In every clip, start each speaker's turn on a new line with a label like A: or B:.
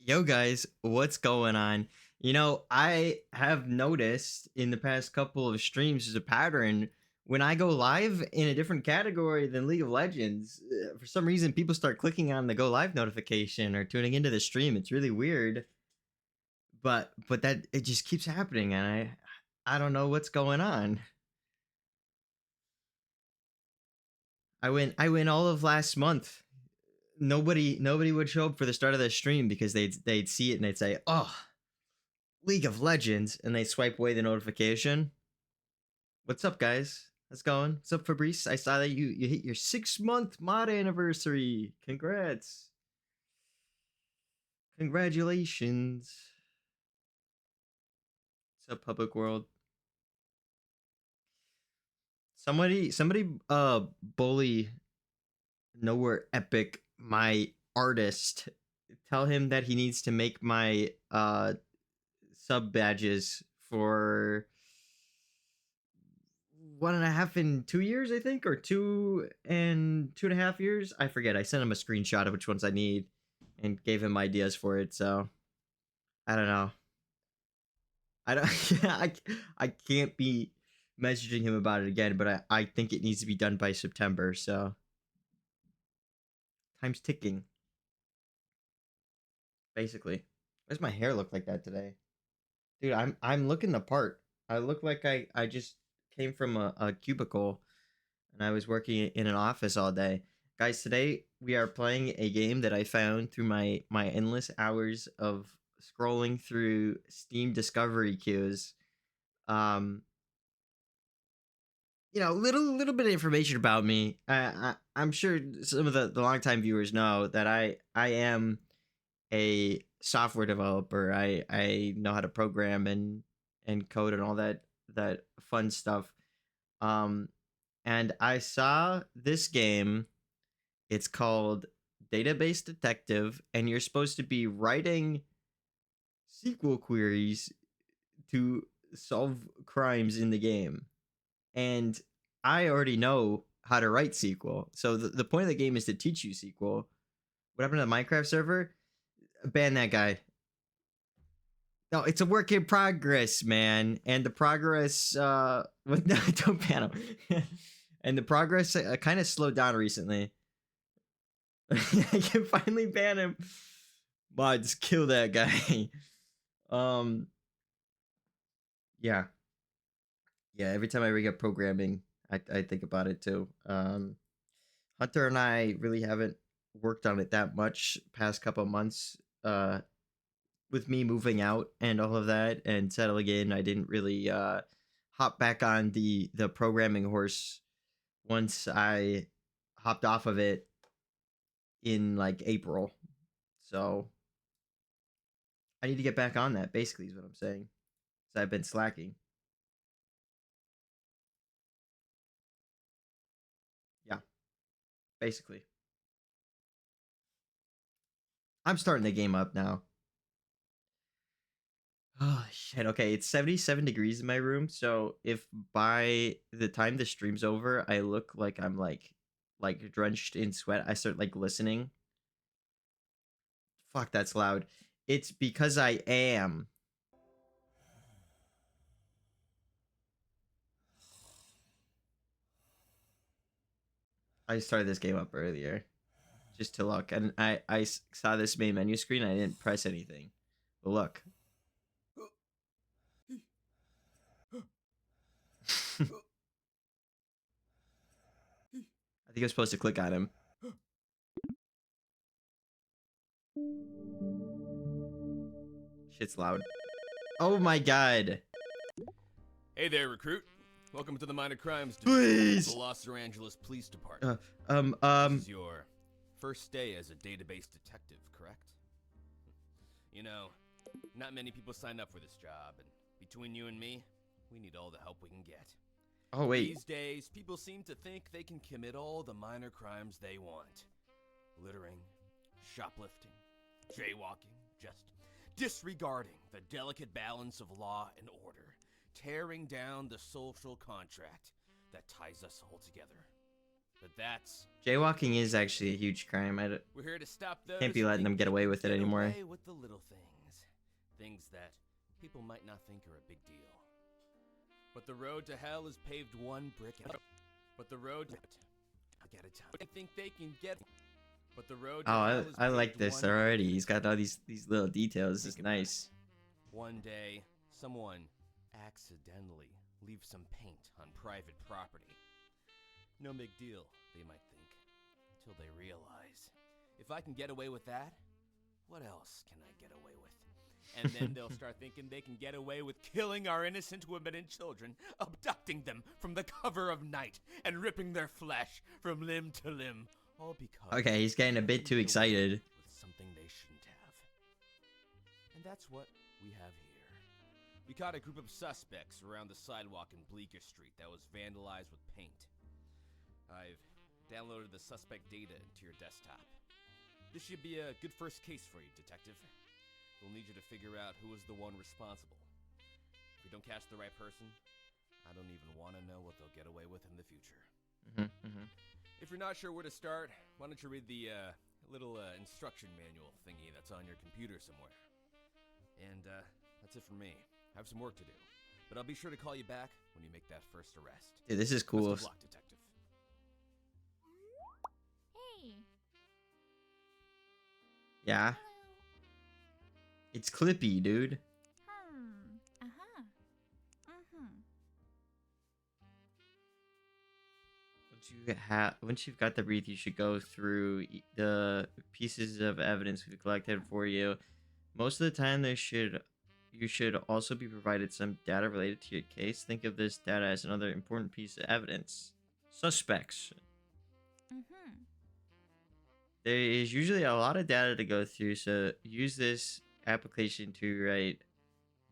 A: Yo, guys, what's going on? I have noticed in the past couple of streams there's a pattern. When I go live in a different category than League of Legends, for some reason people start clicking on the go live notification or tuning into the stream. It's really weird, but that it just keeps happening, and I don't know what's going on. I went all of last month. Nobody would show up for the start of the stream because they'd see it and they'd say, "Oh, League of Legends," and they swipe away the notification. What's up, guys? How's it going? What's up, Fabrice? I saw that you hit your 6 month mod anniversary. Congrats. Congratulations. What's up, Public World? Somebody bully Nowhere Epic, my artist. Tell him that he needs to make my sub badges for 1.5 and 2 years, I think, or 2.5 years. I forget. I sent him a screenshot of which ones I need and gave him ideas for it. So I don't know. I don't. I can't be messaging him about it again, but I think it needs to be done by September. So time's ticking. Basically, why does my hair look like that today, dude? I'm looking the part. I look like I just came from a cubicle and I was working in an office all day. Guys, today we are playing a game that I found through my endless hours of scrolling through Steam discovery queues. Um, little bit of information about me. I'm sure some of the longtime viewers know that I am a software developer. I know how to program and code and all that fun stuff. Um, and I saw this game. It's called Database Detective, and you're supposed to be writing SQL queries to solve crimes in the game. And I already know how to write SQL. So the point of the game is to teach you SQL. What happened to the Minecraft server? Ban that guy. No, it's a work in progress, man. And the progress, no, don't ban him. And the progress kind of slowed down recently. I can finally ban him. Mods, kill that guy. um, yeah, yeah. Every time I rig up programming, I think about it too. Hunter and I really haven't worked on it that much past couple months. With me moving out and all of that and settling in, I didn't really hop back on the programming horse once I hopped off of it in like April. So I need to get back on that, basically, is what I'm saying. So I've been slacking. Yeah, basically. I'm starting the game up now. Oh shit. Okay, it's 77 degrees in my room, so if by the time the stream's over I look like I'm like drenched in sweat, I start like listening. Fuck, that's loud. It's because I am. I started this game up earlier just to look, and I saw this main menu screen. I didn't press anything. But look. I think I'm supposed to click on him. Shit's loud. Oh my god.
B: Hey there, recruit. Welcome to the Minor Crimes Division
A: Please.
B: of the Los Angeles Police Department.
A: Um.
B: This is your first day as a database detective, correct? You know, not many people sign up for this job, and between you and me, we need all the help we can get.
A: Oh wait.
B: These days, people seem to think they can commit all the minor crimes they want. Littering, shoplifting, jaywalking, just disregarding the delicate balance of law and order, tearing down the social contract that ties us all together. But that's
A: Jaywalking is actually a huge crime.
B: we're here to stop those
A: Can't be
B: who
A: letting
B: think
A: them get
B: they
A: away
B: can
A: with it
B: get
A: anymore.
B: away with the little things. Things that people might not think are a big deal. But the road to hell is paved one brick at a But the road to I gotta tell you, I think they can get But the road to
A: Oh,
B: hell is
A: I like
B: paved
A: this
B: one
A: already.
B: brick
A: He's got all these little details. It's
B: Think about it.
A: nice.
B: One day, someone accidentally leaves some paint on private property. No big deal, they might think, until they realize, if I can get away with that, what else can I get away with? And then they'll start thinking they can get away with killing our innocent women and children, abducting them from the cover of night, and ripping their flesh from limb to limb, all because
A: Okay, he's getting a
B: they
A: bit
B: can
A: too
B: get away
A: excited.
B: with something they shouldn't have. And that's what we have here. We caught a group of suspects around the sidewalk in Bleecker Street that was vandalized with paint. I've downloaded the suspect data into your desktop. This should be a good first case for you, Detective. We'll need you to figure out who was the one responsible. If we don't catch the right person, I don't even want to know what they'll get away with in the future. If you're not sure where to start, why don't you read the little instruction manual thingy that's on your computer somewhere. And that's it for me. I have some work to do. But I'll be sure to call you back when you make that first arrest.
A: Dude, this is cool.
B: Best of luck, Detective.
C: Hey.
A: Yeah,
C: Hello.
A: it's Clippy, dude.
C: Uh-huh.
A: Once you've got the brief, you should go through the pieces of evidence we've collected for you. Most of the time, you should also be provided some data related to your case. Think of this data as another important piece of evidence. Suspects. There is usually a lot of data to go through, so use this application to write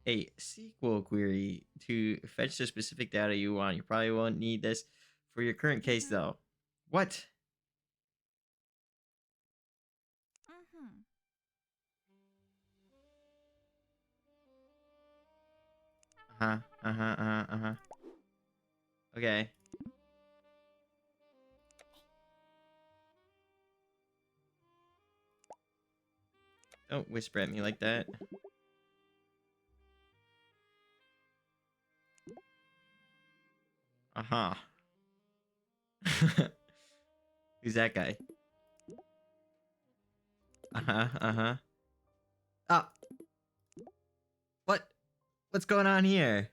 A: a SQL query to fetch the specific data you want. You probably won't need this for your current case, though. What? Okay. Don't whisper at me like that. Who's that guy? Ah. What? What's going on here?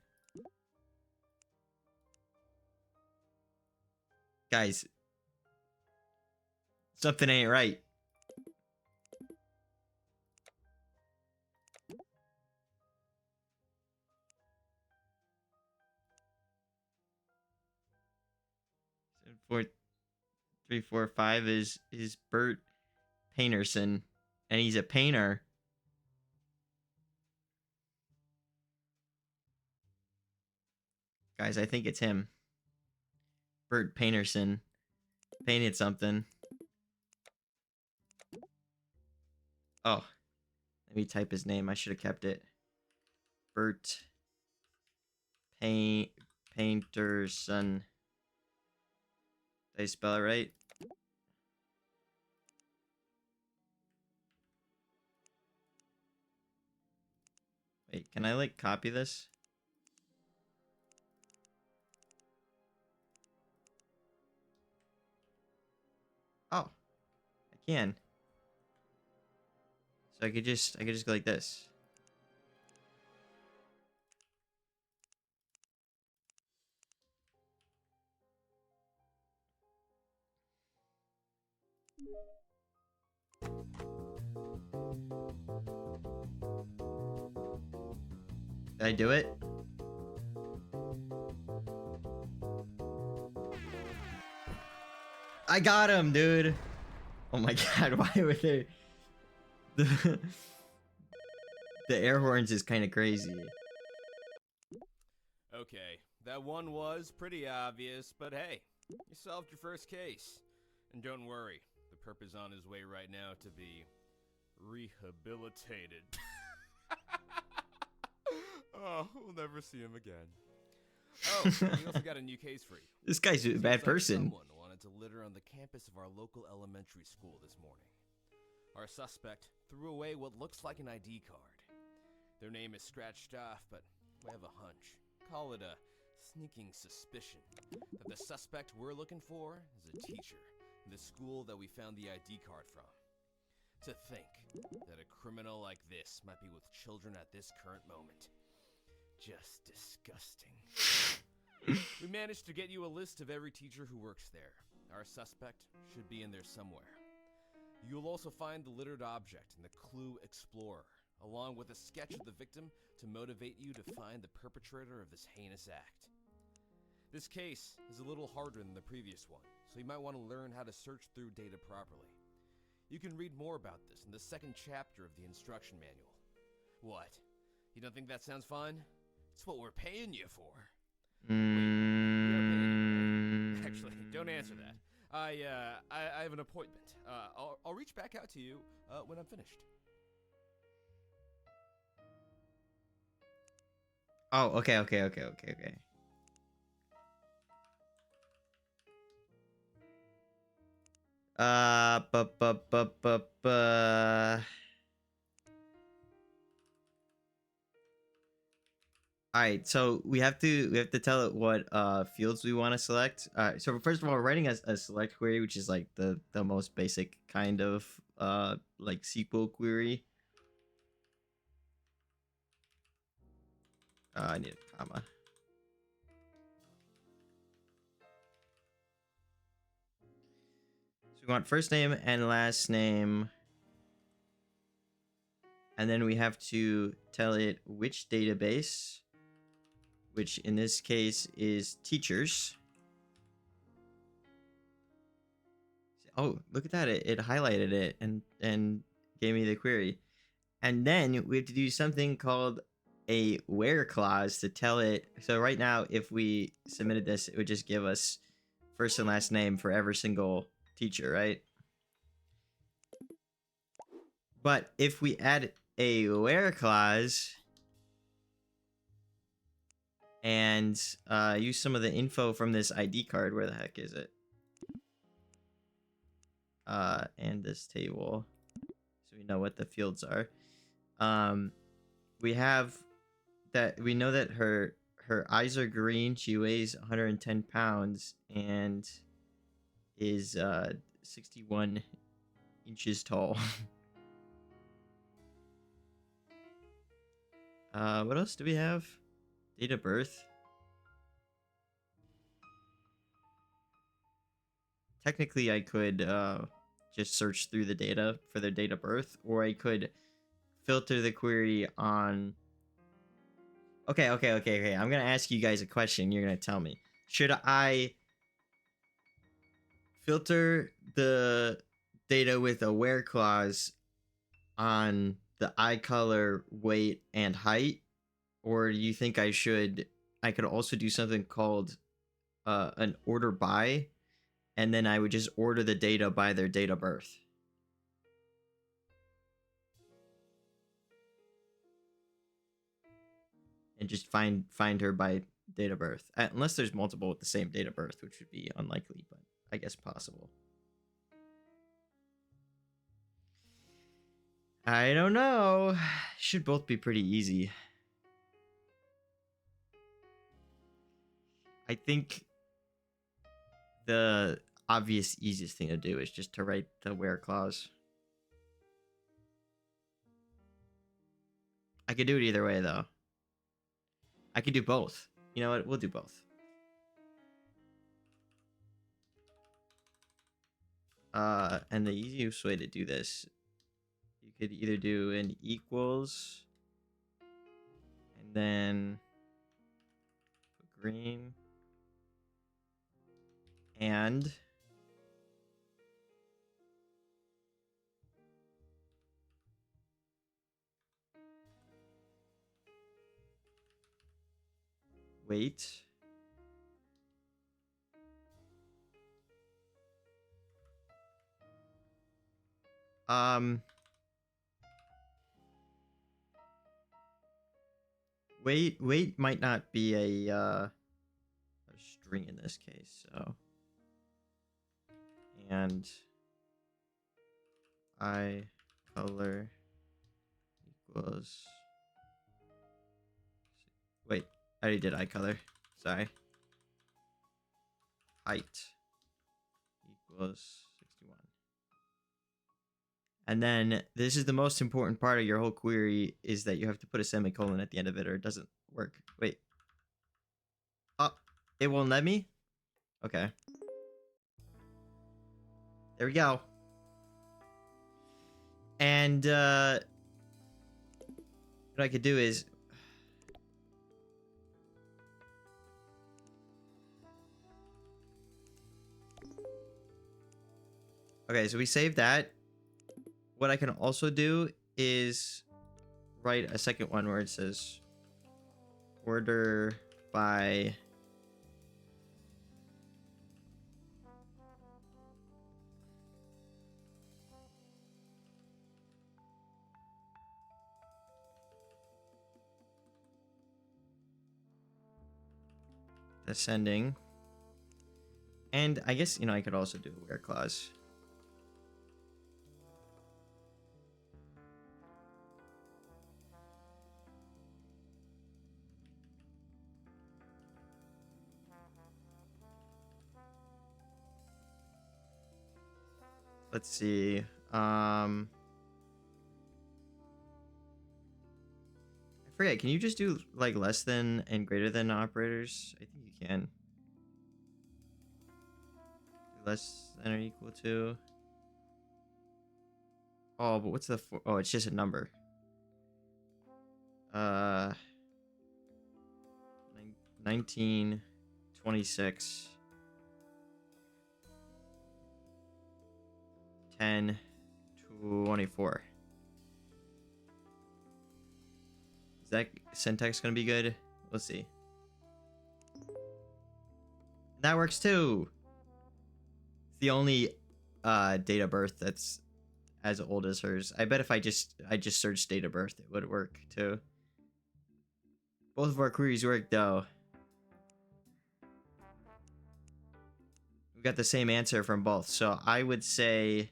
A: Guys. Something ain't right. Four, 3, 4, 5 is Bert Painterson, and he's a painter. Guys, I think it's him. Bert Painterson painted something. Oh, let me type his name. I should have kept it. Bert Painterson. Did I spell it right? Wait, can I like copy this? Oh, I can. So I could just go like this. Did I do it? I got him, dude. Oh my god, why were there... The air horns is kind of crazy.
B: Okay, that one was pretty obvious, but hey, you solved your first case. And don't worry, the perp is on his way right now to be rehabilitated. Oh, we'll never see him again. Oh, we also got a new case for you.
A: This guy's a
B: Seems
A: bad
B: like
A: person.
B: someone wanted to litter on the campus of our local elementary school this morning. Our suspect threw away what looks like an ID card. Their name is scratched off, but we have a hunch. Call it a sneaking suspicion that the suspect we're looking for is a teacher in the school that we found the ID card from. To think that a criminal like this might be with children at this current moment. Just disgusting. We managed to get you a list of every teacher who works there. Our suspect should be in there somewhere. You'll also find the littered object in the Clue Explorer, along with a sketch of the victim to motivate you to find the perpetrator of this heinous act. This case is a little harder than the previous one, so you might want to learn how to search through data properly. You can read more about this in the second chapter of the instruction manual. What? You don't think that sounds fun? It's what we're paying you for. Actually, don't answer that. I have an appointment. I'll reach back out to you when I'm finished.
A: Oh, okay. Bu. All right, so we have to tell it what fields we want to select. So first of all, we're writing a select query, which is like the most basic kind of like SQL query. I need a comma. So we want first name and last name, and then we have to tell it which database, which in this case is teachers. Oh, look at that. It highlighted it and gave me the query. And then we have to do something called a where clause to tell it. So right now, if we submitted this, it would just give us first and last name for every single teacher, right? But if we add a where clause and use some of the info from this ID card, where the heck is it? And this table, so we know what the fields are. We have that, we know that her eyes are green, she weighs 110 pounds and is 61 inches tall. What else do we have? Date of birth. Technically I could just search through the data for their date of birth, or I could filter the query on... Okay. I'm gonna ask you guys a question. You're gonna tell me. Should I filter the data with a where clause on the eye color, weight, and height? Or do you think I could also do something called an order by, and then I would just order the data by their date of birth? And just find her by date of birth. Unless there's multiple with the same date of birth, which would be unlikely, but I guess possible. I don't know. Should both be pretty easy. I think the obvious easiest thing to do is just to write the where clause. I could do it either way, though. I could do both. You know what? We'll do both. And the easiest way to do this, you could either do an equals, and then put green, and wait. Wait might not be a string in this case, so. And eye color equals. Wait, I already did eye color. Sorry. Height equals 61. And then this is the most important part of your whole query, is that you have to put a semicolon at the end of it or it doesn't work. Wait. Oh, it won't let me? Okay. There we go. And what I could do is okay, so we saved that. What I can also do is write a second one where it says order by ascending. And I guess, I could also do a where clause. Let's see. I forget. Can you just do like less than and greater than operators? I think you can. Less than or equal to. Oh, but what's the oh, it's just a number. 1926 1024. Is that syntax gonna be good? We'll see. That works too. It's the only date of birth that's as old as hers. I bet if I just searched date of birth, it would work too. Both of our queries work though. We got the same answer from both, so I would say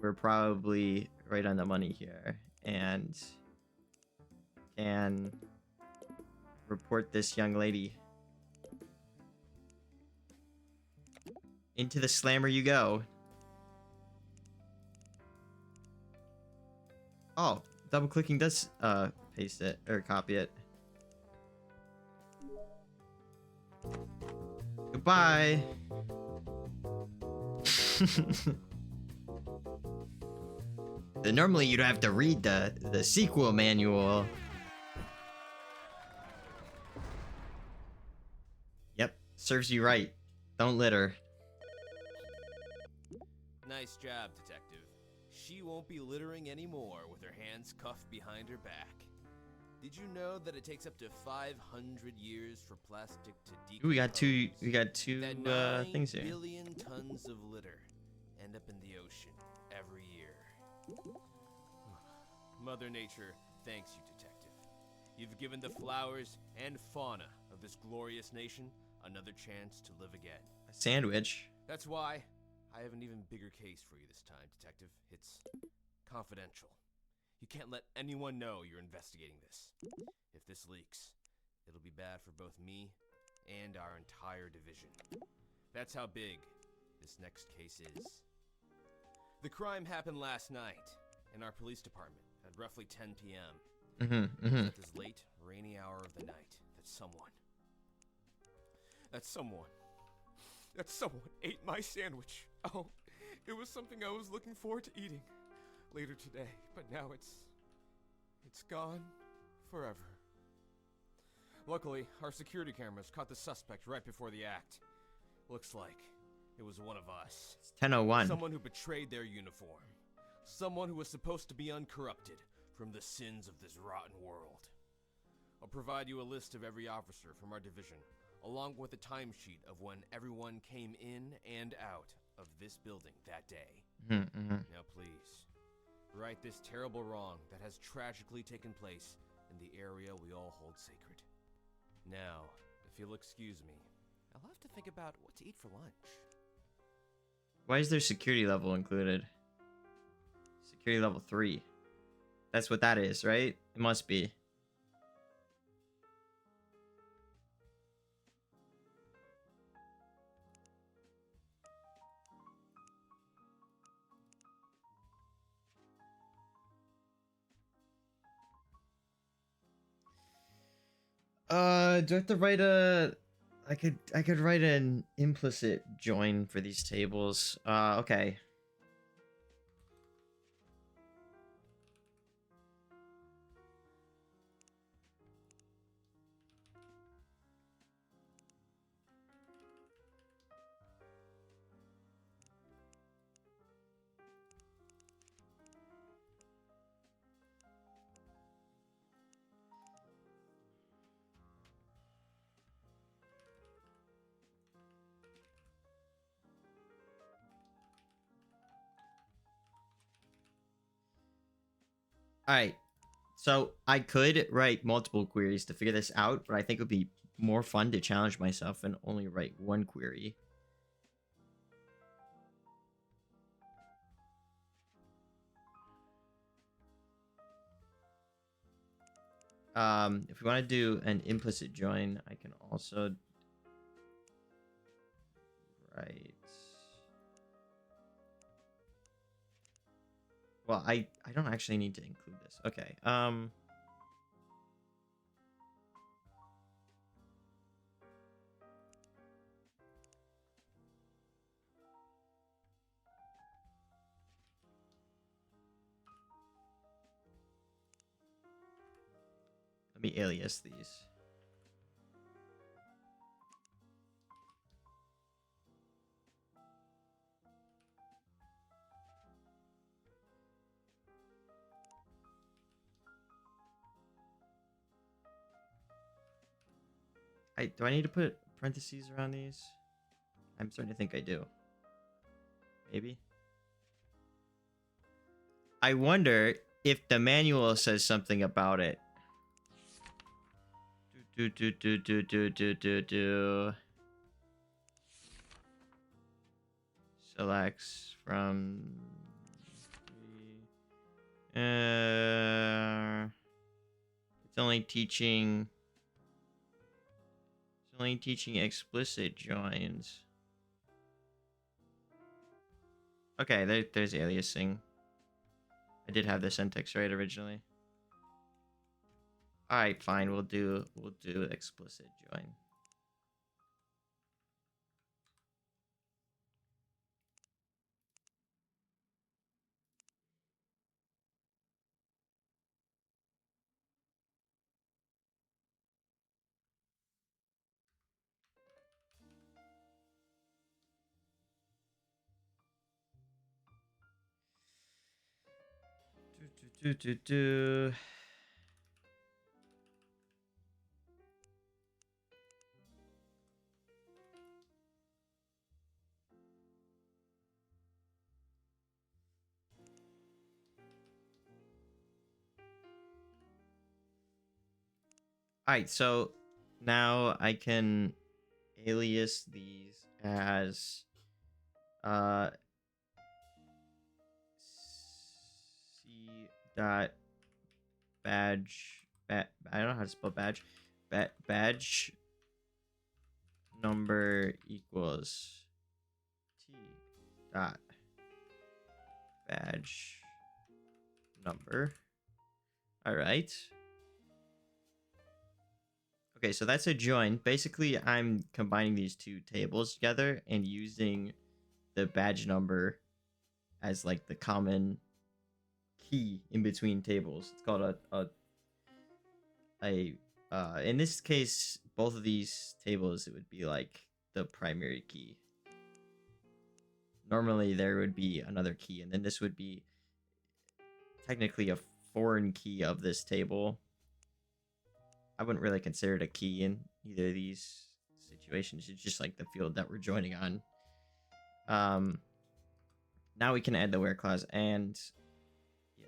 A: we're probably right on the money here, and can report this young lady. Into the slammer you go. Oh, double clicking does paste it or copy it. Goodbye. Then normally you'd have to read the sequel manual. Yep, serves you right. Don't litter.
B: Nice job, detective. She won't be littering anymore with her hands cuffed behind her back. Did you know that it takes up to 500 years for plastic to decompose?
A: Ooh, we got two
B: That 9
A: things here.
B: billion tons of litter end up in the ocean every year. Mother Nature thanks you, detective. You've given the flowers and fauna of this glorious nation another chance to live again.
A: A sandwich.
B: That's why I have an even bigger case for you this time, detective. It's confidential. You can't let anyone know you're investigating this. If this leaks, it'll be bad for both me and our entire division. That's how big this next case is. The crime happened last night in our police department at roughly 10 p.m. At this late, rainy hour of the night that someone ate my sandwich. Oh, it was something I was looking forward to eating later today, but now it's gone forever. Luckily, our security cameras caught the suspect right before the act. Looks like it was one of us.
A: It's 10:01.
B: Someone who betrayed their uniform. Someone who was supposed to be uncorrupted from the sins of this rotten world. I'll provide you a list of every officer from our division, along with a timesheet of when everyone came in and out of this building that day. Now please, right this terrible wrong that has tragically taken place in the area we all hold sacred. Now, if you'll excuse me, I'll have to think about what to eat for lunch.
A: Why is there security level included? Security level 3. That's what that is, right? It must be. Do I have to write a... I could write an implicit join for these tables. Okay. Alright. So I could write multiple queries to figure this out, but I think it would be more fun to challenge myself and only write one query. If we want to do an implicit join, I can also write... Well, I don't actually need to include this. Okay. Let me alias these. Do I need to put parentheses around these? I'm starting to think I do. Maybe. I wonder if the manual says something about it. Selects from... it's only teaching... It's only teaching explicit joins. Okay, there's aliasing. I did have the syntax right originally. Alright, fine, we'll do explicit join. Alright, so now I can alias these as C dot badge I don't know how to spell badge. Badge number equals T dot badge number. All right. Okay, so that's a join. Basically, I'm combining these two tables together and using the badge number as like the common key in between tables. It's called in this case, both of these tables, it would be like the primary key. Normally there would be another key, and then this would be technically a foreign key of this table. I wouldn't really consider it a key in either of these situations. It's just like the field that we're joining on. Now we can add the where clause, and yeah,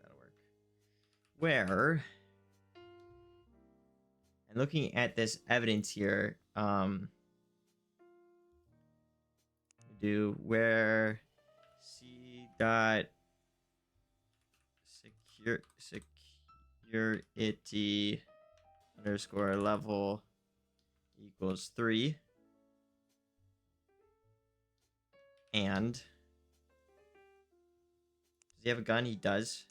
A: that'll work. Where, and looking at this evidence here, do where c dot security underscore level equals 3, and does he have a gun? He does.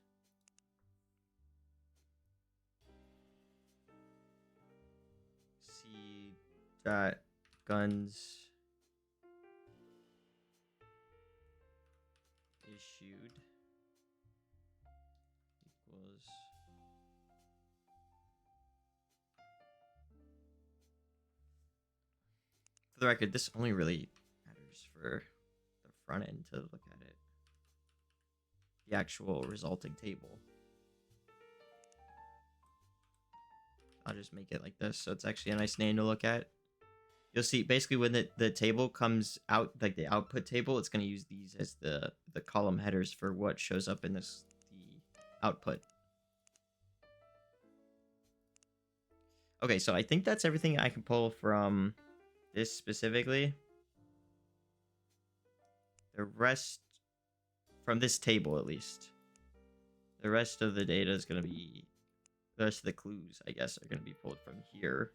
A: C dot guns issued equals for the record, this only really matters for the front end to look at it. The actual resulting table. I'll just make it like this so it's actually a nice name to look at. You'll see basically when the table comes out, like the output table, it's going to use these as the column headers for what shows up in the output. Okay, so I think that's everything I can pull from this specifically. The rest, from this table at least, the rest of the data is going to be, the rest of the clues, I guess, are going to be pulled from here.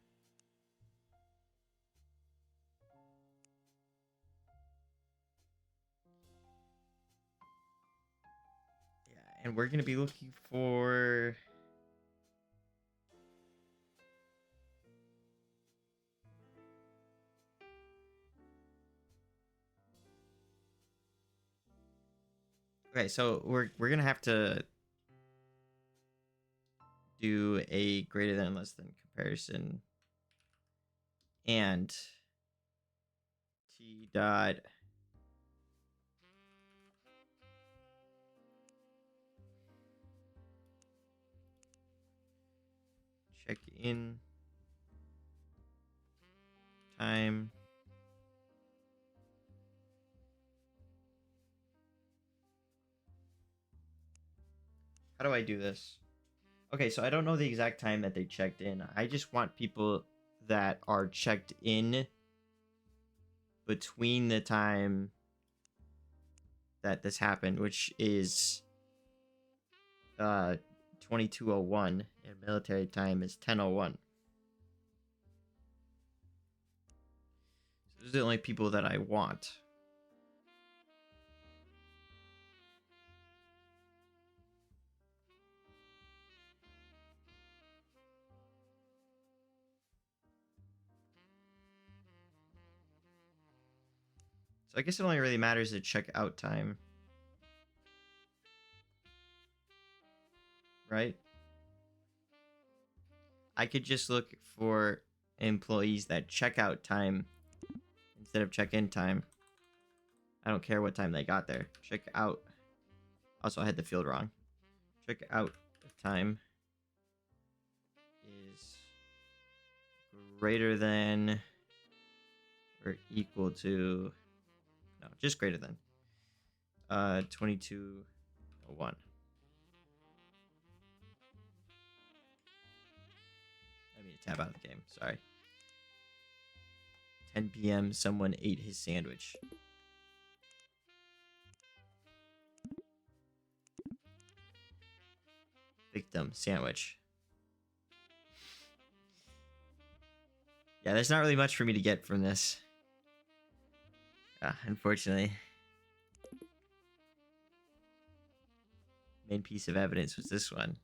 A: Yeah, and we're going to be looking for... Okay, so we're going to have to do a greater than less than comparison, and t dot check in time how do I do this? Okay, so I don't know the exact time that they checked in. I just want people that are checked in between the time that this happened, which is 22:01, and military time is 10:01. So those are the only people that I want. So I guess it only really matters the checkout time. Right? I could just look for employees that check out time instead of check-in time. I don't care what time they got there. Check out. Also, I had the field wrong. Check out time is greater than or equal to, no, just greater than 22:01. I mean to tab out of the game, sorry. 10 p.m. someone ate his sandwich. Victim sandwich. Yeah, there's not really much for me to get from this. Unfortunately. Main piece of evidence was this one.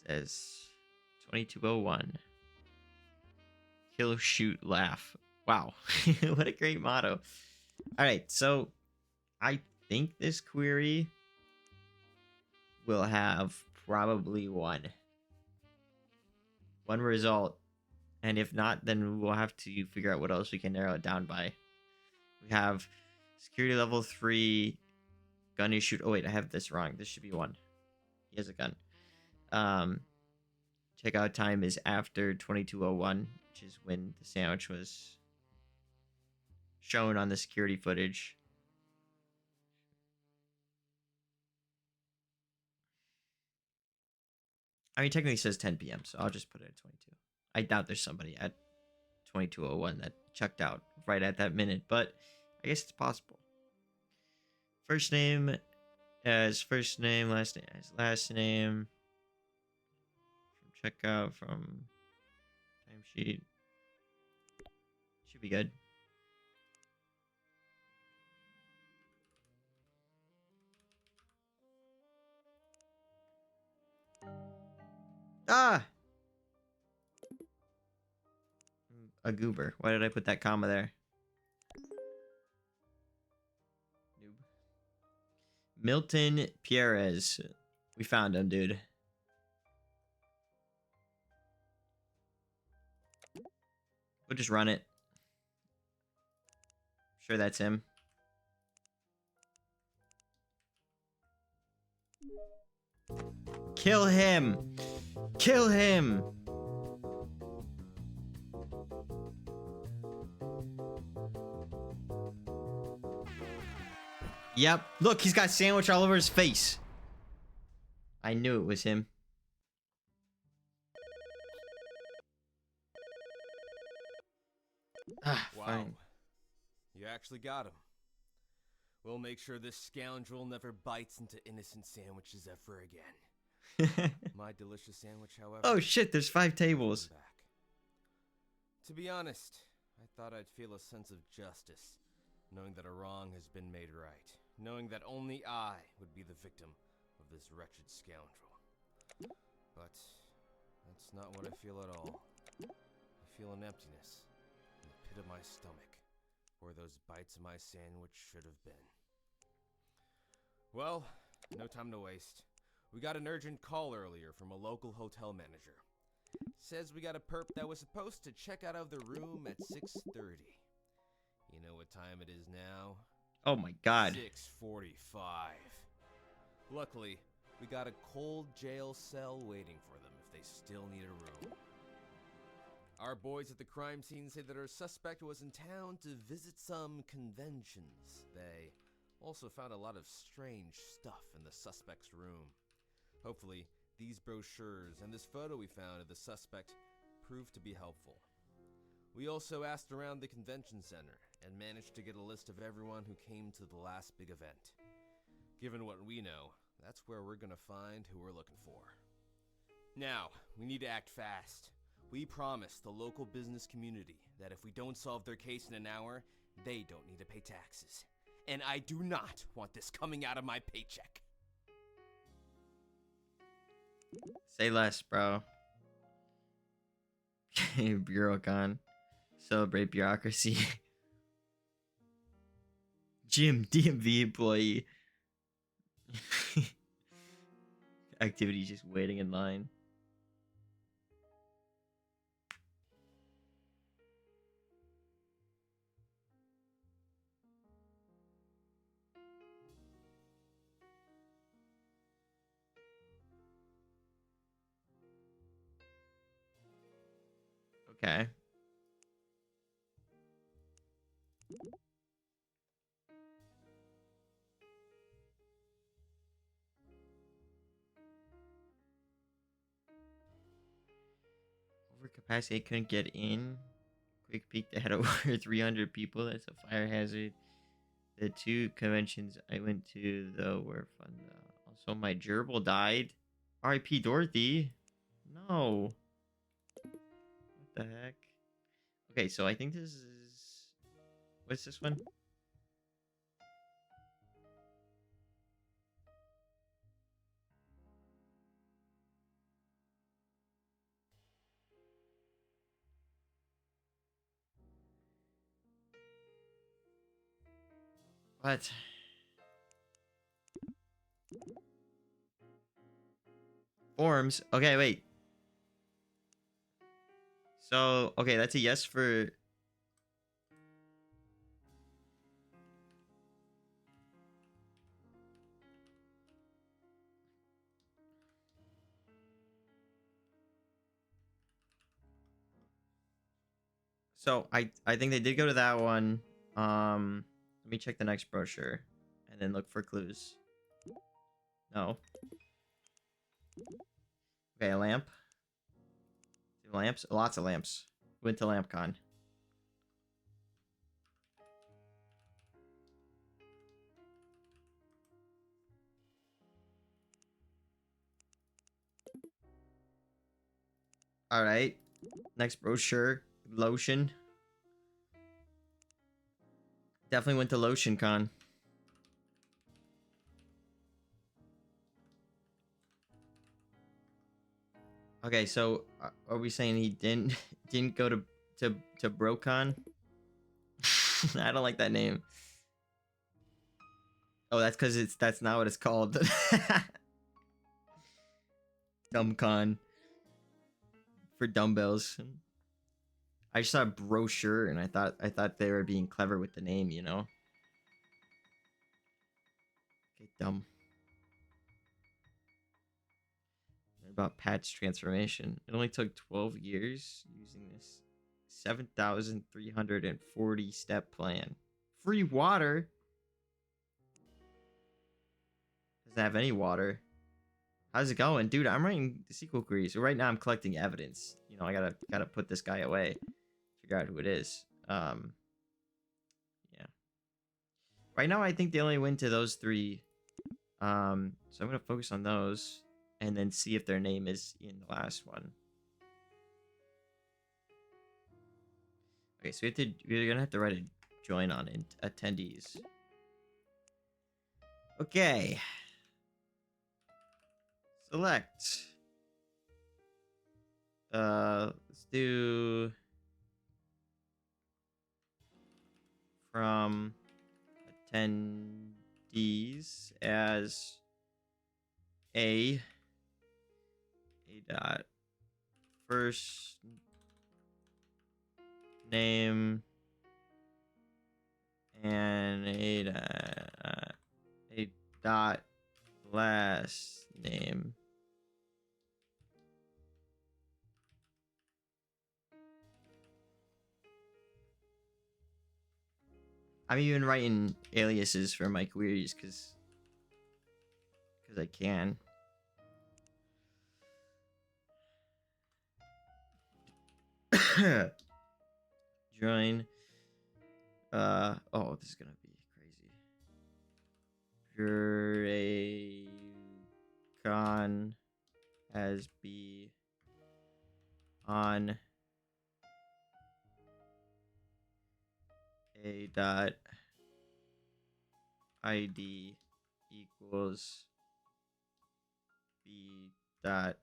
A: It says 22:01. Kill, shoot, laugh. Wow. What a great motto. Alright, so I think this query will have probably one result, and if not, then we'll have to figure out what else we can narrow it down by. We have security level 3 gun issued. Oh wait, I have this wrong. This should be 1. He has a gun. Checkout time is after 22:01, which is when the sandwich was shown on the security footage. I mean, technically it says 10 p.m., so I'll just put it at 22. I doubt there's somebody at 22:01 that checked out right at that minute, but I guess it's possible. First name as first name, last name as last name. From checkout, from timesheet. Should be good. Ah! A goober. Why did I put that comma there? Noob. Milton Pierres. We found him, dude. We'll just run it. Sure, that's him. Kill him! Kill him! Yep. Look, he's got sandwich all over his face. I knew it was him. Ah,
B: Wow.
A: fine.
B: You actually got him. We'll make sure this scoundrel never bites into innocent sandwiches ever again. My delicious sandwich, however.
A: Oh shit, there's 5 tables.
B: Back. To be honest, I thought I'd feel a sense of justice, knowing that a wrong has been made right, knowing that only I would be the victim of this wretched scoundrel. But that's not what I feel at all. I feel an emptiness in the pit of my stomach, where those bites of my sandwich should have been. Well, no time to waste. We got an urgent call earlier from a local hotel manager. Says we got a perp that was supposed to check out of the room at 6:30. You know what time it is now?
A: Oh my god.
B: 6:45. Luckily, we got a cold jail cell waiting for them if they still need a room. Our boys at the crime scene say that our suspect was in town to visit some conventions. They also found a lot of strange stuff in the suspect's room. Hopefully, these brochures and this photo we found of the suspect proved to be helpful. We also asked around the convention center and managed to get a list of everyone who came to the last big event. Given what we know, that's where we're gonna find who we're looking for. Now, we need to act fast. We promised the local business community that if we don't solve their case in an hour, they don't need to pay taxes. And I do not want this coming out of my paycheck.
A: Say less, bro. Bureaucon. Celebrate bureaucracy. Jim, DMV employee. Activity just waiting in line. Okay. Overcapacity, I couldn't get in. Quick peek, they had over 300 people. That's a fire hazard. The 2 conventions I went to, though, were fun. Also, my gerbil died. R.I.P. Dorothy. No. What the heck? Okay, so I think this is... What's this one? What? Forms? Okay, wait. So, okay, that's a yes for... So, I think they did go to that one. Let me check the next brochure. And then look for clues. No. Okay, a lamp. Lamps? Lots of lamps. Went to LampCon. All right. Next brochure, lotion. Definitely went to Lotion Con. Okay, so are we saying he didn't go to Brocon? I don't like that name. Oh, that's because that's not what it's called. Dumbcon for dumbbells. I just saw a brochure and I thought they were being clever with the name, you know? Okay, dumb. Learn about Pat's transformation. It only took 12 years using this 7,340 step plan. Free water? Doesn't have any water. How's it going? Dude, I'm writing the sequel queries. So right now I'm collecting evidence. You know, I gotta put this guy away. Figure out who it is. Yeah. Right now I think they only went to those three. So I'm gonna focus on those and then see if their name is in the last one. Okay, so we're gonna have to write a join on it. Attendees. Okay. Select. Let's do from attendees as a dot first name and a dot last name. I'm even writing aliases for my queries because I can. Join. Oh, this is gonna be crazy. Con as B on a dot ID equals B dot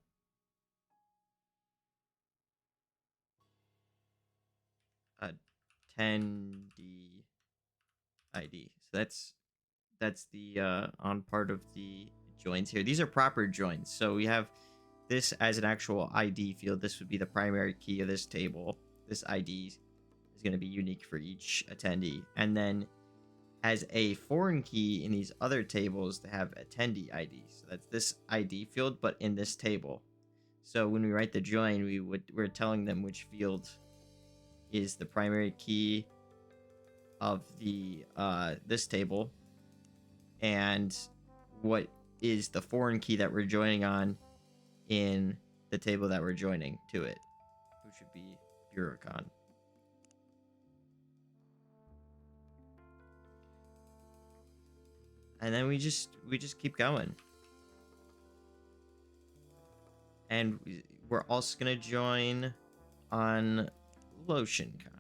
A: attendee ID. So that's the on part of the joins here. These are proper joins. So we have this as an actual ID field. This would be the primary key of this table. This ID is going to be unique for each attendee. And then as a foreign key in these other tables to have attendee ID. So that's this ID field, but in this table. So when we write the join, we're telling them which field is the primary key of the this table and what is the foreign key that we're joining on in the table that we're joining to it, which would be Burecon. And then we just keep going. And we're also gonna join on LotionCon.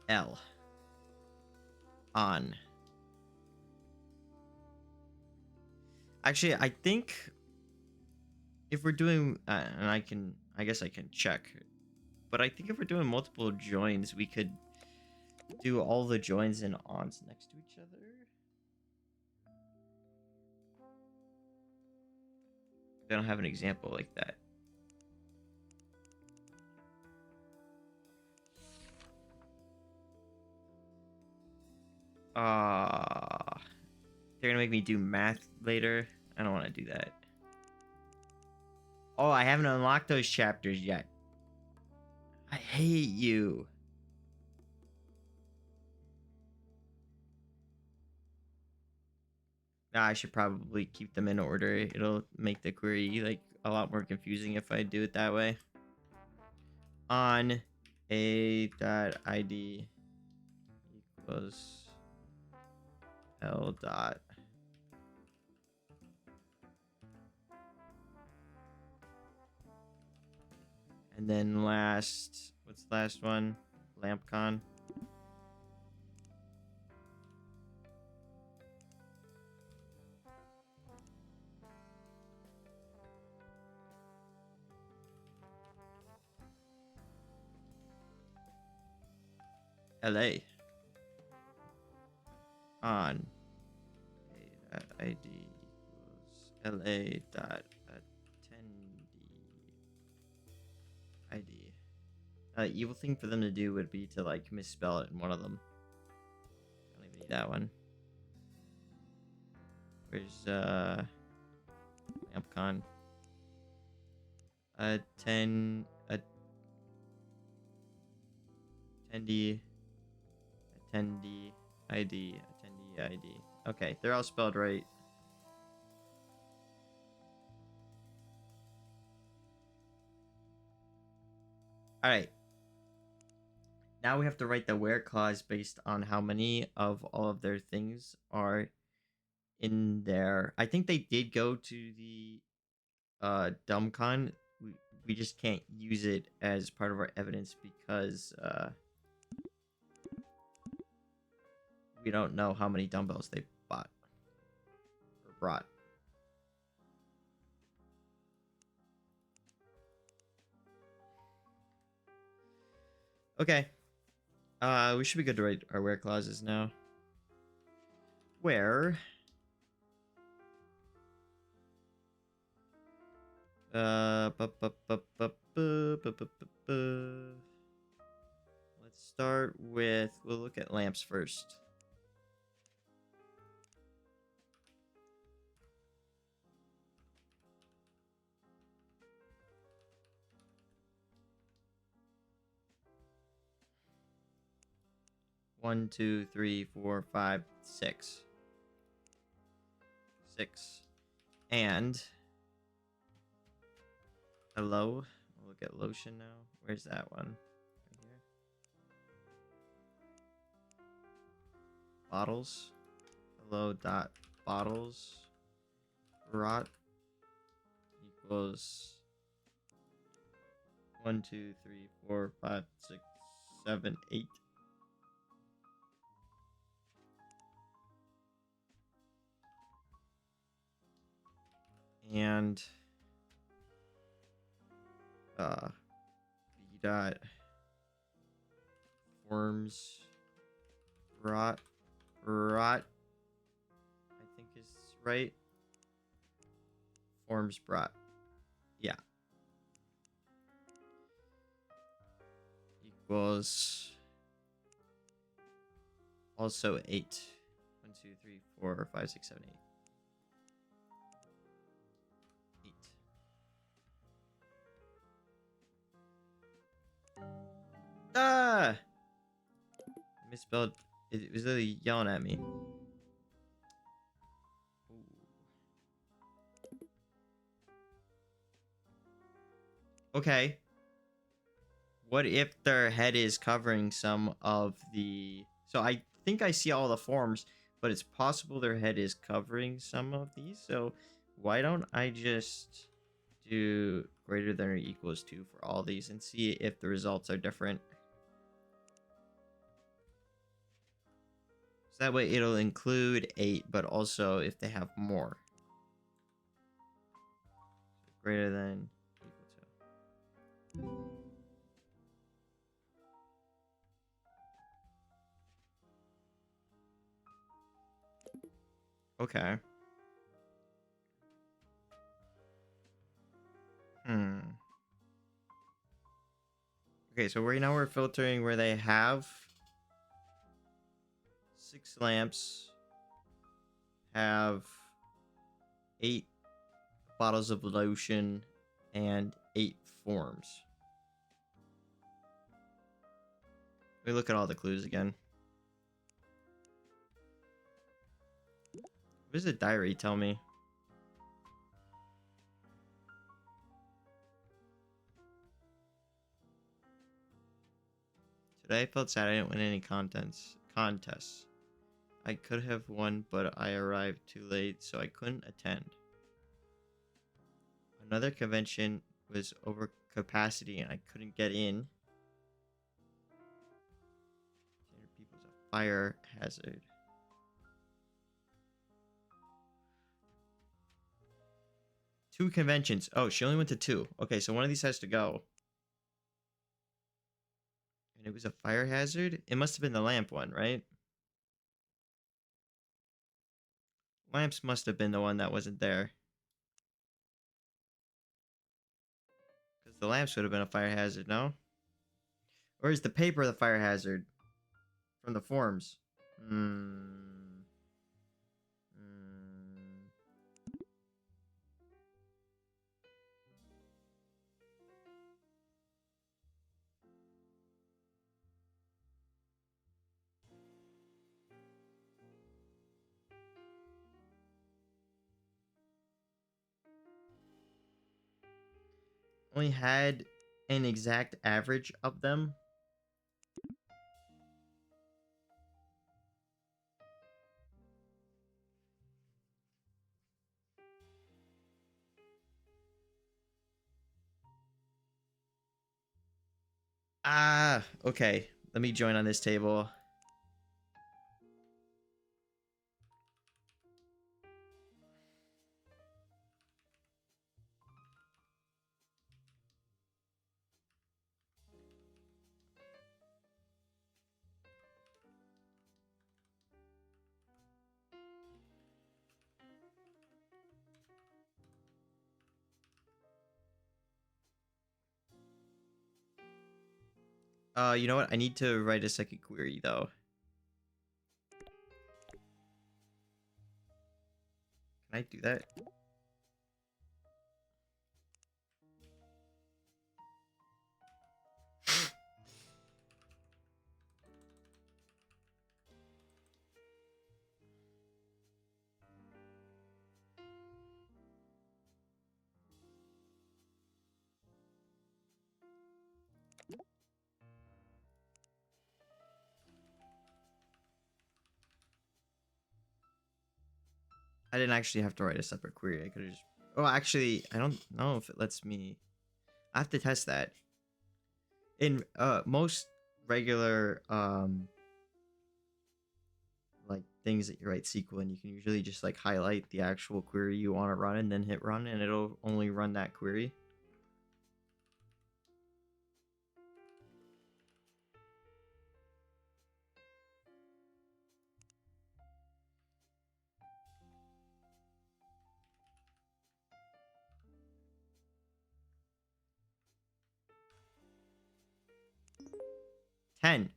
A: L on. Actually, I think if we're doing, and I guess I can check, but I think if we're doing multiple joins, we could do all the joins and ons next to each other. I don't have an example like that. They're gonna make me do math later. I don't want to do that. Oh, I haven't unlocked those chapters yet. I hate you. Nah, I should probably keep them in order. It'll make the query like a lot more confusing if I do it that way. On a.id equals L dot And then last, what's the last one? LampCon. LA. On. ID equals LA dot attendee ID. Evil thing for them to do would be to like misspell it in one of them. I don't even need that one. Where's LampCon? Attendee ID. Okay, they're all spelled right. All right. Now we have to write the where clause based on how many of all of their things are in there. I think they did go to the DumbCon. We just can't use it as part of our evidence because we don't know how many dumbbells they bought or brought. Okay. We should be good to write our where clauses now. Where let's start with, we'll look at lamps first. One, two, three, four, five, six. 6. And hello. We'll look at lotion now. Where's that one? Right here. Bottles. Hello dot bottles. Rot equals 1, 2, 3, 4, 5, 6, 7, 8. And b dot forms rot I think is right. Forms brought. Yeah. Equals also 8. 1, 2, 3, 4, 5, 6, 7, 8. 8. Ah! Misspelled. It was literally yelling at me. Okay. What if their head is covering some of the... So I think I see all the forms, but it's possible their head is covering some of these. So why don't I just do greater than or equals 2 for all these and see if the results are different. So that way it'll include 8, but also if they have more. Greater than equal to. Okay. Okay, so right now we're filtering where they have 6 lamps, have 8 bottles of lotion, and 8 forms. Let me look at all the clues again. What does the diary tell me? Today I felt sad I didn't win any contests. I could have won, but I arrived too late, so I couldn't attend. Another convention was over capacity and I couldn't get in. 200 people's a fire hazard. Two conventions. Oh, she only went to two. Okay, so one of these has to go. And it was a fire hazard? It must have been the lamp one, right? Lamps must have been the one that wasn't there. Because the lamps would have been a fire hazard, no? Or is the paper the fire hazard? From the forms? Only had an exact average of them. Ah, okay. Let me join on this table. You know what? I need to write a second query though. Can I do that? I didn't actually have to write a separate query. I could have just... Oh, actually, I don't know if it lets me... I have to test that. In most regular like things that you write SQL in, you can usually just like highlight the actual query you want to run and then hit run and it'll only run that query. And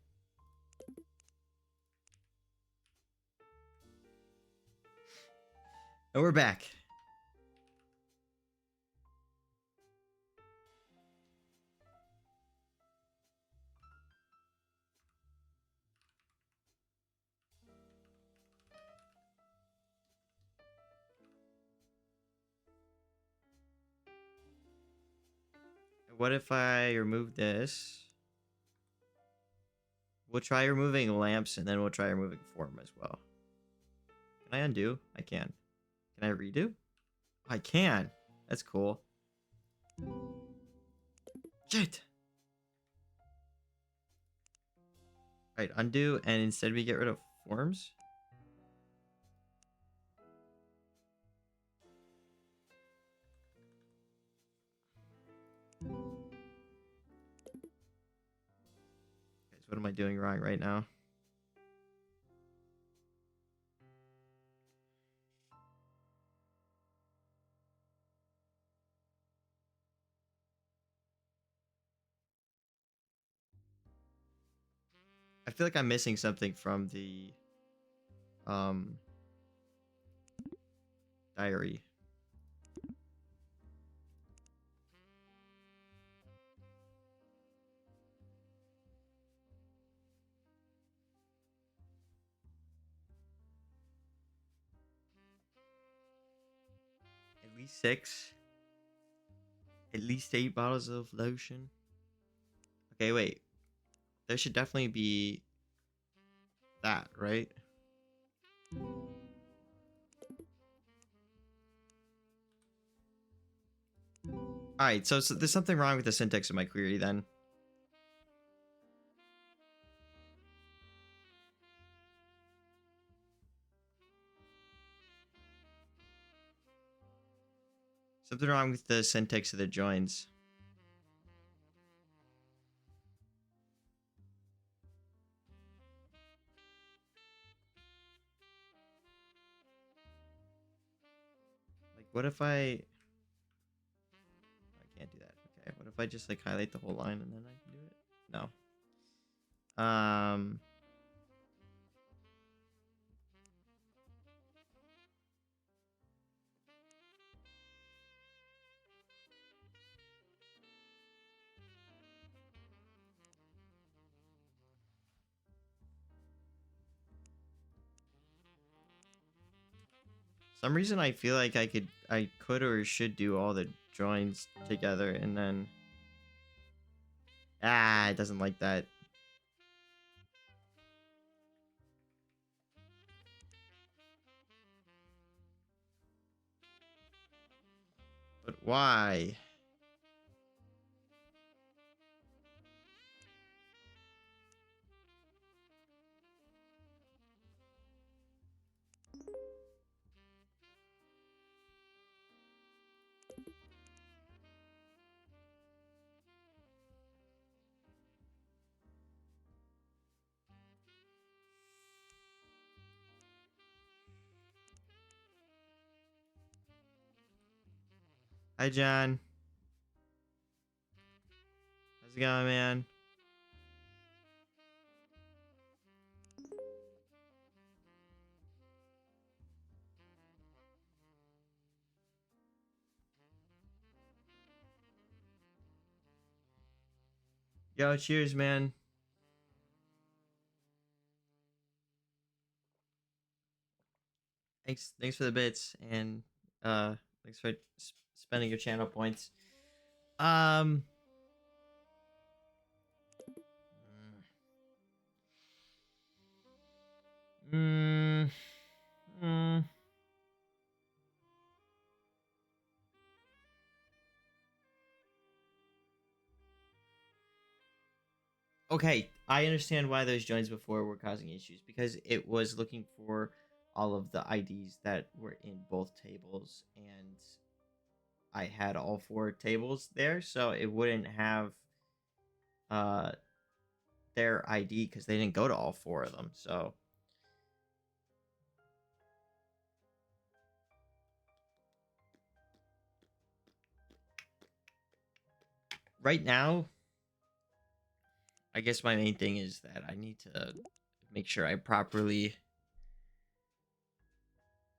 A: we're back. What if I remove this? We'll try removing lamps and then we'll try removing form as well. Can I undo? I can. Can I redo? I can. That's cool. Shit. Alright, undo, and instead we get rid of forms. Okay, so what am I doing wrong right now? I feel like I'm missing something from the diary. At least 6. At least 8 bottles of lotion. Okay, wait. There should definitely be that, right? All right, so there's something wrong with the syntax of my query then. Something wrong with the syntax of the joins. Like, what if I can't do that. Okay, what if I just like highlight the whole line and then I can do it? No. Some reason I feel like I could or should do all the joins together and then it doesn't like that. But why? Hi, John. How's it going, man? Yo, cheers, man. Thanks for the bits and thanks for spending your channel points. Um mm, mm. Okay, I understand why those joins before were causing issues because it was looking for all of the IDs that were in both tables and I had all four tables there, so it wouldn't have uh their ID because they didn't go to all four of them. So right now, I guess my main thing is that I need to make sure I properly.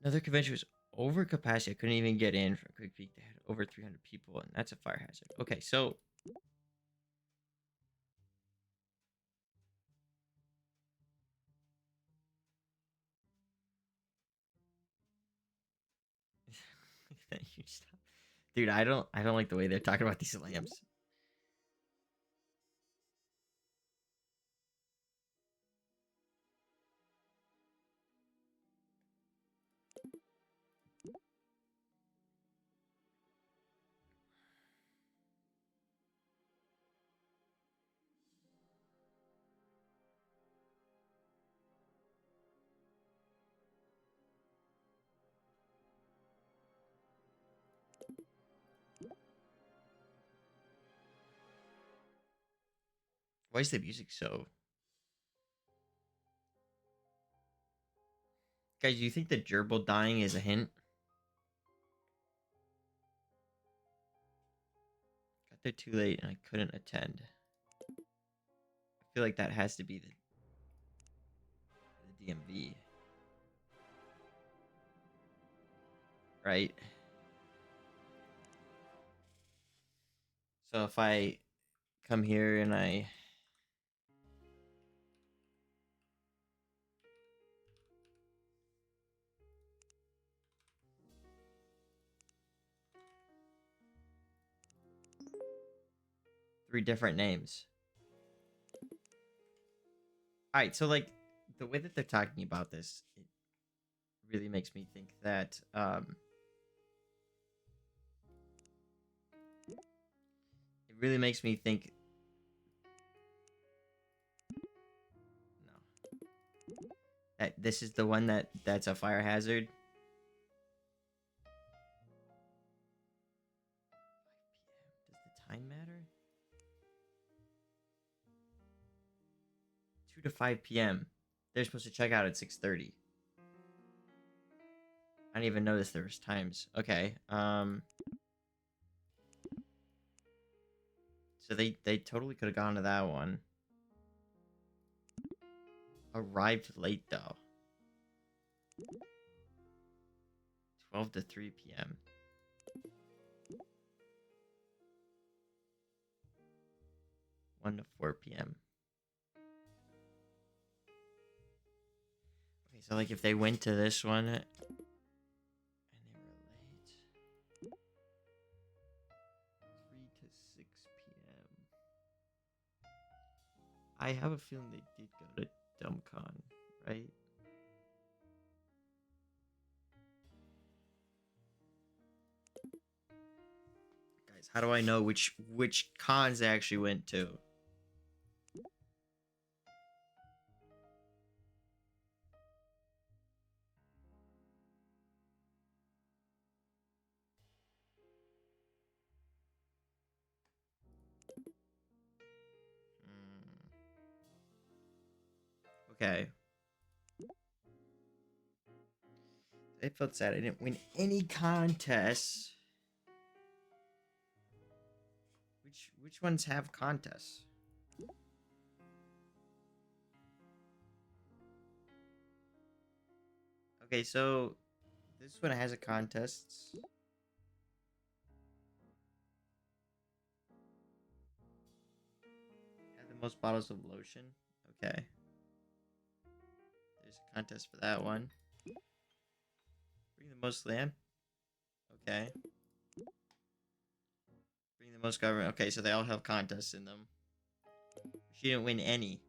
A: Another convention was over capacity. I couldn't even get in for a quick peek. They had over 300 people, and that's a fire hazard. Okay, so thank you. Stop. Dude, I don't like the way they're talking about these lamps. Why is the music so? Guys, do you think the gerbil dying is a hint? Got there too late and I couldn't attend. I feel like that has to be the DMV. Right? So if I come here and I three different names. All right, so like the way that they're talking about this, it really makes me think that really makes me think. No, that this is the one that's a fire hazard. 5 p.m. Does the time matter? 2 to 5 p.m. They're supposed to check out at 6:30. I didn't even notice there was times. Okay. So they totally could have gone to that one. Arrived late though. 12 to 3 p.m. 1 to 4 p.m. Okay, so like if they went to this one and they were late. 3 to 6 p.m. I have a feeling they did go to DumbCon, right? Guys, how do I know which cons they actually went to? Okay. I felt sad I didn't win any contests. Which ones have contests? Okay, so this one has a contest. Have the most bottles of lotion. Okay. There's a contest for that one. Bring the most lamb. Okay. Bring the most government. Okay, so they all have contests in them. She didn't win any.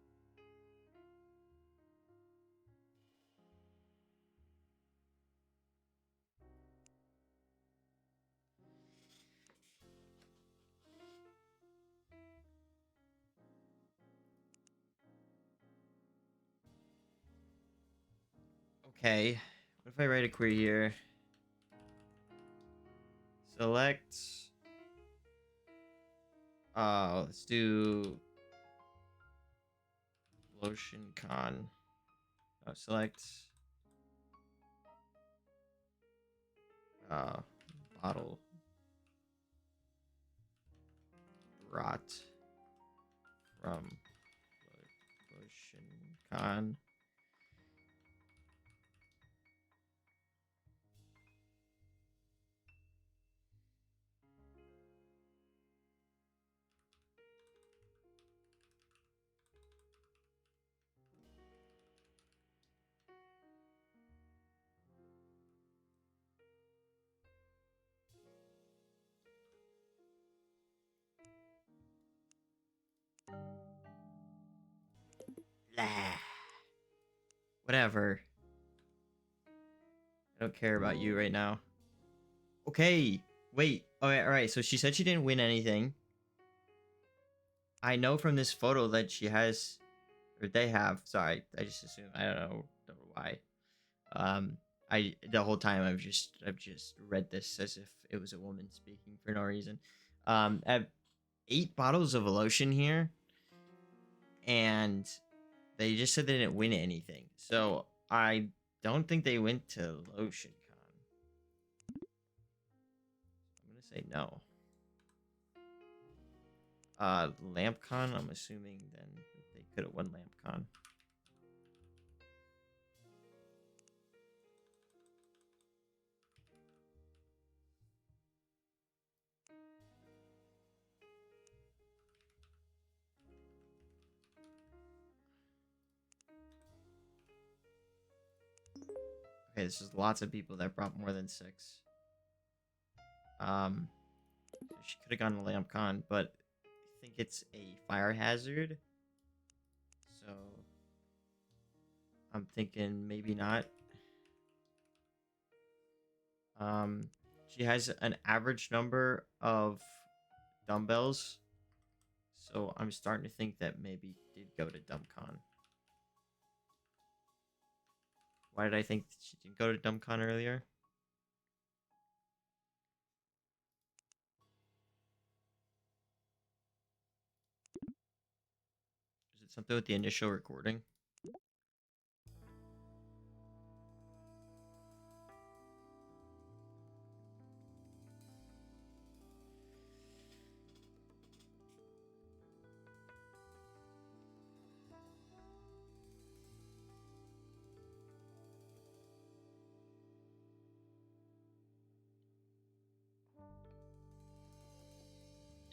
A: Okay. What if I write a query here? Select. Let's do lotion con. Oh, select. Bottle. Brought from lotion con. Blah. Whatever. I don't care about you right now. Okay. Wait. Alright. So she said she didn't win anything. I know from this photo that she has, or they have. Sorry, I just assume. I don't know why. The whole time I've just read this as if it was a woman speaking for no reason. I have 8 bottles of lotion here, and they just said they didn't win anything. So I don't think they went to Lotion Con. I'm gonna say no. LampCon, I'm assuming then they could have won LampCon. Okay, this is lots of people that brought more than 6. She could have gone to LampCon, but I think it's a fire hazard. So I'm thinking maybe not. She has an average number of dumbbells So I'm starting to think that maybe he did go to DumbCon. Why did I think she didn't go to DumbCon earlier? Is it something with the initial recording?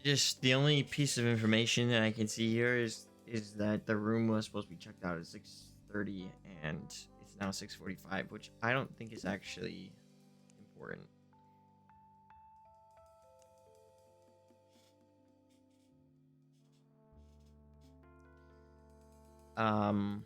A: Just the only piece of information that I can see here is that the room was supposed to be checked out at 6:30 and it's now 6:45, which I don't think is actually important. Um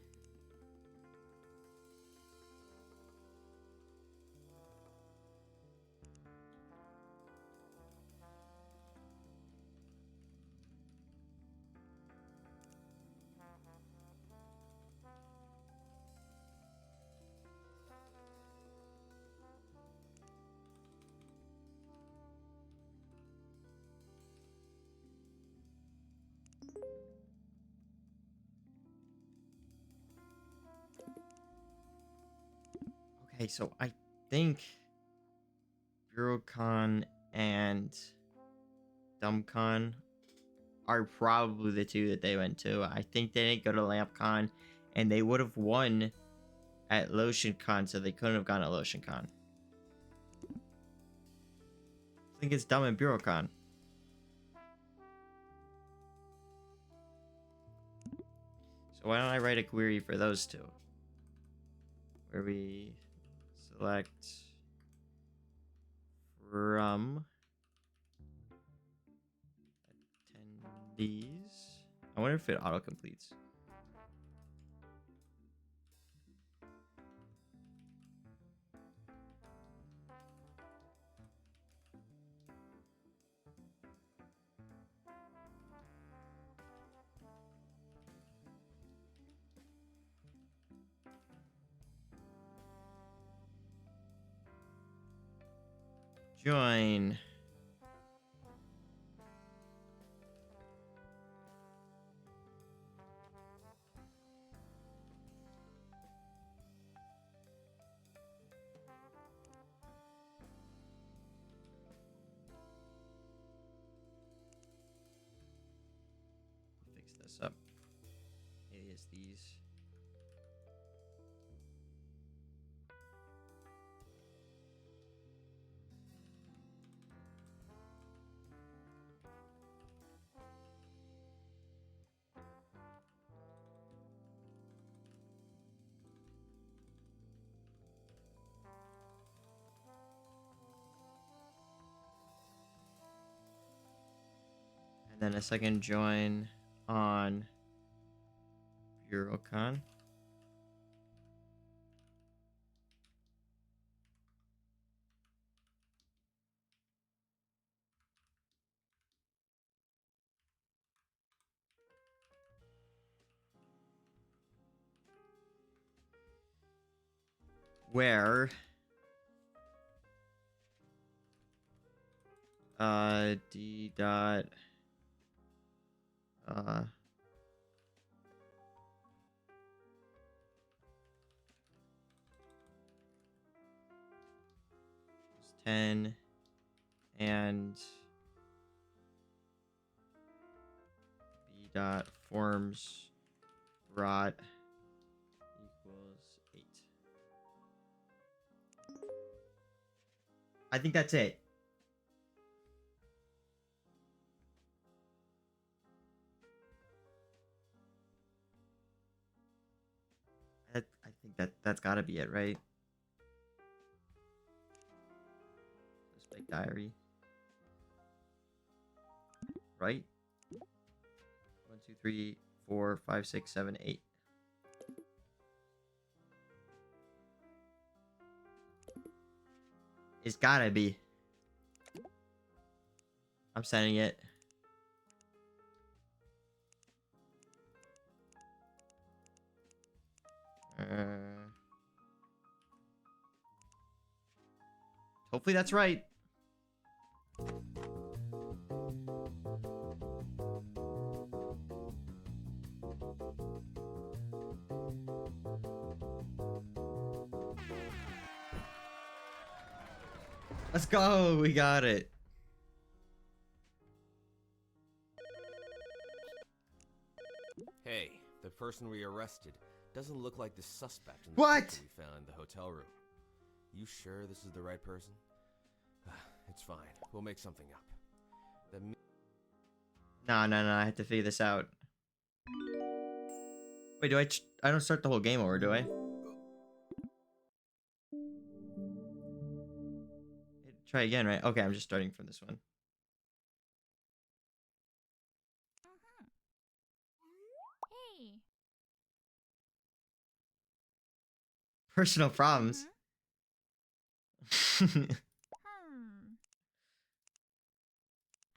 A: okay, so I think BureauCon and DumbCon are probably the two that they went to. I think they didn't go to LampCon, and they would have won at LotionCon, so they couldn't have gone to LotionCon. I think it's Dumb and BureauCon. So why don't I write a query for those two? Where we select from attendees. I wonder if it auto-completes. Join. Fix this up. Alias these. And then a second join on BureauCon. Where d dot uh 10 and b dot forms rot equals 8. I think that's it. I think that's got to be it, right? This big diary, right? 1, 2, 3, 4, 5, 6, 7, 8. It's gotta be. I'm sending it. Hopefully that's right. Let's go. We got it.
B: Hey, the person we arrested doesn't look like the suspect in the
A: What?
B: picture we found in the hotel room. You sure this is the right person? It's fine. We'll make something up. The
A: No, no, no. I have to figure this out. Wait, do I don't start the whole game over, do I? Try again, right? Okay, I'm just starting from this one.
C: Hey.
A: Personal problems.
C: Hmm.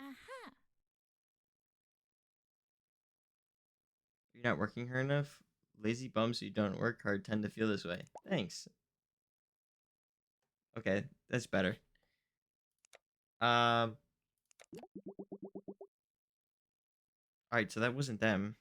C: Aha.
A: You're not working hard enough? Lazy bums who don't work hard tend to feel this way. Thanks. Okay, that's better. Alright, so that wasn't them.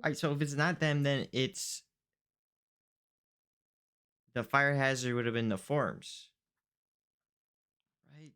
A: Alright, so if it's not them, then it's... The fire hazard would have been the forms. Right?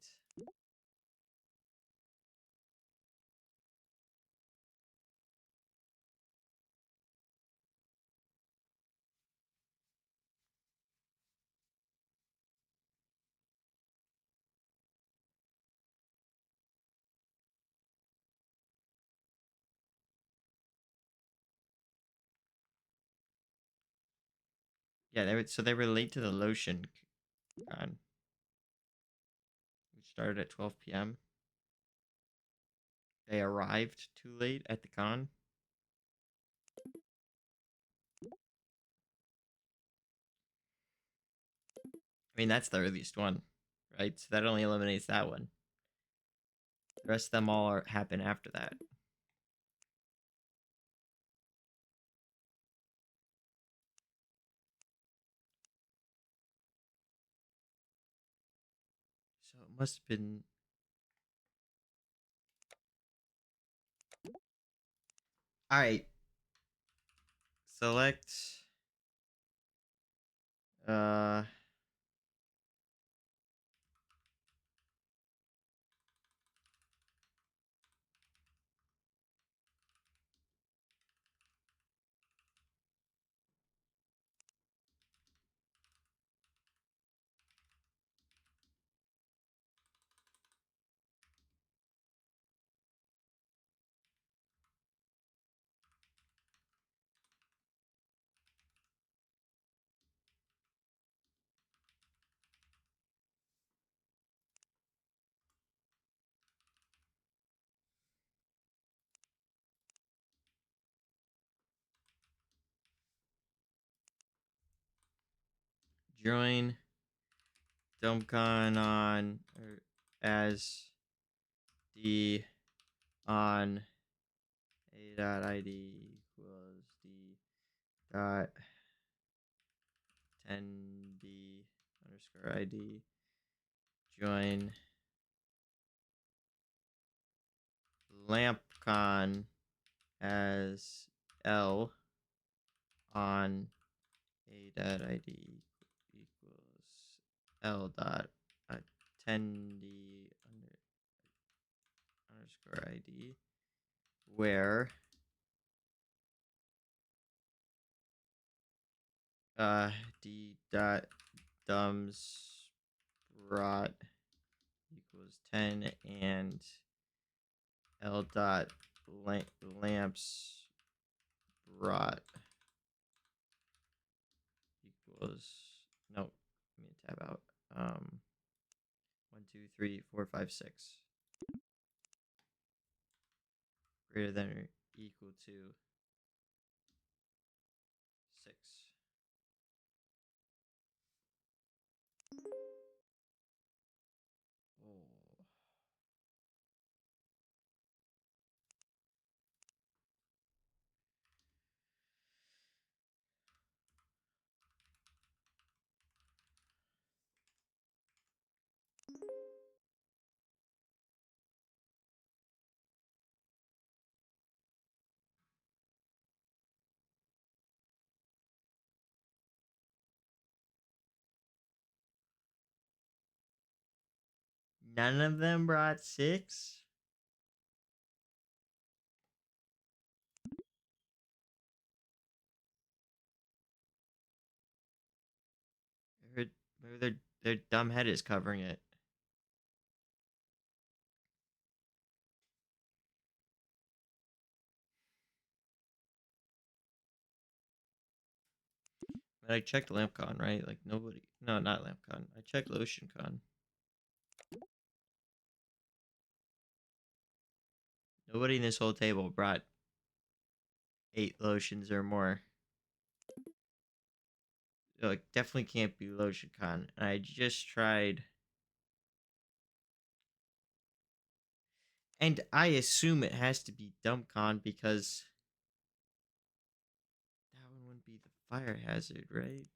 A: Yeah, so they were late to the lotion con, which started at 12 p.m. They arrived too late at the con. I mean, that's the earliest one, right? So that only eliminates that one. The rest of them all happen after that. So it must have been... Alright. Select... Uh... Join DumbCon on... Or as... D... On... A.id equals D... Dot... 10D... Underscore ID... Join... LampCon as L on a.id equals L dot 10D underscore ID where D dot dumbs brought equals 10 and L dot lamps brought equals no, let me tab out 1 2 3 4 5 6 greater than or equal to 6. Oh. None of them brought 6? I heard maybe their dumb head is covering it. But I checked LampCon, right? Like nobody. No, not LampCon. I checked LotionCon. Nobody in this whole table brought 8 lotions or more. So it definitely can't be LotionCon. And I just tried. And I assume it has to be DumbCon because that one wouldn't be the fire hazard, right?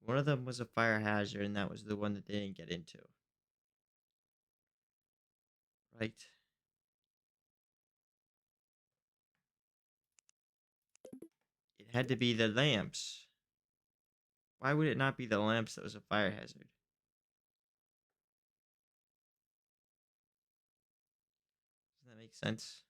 A: One of them was a fire hazard, and that was the one that they didn't get into. Right? It had to be the lamps. Why would it not be the lamps that was a fire hazard? Does that make sense?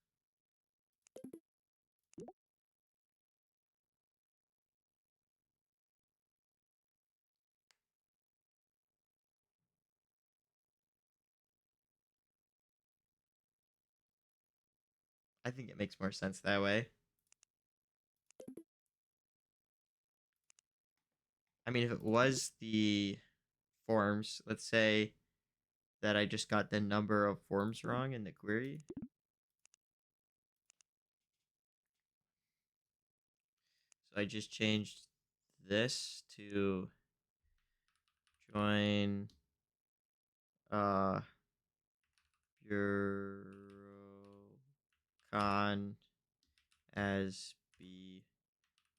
A: I think it makes more sense that way. I mean, if it was the forms, let's say that I just got the number of forms wrong in the query. So I just changed this to join BureauCon as B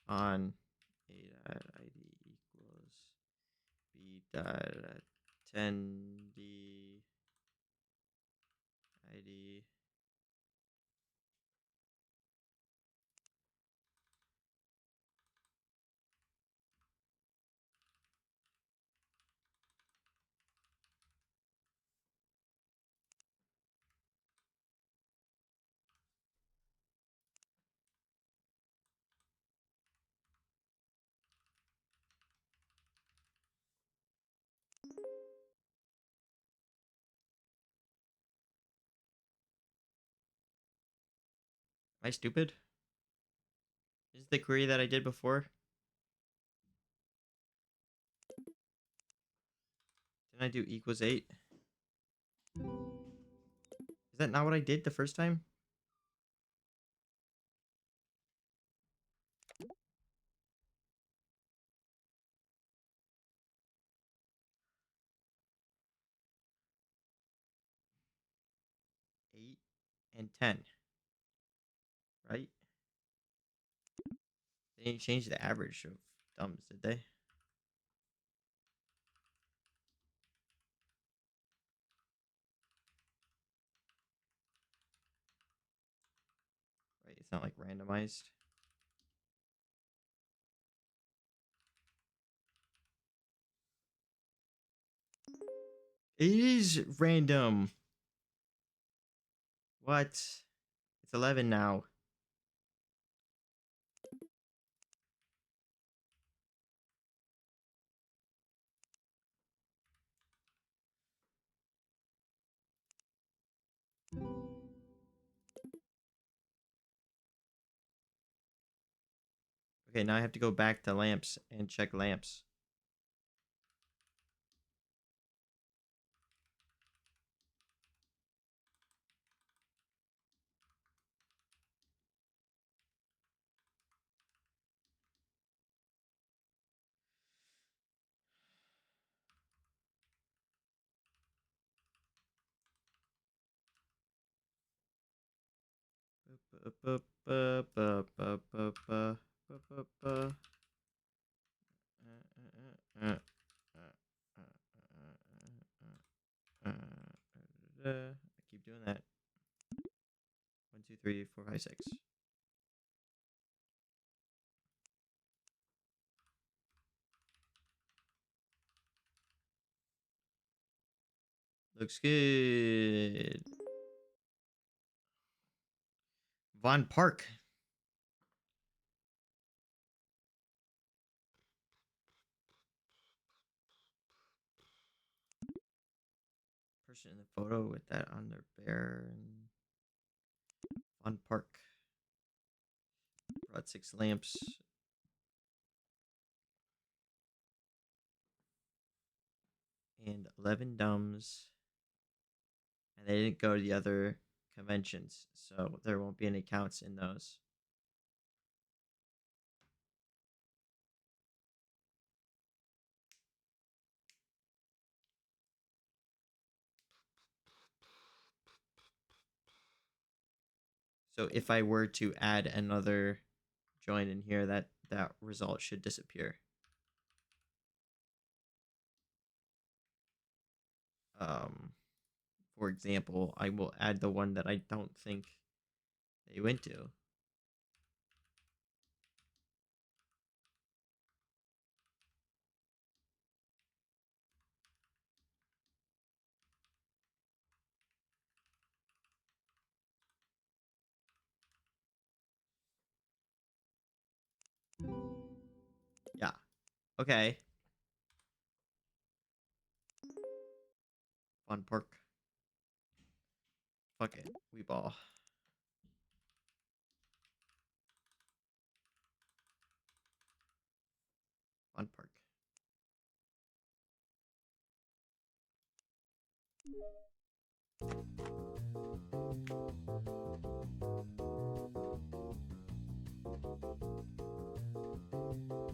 A: on A dot ID equals B dot attendee ID. Am I stupid? Is the query that I did before? Didn't I do equals 8? Is that not what I did the first time? Eight and 10, right? They didn't change the average of dumbs, did they? Right, it's not like randomized. It is random. What? It's 11 now. Okay, now I have to go back to lamps and check lamps. I keep doing that. 1, 2, 3, 4, 5, 6. Looks good. Von Park. Person in the photo with that on their bear. And Von Park. Brought 6 lamps. And 11 dumbs. And they didn't go to the other conventions, so there won't be any counts in those. So if I were to add another join in here, that result should disappear. For example, I will add the one that I don't think they went to. Yeah. Okay. Fun Park. Fuck it. We ball. Fun Park.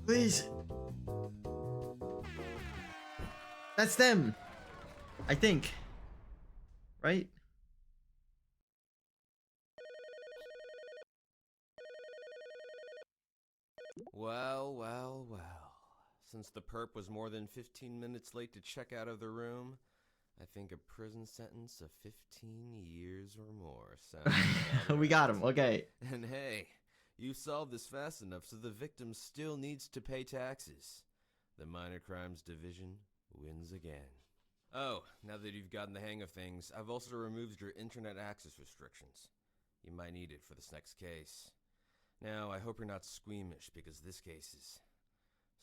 A: Please. That's them. I think. Right?
B: Well, well, well. Since the perp was more than 15 minutes late to check out of the room, I think a prison sentence of 15 years or more sounds about
A: We got
B: right.
A: him. Okay.
B: And hey, you solved this fast enough so the victim still needs to pay taxes. The Minor Crimes Division wins again. Oh, now that you've gotten the hang of things, I've also removed your internet access restrictions. You might need it for this next case. Now, I hope you're not squeamish because this case is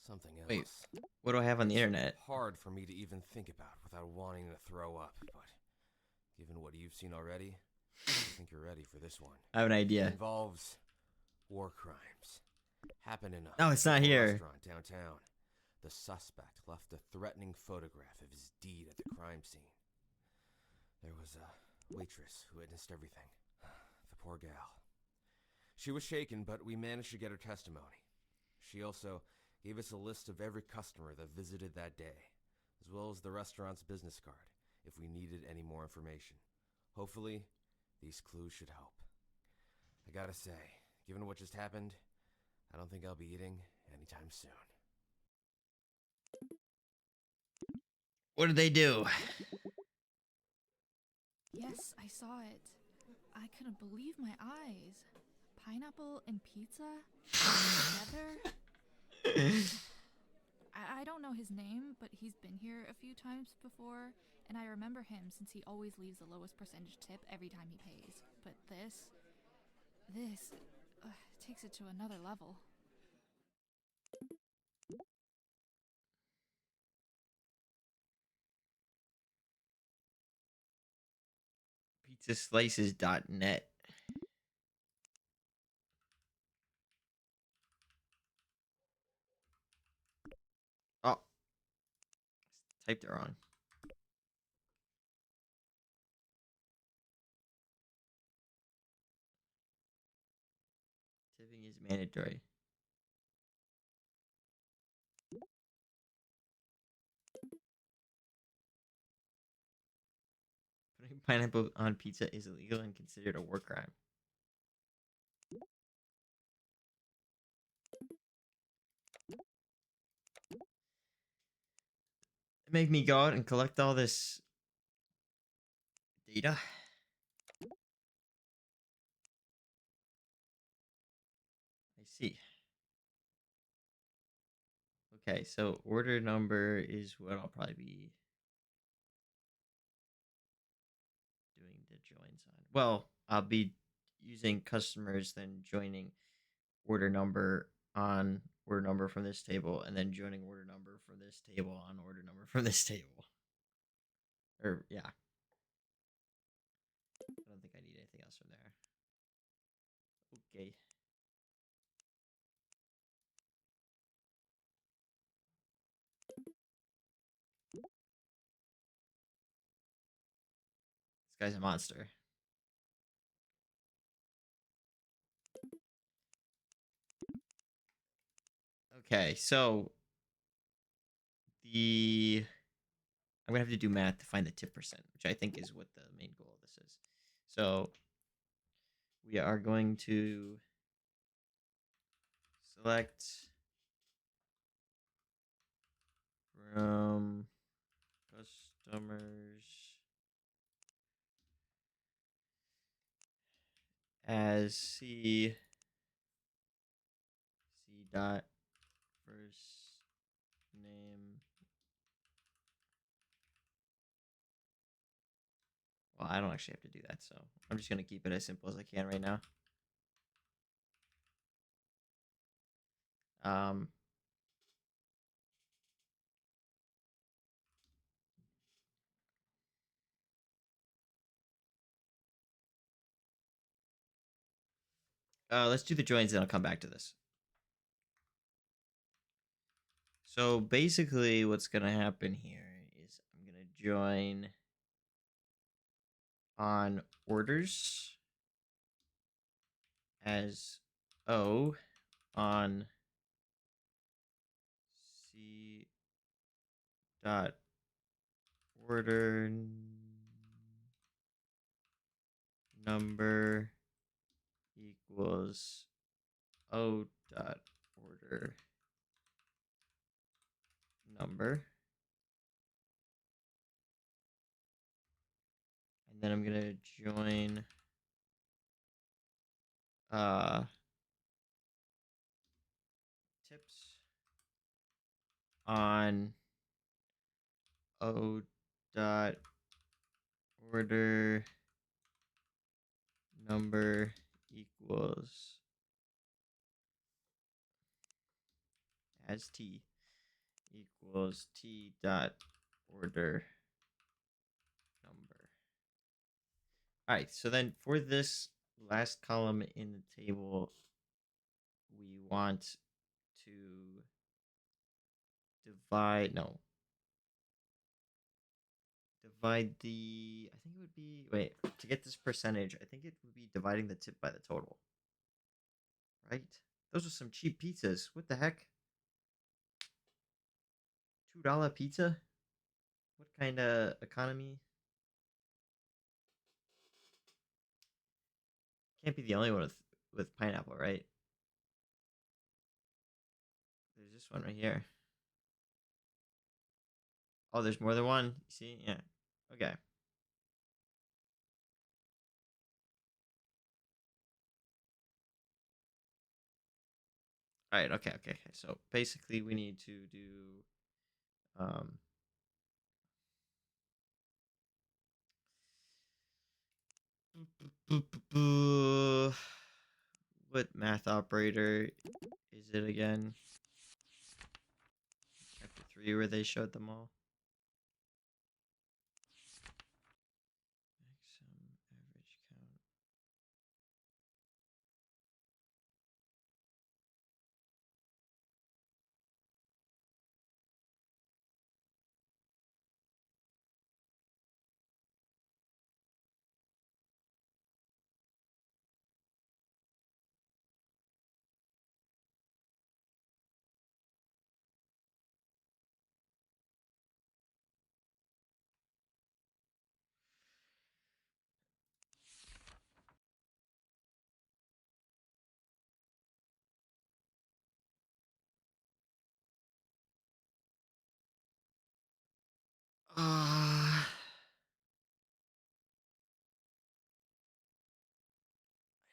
B: something else.
A: Wait, what do I have on the
B: It's
A: internet?
B: hard for me to even think about without wanting to throw up, but given what you've seen already, I think you're ready for this one.
A: I have an
B: It
A: idea.
B: involves war crimes. Happened in a
A: No, it's not
B: local
A: here.
B: restaurant downtown. The suspect left a threatening photograph of his deed at the crime scene. There was a waitress who witnessed everything. The poor gal. She was shaken, but we managed to get her testimony. She also gave us a list of every customer that visited that day, as well as the restaurant's business card, if we needed any more information. Hopefully, these clues should help. I gotta say, given what just happened, I don't think I'll be eating anytime soon.
A: What did they do?
C: Yes, I saw it. I couldn't believe my eyes. Pineapple and pizza together? I don't know his name, but he's been here a few times before, and I remember him since he always leaves the lowest percentage tip every time he pays. But this takes it to another level.
A: Pizzaslices.net. Oh, typed it wrong. Tipping is mandatory. Putting pineapple on pizza is illegal and considered a war crime. Make me go out and collect all this data. I see. Okay, so order number is what I'll probably be well, I'll be using customers, then joining order number on order number from this table, and then joining order number from this table on order number from this table. Or yeah, I don't think I need anything else from there. Okay. This guy's a monster. Okay, so the I'm gonna have to do math to find the tip percent, which I think is what the main goal of this is. So we are going to select from customers as C dot first name. Well, I don't actually have to do that, so I'm just gonna keep it as simple as I can right now. Um, let's do the joins, and I'll come back to this. So basically, what's gonna happen here is I'm gonna join on orders as O on C dot order number equals O dot order number. And then I'm gonna join tips on O dot order number equals as T equals T dot order number. All right, so then for this last column in the table, we want to divide the, I think it would be, wait, to get this percentage, I think it would be dividing the tip by the total, right? Those are some cheap pizzas. What the heck? $2 pizza? What kind of economy? Can't be the only one with pineapple, right? There's this one right here. Oh, there's more than one. See? Yeah. Okay. All right. Okay. So basically, we need to do um. What math operator is it again? Chapter 3, where they showed them all. Maximum average count.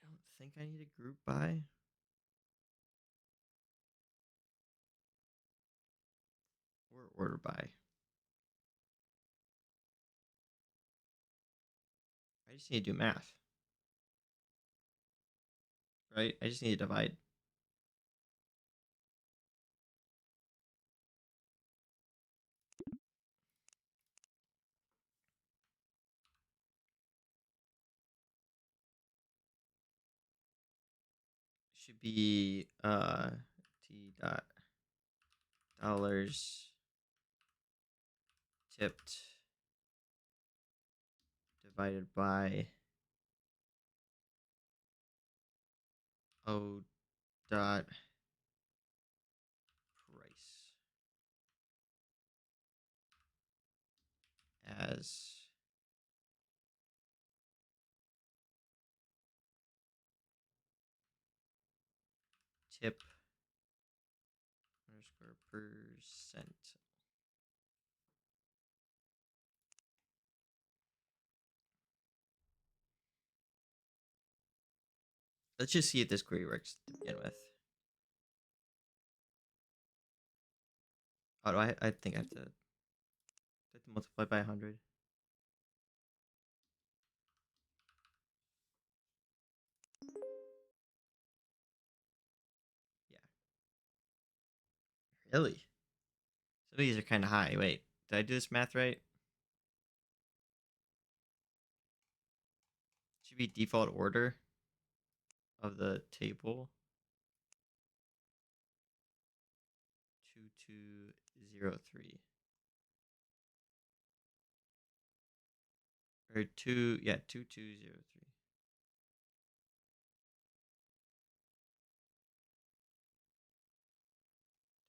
A: I don't think I need a group by. Or order by. I just need to do math. right? I just need to divide. Should be t dot dollars tipped divided by O dot price as tip underscore percent. Let's just see if this query works to begin with. Oh, do I think I have to multiply by 100. Yeah. Really? Some of these are kind of high. Wait, did I do this math right? Should be default order of the table. 2203. Or 2203.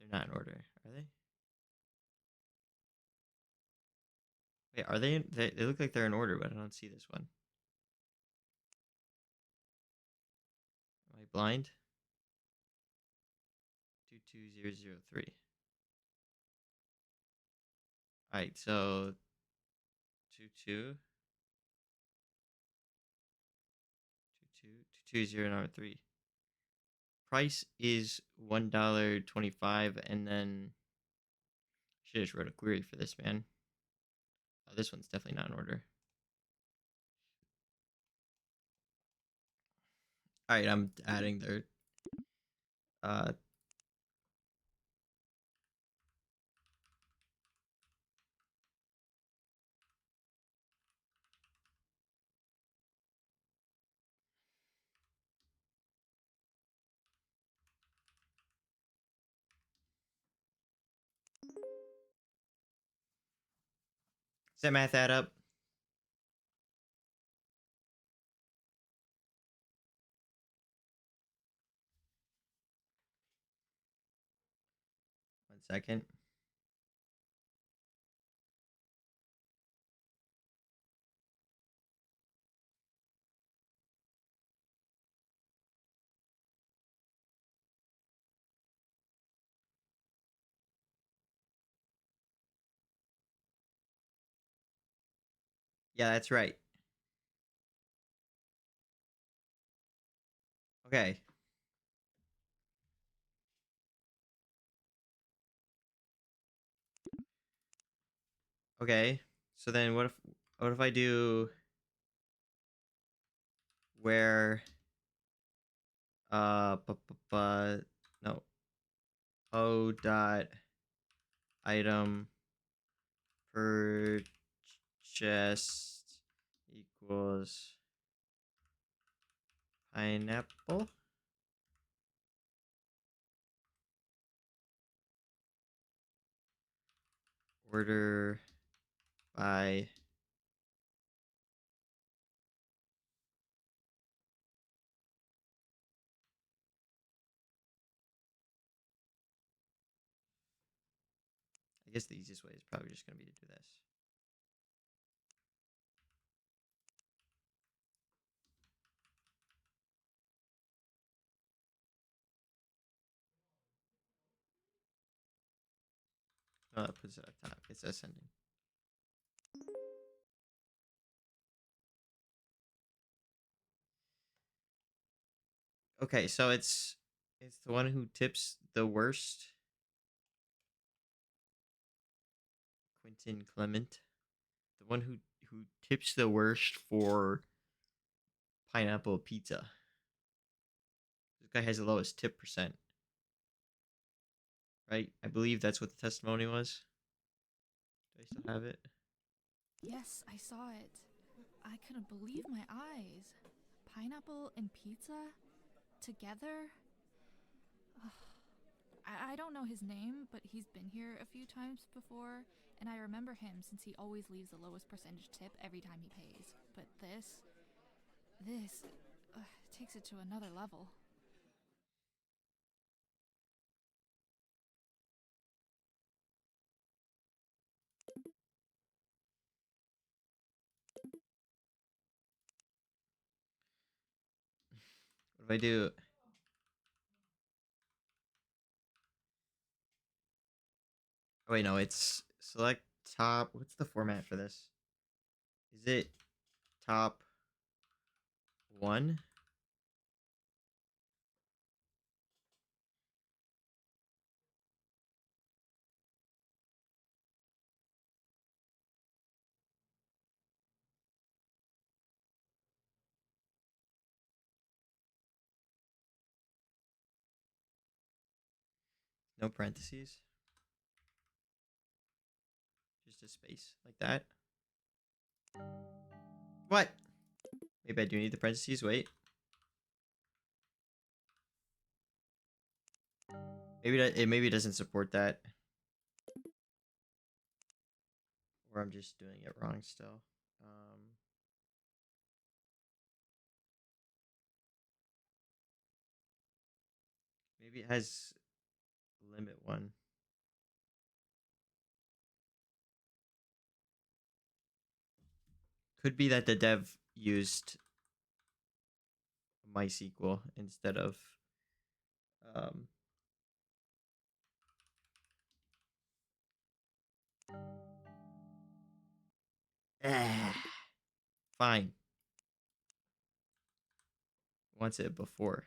A: They're not in order, are they? Wait, are they? They look like they're in order, but I don't see this one. Am I blind? 22003. All right, so 22 22003. Price is $1.25, and then should just wrote a query for this, man. Oh, this one's definitely not in order. All right, I'm adding their uh does that math add up? One second. Yeah, that's right. Okay. Okay. So then what if I do where no, O dot item purchased equals pineapple? Order by I guess the easiest way is probably just going to be to do this. No, that puts it at top. It's ascending. Okay, so it's the one who tips the worst. Quentin Clement. The one who tips the worst for pineapple pizza. guy has the lowest tip percent, right? I believe that's what the testimony was. Do I still have it?
C: Yes, I saw it. I couldn't believe my eyes. Pineapple and pizza? Together? I don't know his name, but he's been here a few times before, and I remember him since he always leaves the lowest percentage tip every time he pays. But this takes it to another level.
A: What do I do? Oh, wait, no, it's select top. What's the format for this? Is it top one? No parentheses? Just a space like that? What? Maybe I do need the parentheses. Wait. Maybe it doesn't support that. Or I'm just doing it wrong still. Maybe it has limit one. Could be that the dev used MySQL instead of um fine. Wants it before.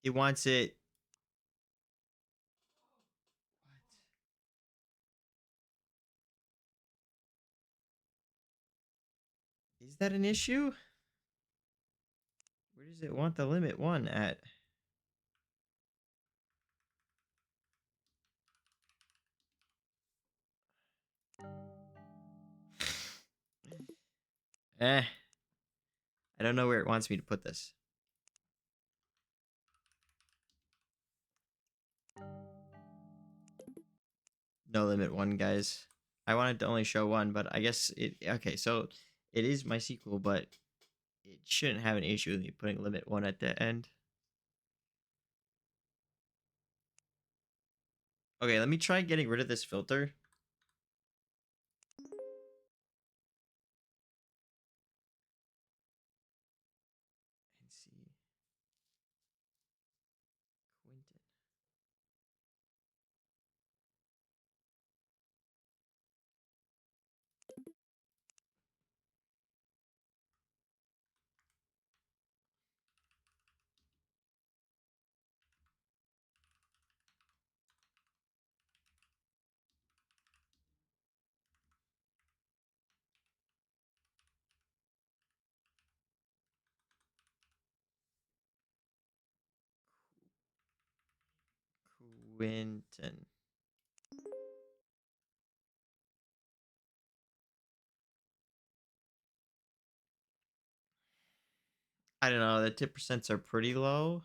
A: It wants it. What? Is that an issue? Where does it want the limit one at? I don't know where it wants me to put this. No limit one, guys. I wanted to only show one, but I guess it. Okay, so it is MySQL, but it shouldn't have an issue with me putting limit one at the end. Okay, let me try getting rid of this filter. And see. Quinton. Quinton. I don't know. The tip percents are pretty low.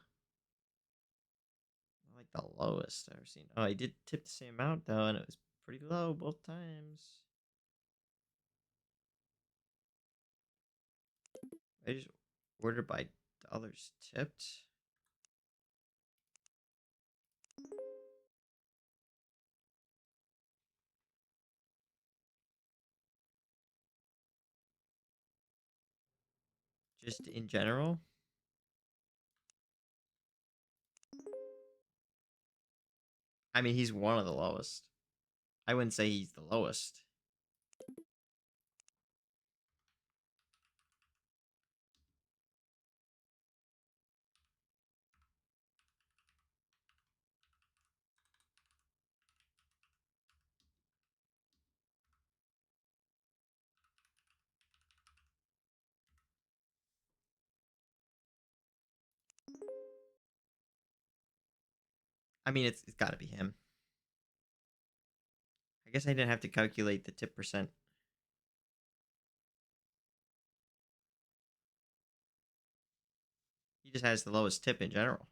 A: Not like the lowest I've ever seen. Oh, I did tip the same amount though, and it was pretty low both times. I just ordered by dollars tipped. Just in general. I mean, he's one of the lowest. I wouldn't say he's the lowest. I mean, it's got to be him. I guess I didn't have to calculate the tip percent. He just has the lowest tip in general.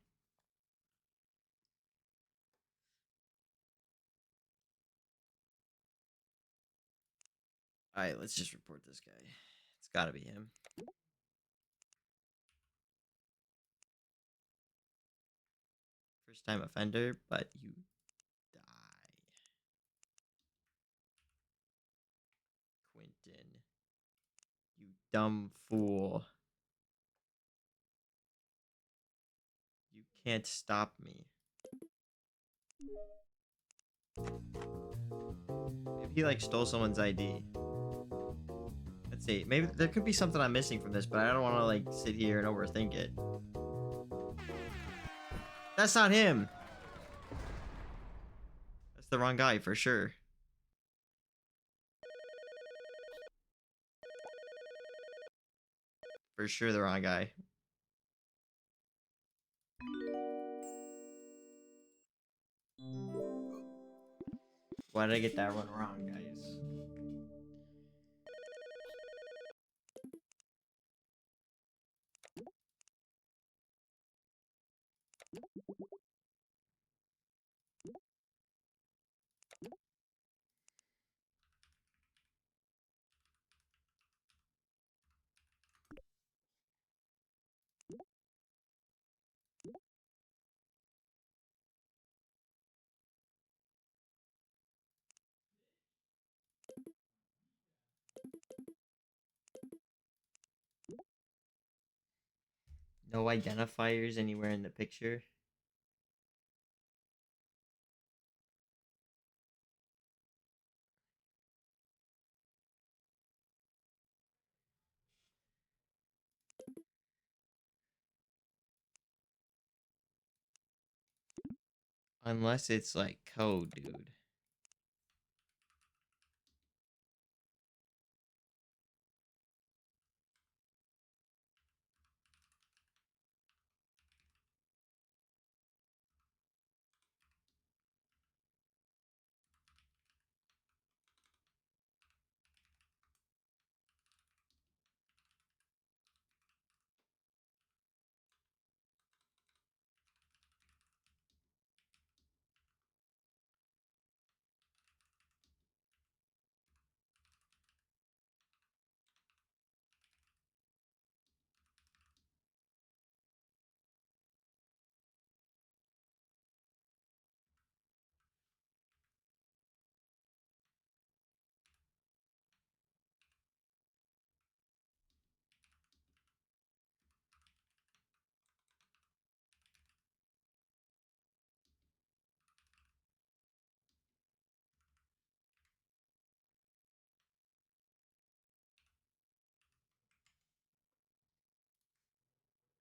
A: All right, let's just report this guy. It's got to be him. First time offender, but you die. Quentin. You dumb fool. You can't stop me. Maybe he like stole someone's ID. Let's see. Maybe there could be something I'm missing from this, but I don't want to like sit here and overthink it. That's not him. That's the wrong guy for sure. For sure the wrong guy. Why did I get that one wrong, guys? No identifiers anywhere in the picture. Unless it's like code, dude.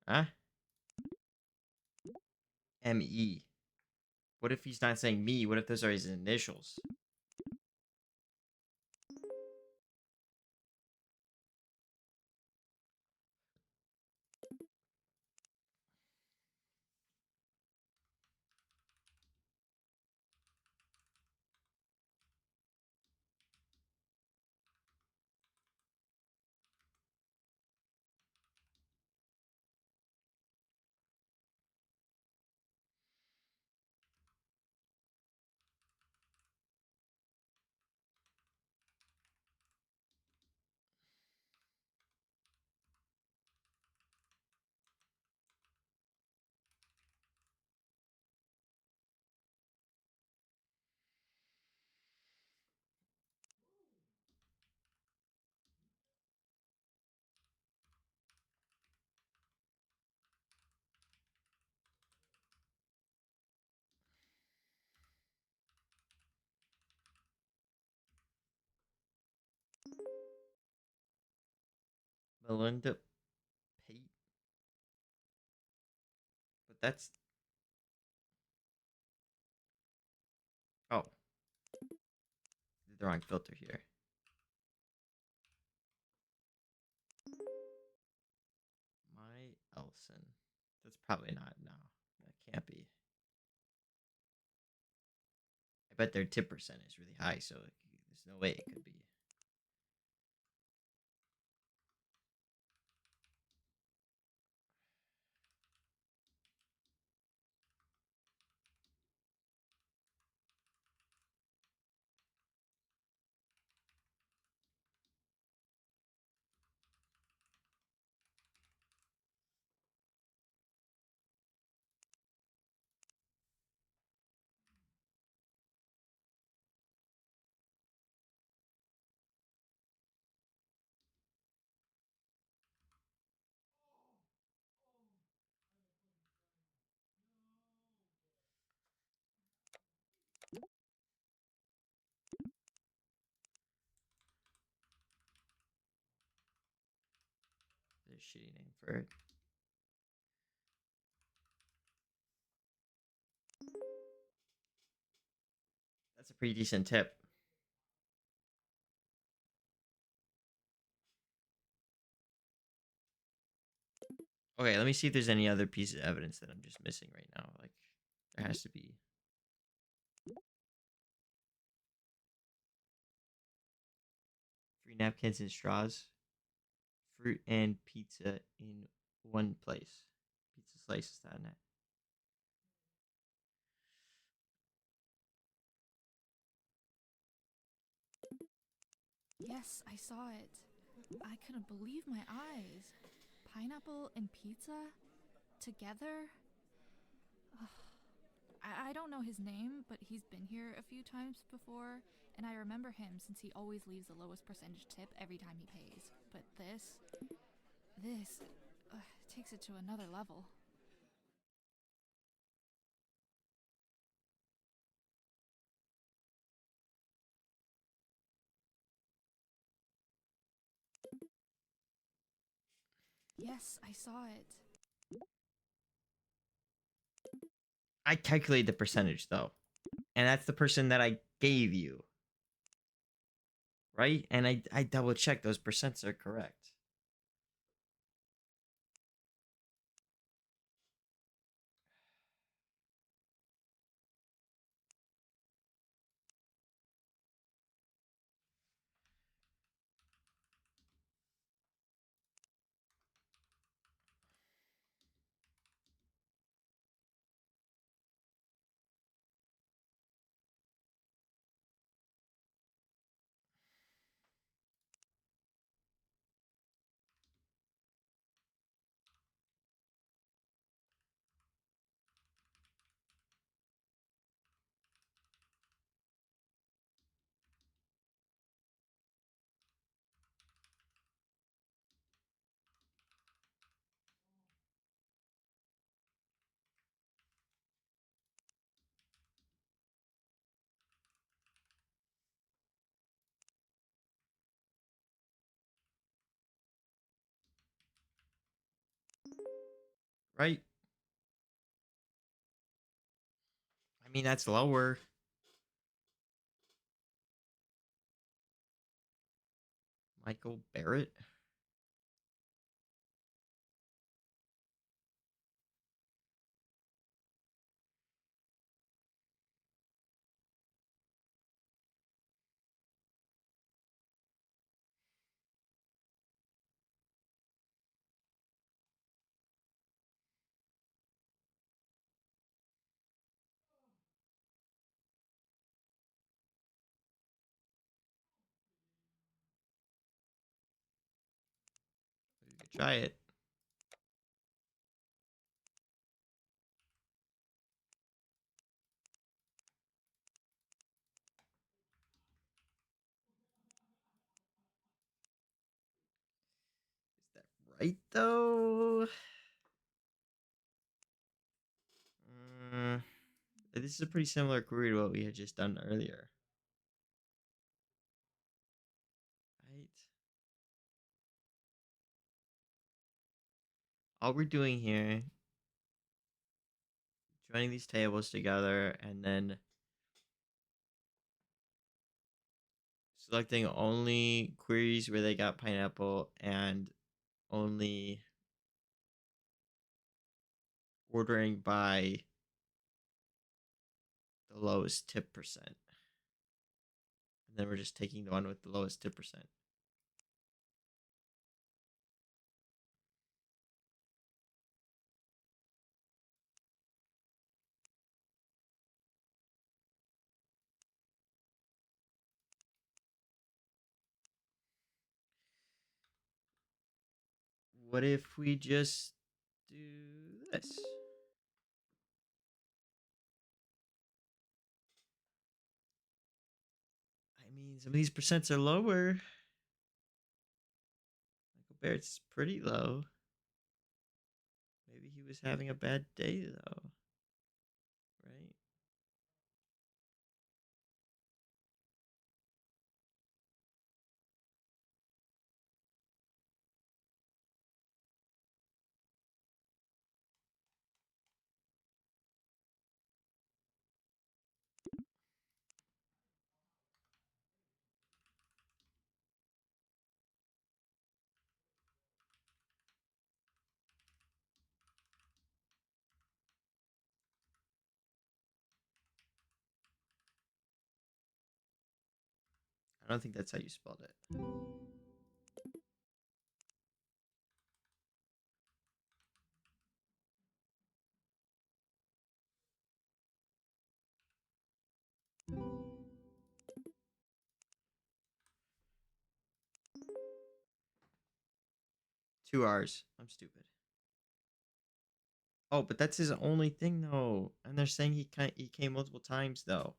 A: Huh? ME. What if he's not saying me? What if those are his initials? Melinda Pate. But that's. Oh. Did the wrong filter here. My Elson. That's probably not. No. That can't be. bet their tip percent is really high, so there's no way it could be. There's a shitty name for it. That's a pretty decent tip. Okay, let me see if there's any other piece of evidence that I'm just missing right now. Like, there has to be. Free napkins and straws. Fruit and pizza in one place. Pizza slices.net.
C: Yes, I saw it. I couldn't believe my eyes. Pineapple and pizza? Together? I don't know his name, but he's been here a few times before, and I remember him since he always leaves the lowest percentage tip every time he pays. But this takes it to another level. Yes, I saw it.
A: I calculated the percentage though, and that's the person that I gave you, right? And I double checked those percents are correct. Right? I mean, that's lower. Michael Barrett. We could try it. Is that right though? This is a pretty similar query to what we had just done earlier. Right? All we're doing here, joining these tables together and then selecting only queries where they got pineapple and only ordering by the lowest tip percent. then we're just taking the one with the lowest tip percent. What if we just do this? I mean, some of these percents are lower. Michael Barrett's pretty low. Maybe he was having a bad day, though. Right? I don't think that's how you spelled it. 2 R's. I'm stupid. Oh, but that's his only thing, though. And they're saying he came multiple times, though.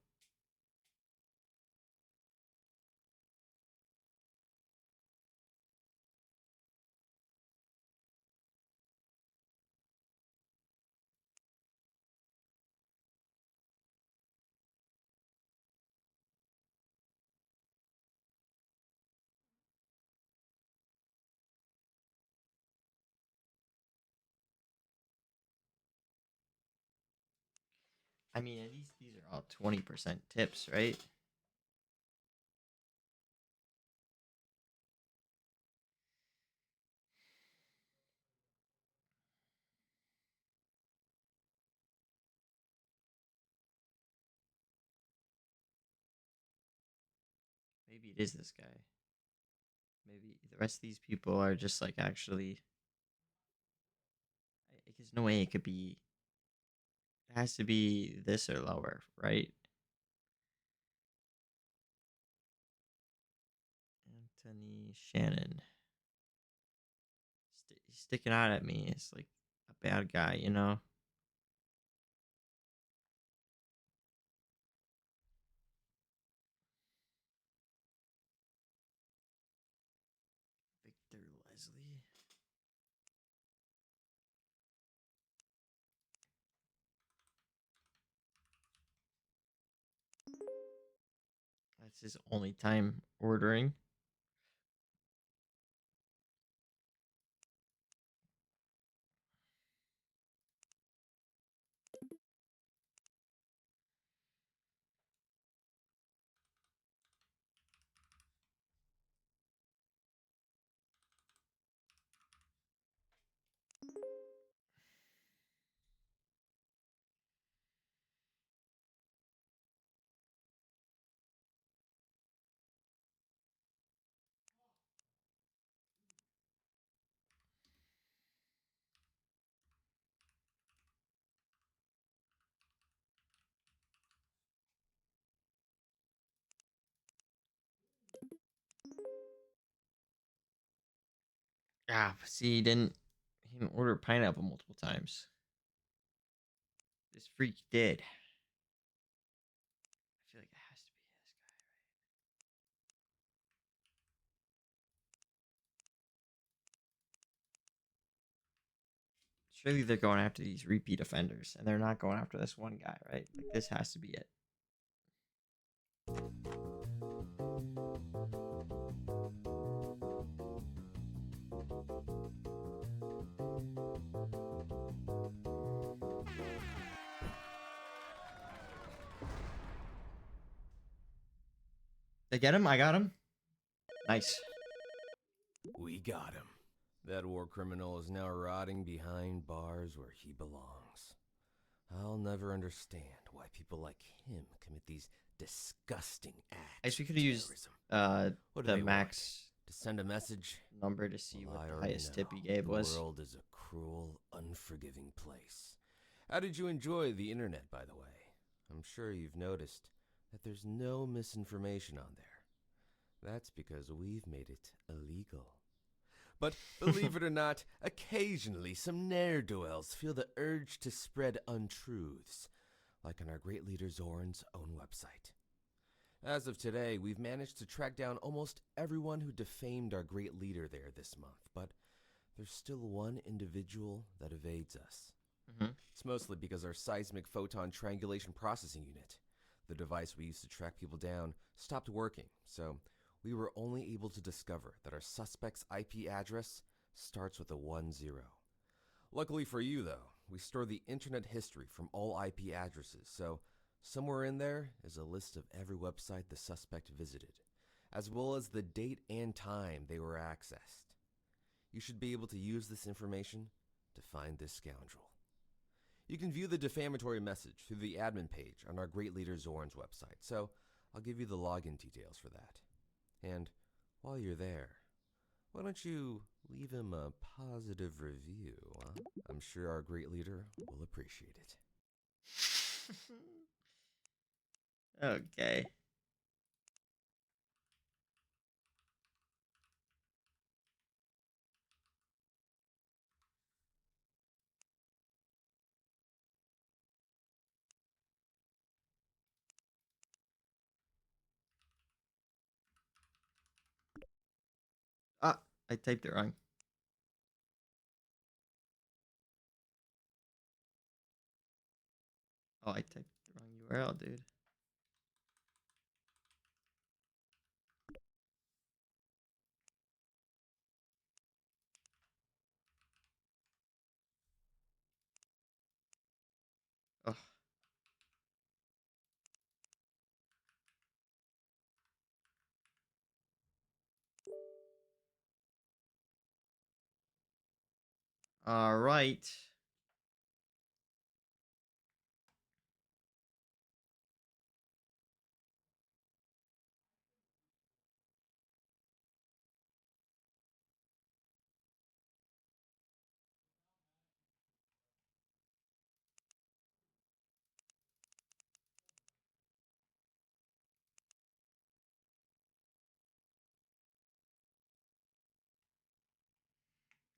A: I mean, at least these are all 20% tips, right? Maybe it is this guy. Maybe the rest of these people are just like actually. Because no way it could be. It has to be this or lower, right? Anthony Shannon. He's sticking out at me. It's like a bad guy, you know? Victor Leslie. That's his only time ordering. Ah, see, he didn't order pineapple multiple times. This freak did. I feel like it has to be this guy, right? Surely they're going after these repeat offenders, and they're not going after this one guy, right? Like this has to be it. They get him? I got him. Nice.
B: We got him. That war criminal is now rotting behind bars where he belongs. I'll never understand why people like him commit these disgusting acts
A: I guess we
B: of
A: could have used
B: terrorism. What do
A: the
B: they want?
A: max
B: To send a message?
A: number to see
B: Well,
A: what
B: I
A: the
B: already
A: highest
B: know.
A: tip he gave
B: The
A: was.
B: world is a cruel, unforgiving place. How did you enjoy the internet, by the way? I'm sure you've noticed that there's no misinformation on there. That's because we've made it illegal. But believe it or not, occasionally some ne'er-do-wells feel the urge to spread untruths, like on our great leader Zorn's own website. As of today, we've managed to track down almost everyone who defamed our great leader there this month, but there's still one individual that evades us.
A: Mhm.
B: It's mostly because our seismic photon triangulation processing unit, the device we use to track people down, stopped working, so we were only able to discover that our suspect's IP address starts with a 10. Luckily for you, though, we store the internet history from all IP addresses, so somewhere in there is a list of every website the suspect visited, as well as the date and time they were accessed. You should be able to use this information to find this scoundrel. You can view the defamatory message through the admin page on our great leader Zorn's website, so I'll give you the login details for that. And while you're there, why don't you leave him a positive review? Huh? I'm sure our great leader will appreciate it.
A: Okay. Ah, I typed it wrong. Oh, I typed the wrong URL, dude. Oh. All right.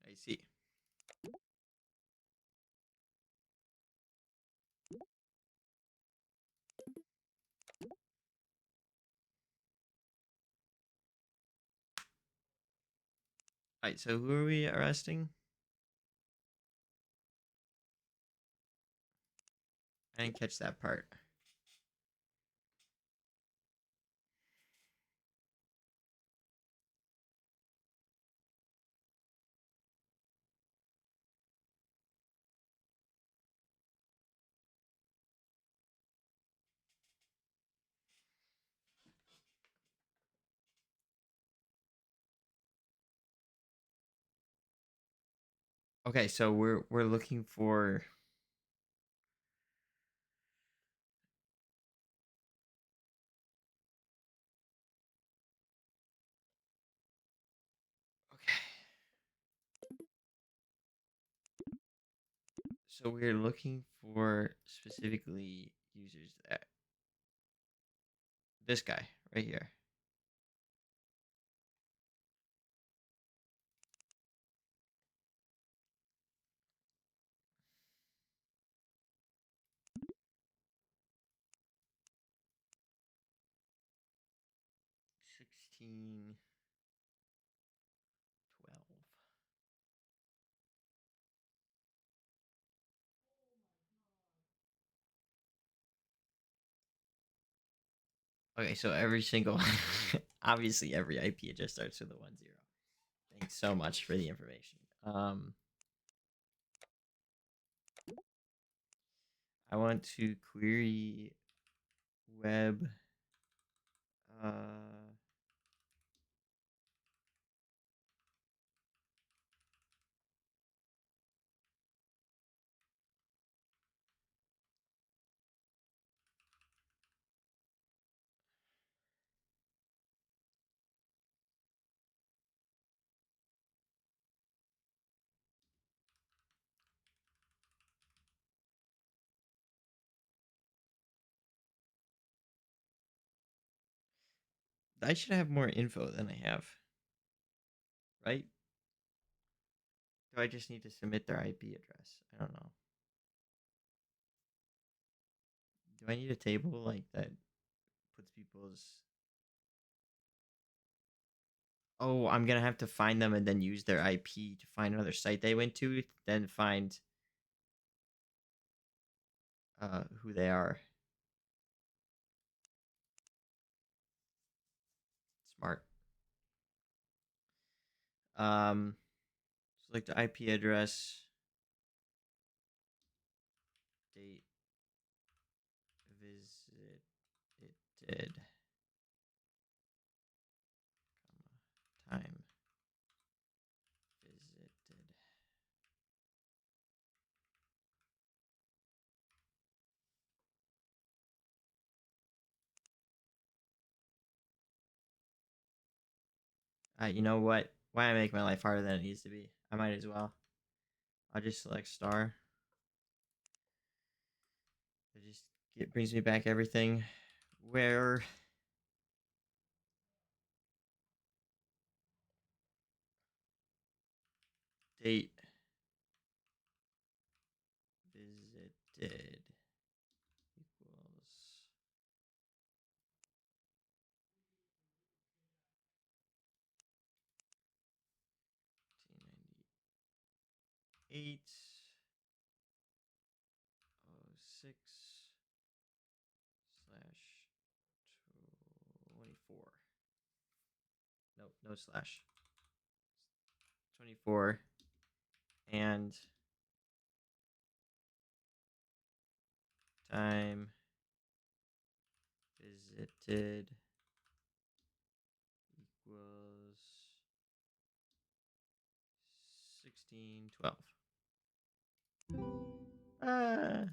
A: I see. All right, so who are we arresting? I didn't catch that part. Okay, so we're looking for okay. So we're looking for specifically users that this guy right here. $16.12. Okay, so every single obviously every IP address starts with a 10. Thanks so much for the information. I want to query web uh I should have more info than I have, right? Do I just need to submit their IP address? I don't know. Do I need a table like that puts people's? Oh, I'm gonna have to find them and then use their IP to find another site they went to, then find who they are. Smart. Select the IP address, date visited, time visited. You know what? Why I make my life harder than it needs to be? I might as well. I'll just select star. It brings me back everything. Where date visited equals 1998 06 slash 24. Nope, no slash. 24 and time visited equals 1612. Ah.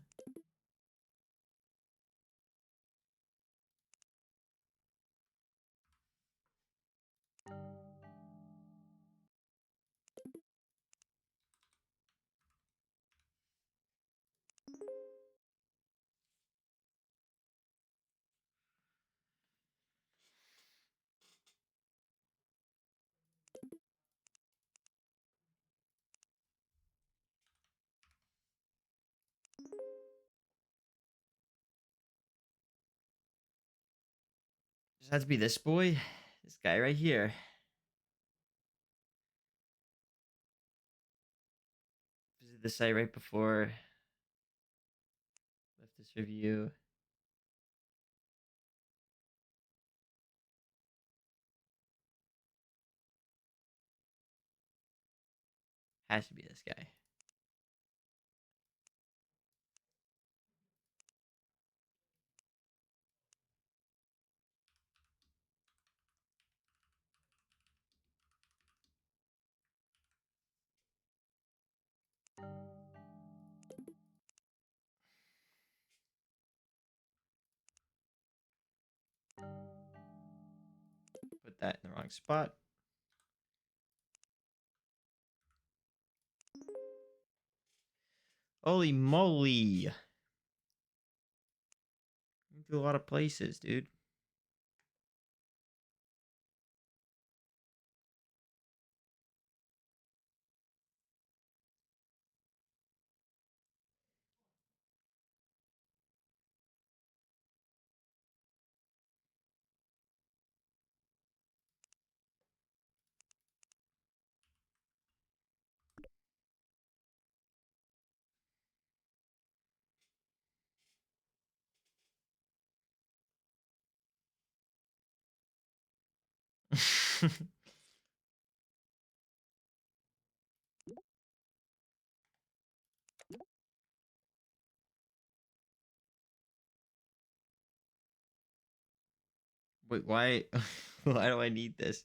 A: Just has to be this boy, this guy right here. Visit the site right before. Left this review. Has to be this guy. Put that in the wrong spot. Holy moly. To a lot of places, dude. Wait, why? Why do I need this?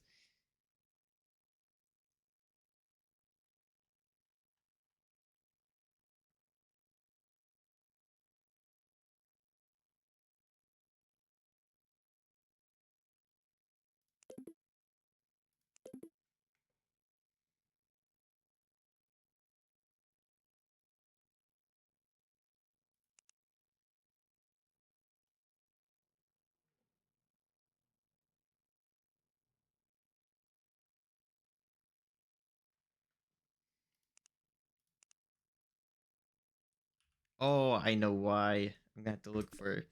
A: Oh, I know why. I'm gonna have to look for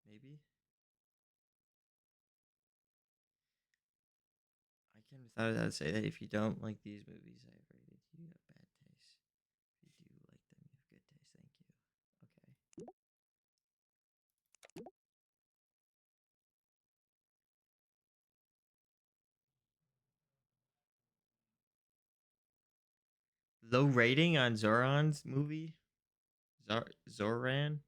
A: maybe. I can without a doubt say that if you don't like these movies I've rated, you have bad taste. If you do like them, you have good taste. Thank you. Okay. Low rating on Zoran's movie? Zoran?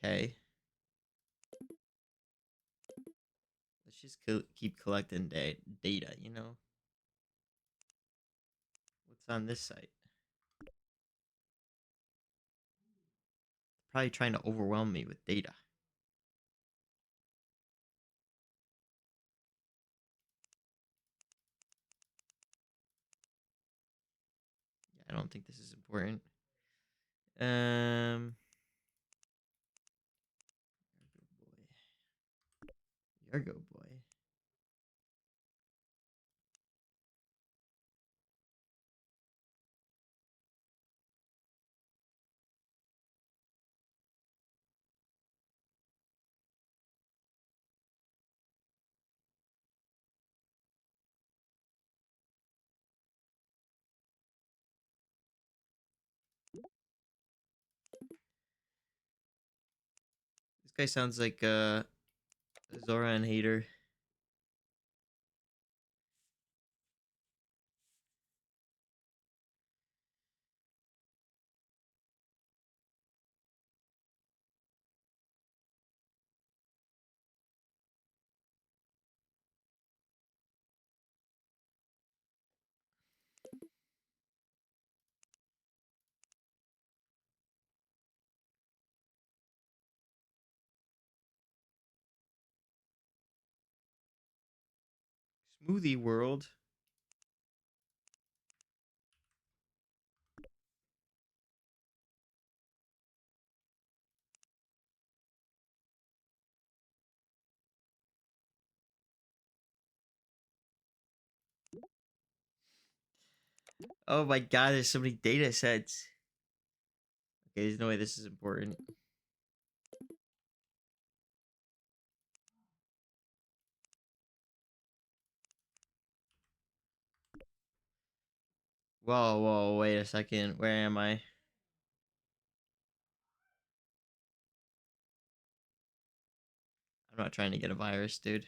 A: Okay. Let's just keep collecting data, you know? What's on this site? Probably trying to overwhelm me with data. Yeah, I don't think this is important. Yargo boy. This guy sounds like a Zoran hater. Smoothie World. Oh my god, there's so many data sets. Okay, there's no way this is important. Whoa, whoa, wait a second. Where am I? I'm not trying to get a virus, dude.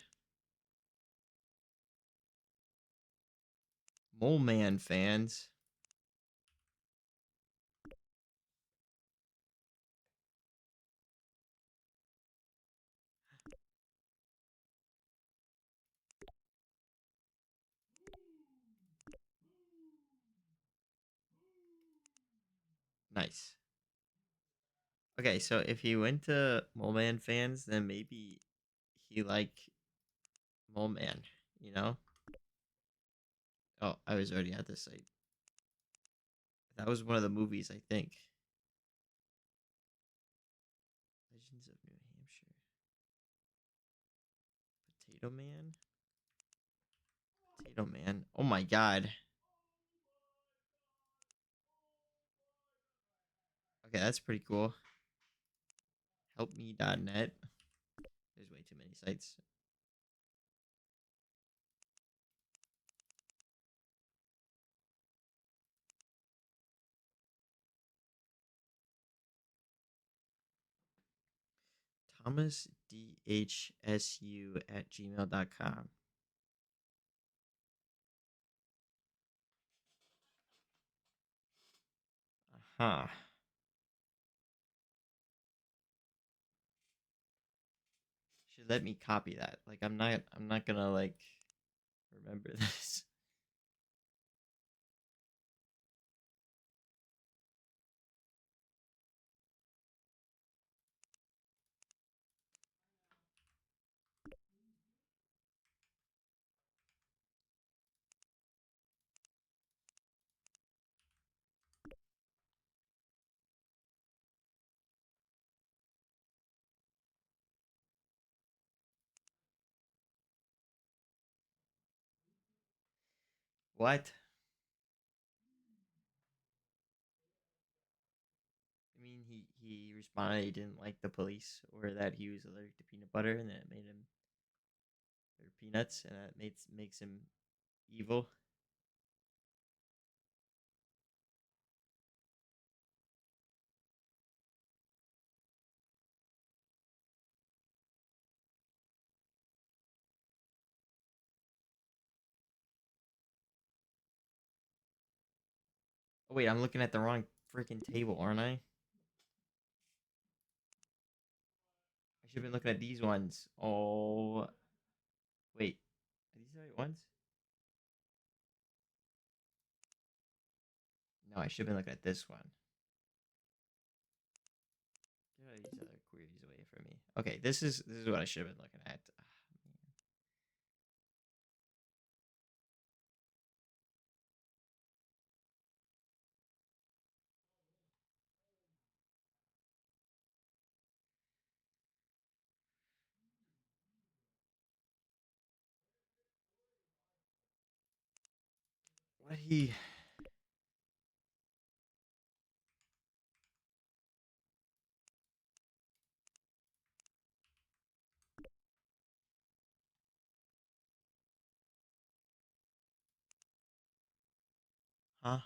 A: Mole Man fans. Nice. Okay, so if he went to Mole Man fans, then maybe he like Mole Man, you know? Oh, I was already at this site. That was one of the movies, I think. Legends of New Hampshire. Potato Man? Potato Man. Oh my god. Okay, that's pretty cool. Helpme.net. There's way too many sites. thomasdhsu@gmail.com. Uh-huh. Should let me copy that. Like I'm not gonna like remember this. What? I mean, he responded he didn't like the police or that he was allergic to peanut butter and that it made him or peanuts and that makes him evil. Oh wait, I'm looking at the wrong freaking table, aren't I? I should have been looking at these ones. Oh, wait, are these the right ones? No, I should have been looking at this one. Get all these other queries away from me. Okay, this is what I should have been looking at. Ah, man. What he? Huh?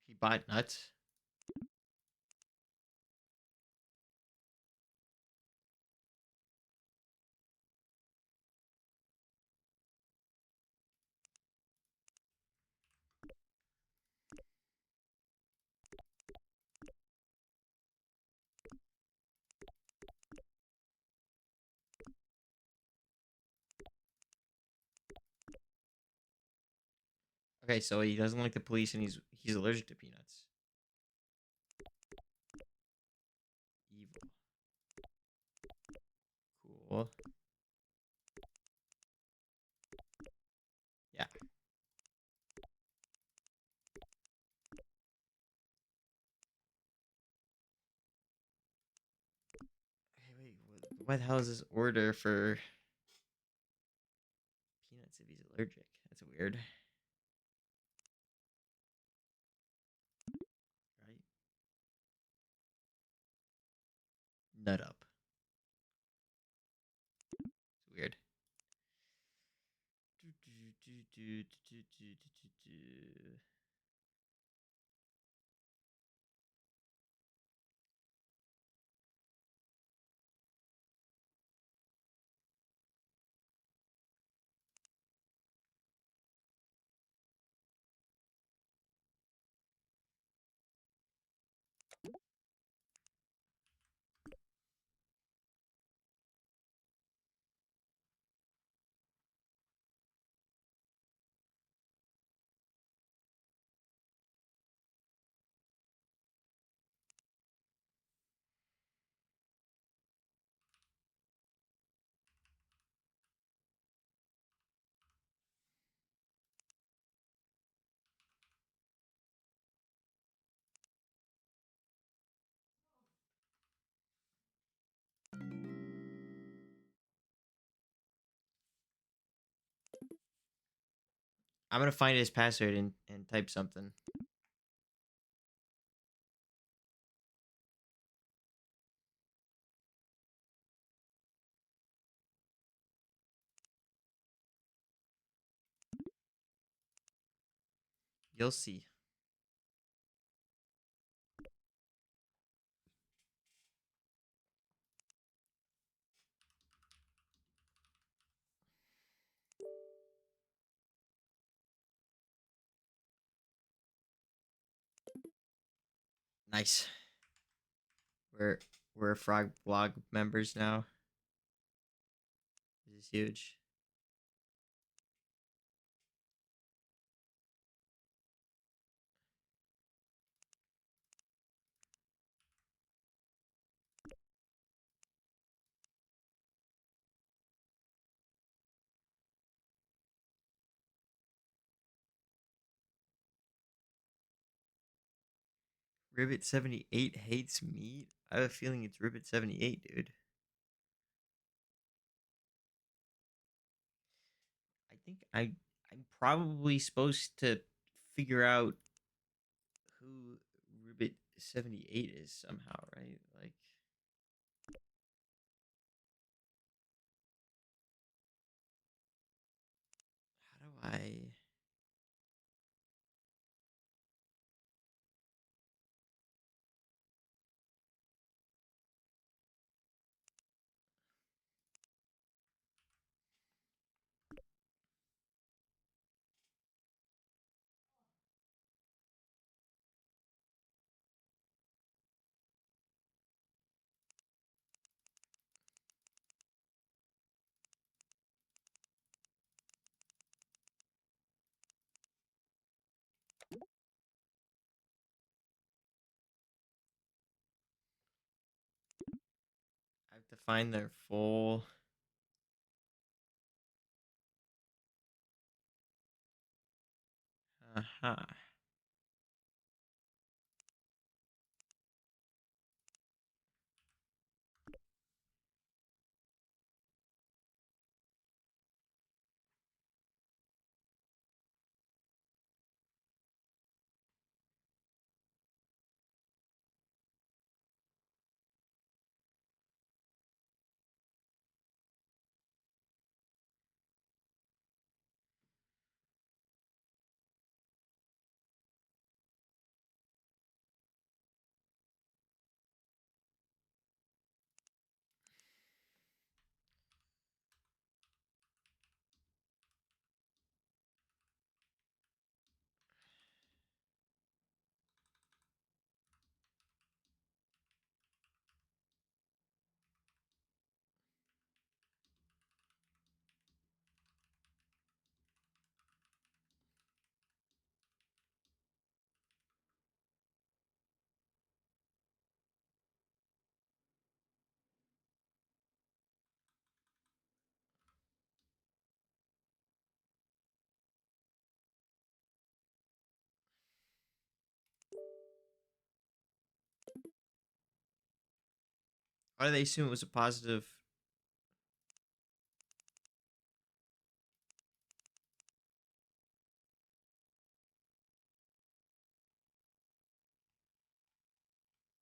A: He bought nuts. Okay, so he doesn't like the police and he's allergic to peanuts. Evil. Cool. Yeah. Hey, wait. What the hell is this order for peanuts if he's allergic? That's weird. Right? Nut up. It's weird. I'm gonna find his password and type something. You'll see. Nice. We're we're Frog Blog members now. This is huge. Ribbit78 hates meat? I have a feeling it's Ribbit78, dude. I think I'm probably supposed to figure out who Ribbit78 is somehow, right? Like, how do I? I have to find their full. Uh-huh. Why do they assume it was a positive?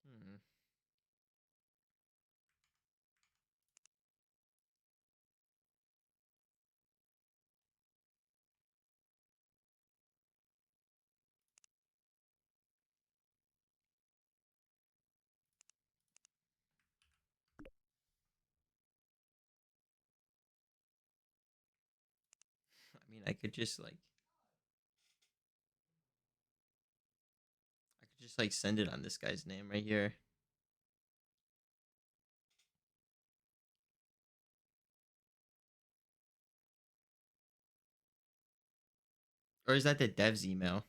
A: Hmm. I mean, I could just like send it on this guy's name right here. Or is that the dev's email?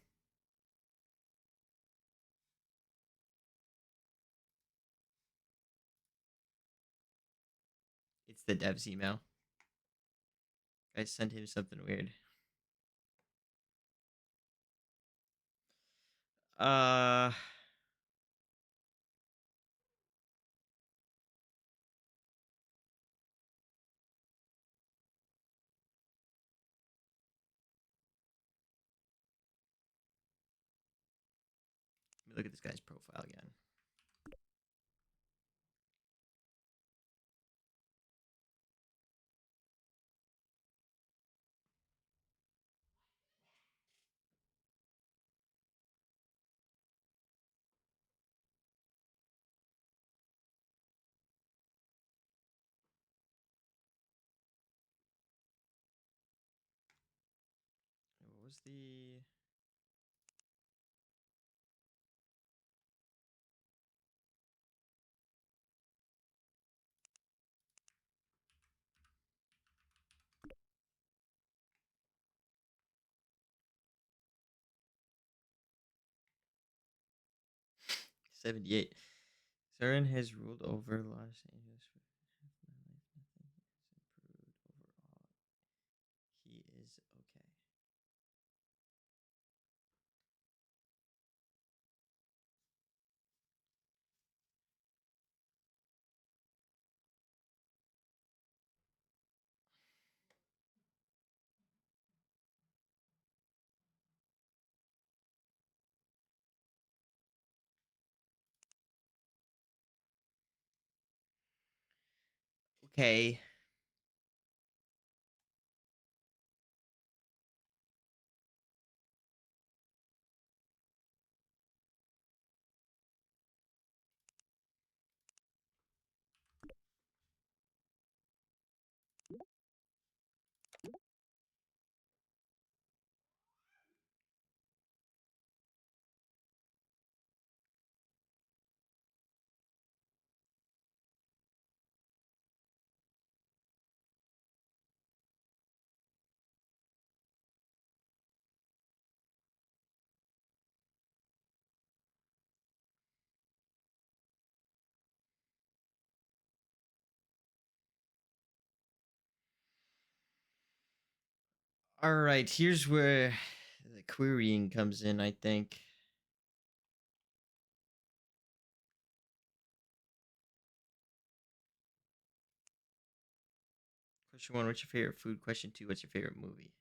A: It's the dev's email. I sent him something weird. Uh, Let me look at this guy's profile again. What was the? 78. Saren has ruled over Los Angeles for half my life. Nothing has improved overall. He is okay. Okay. All right, here's where the querying comes in, I think. Question one, what's your favorite food? Question two, what's your favorite movie?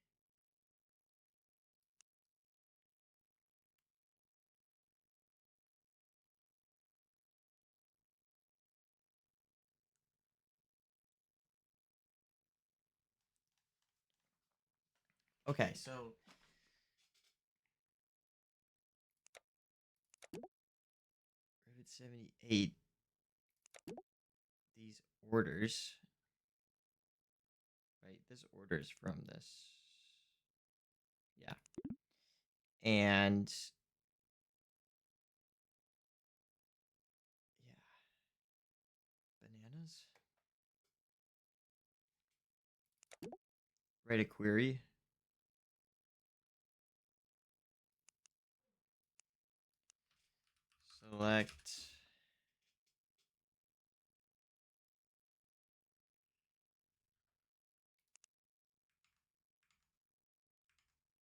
A: Okay, so Revit 78, these orders, right? This orders from this. Yeah. And yeah, bananas. Write a query. Select.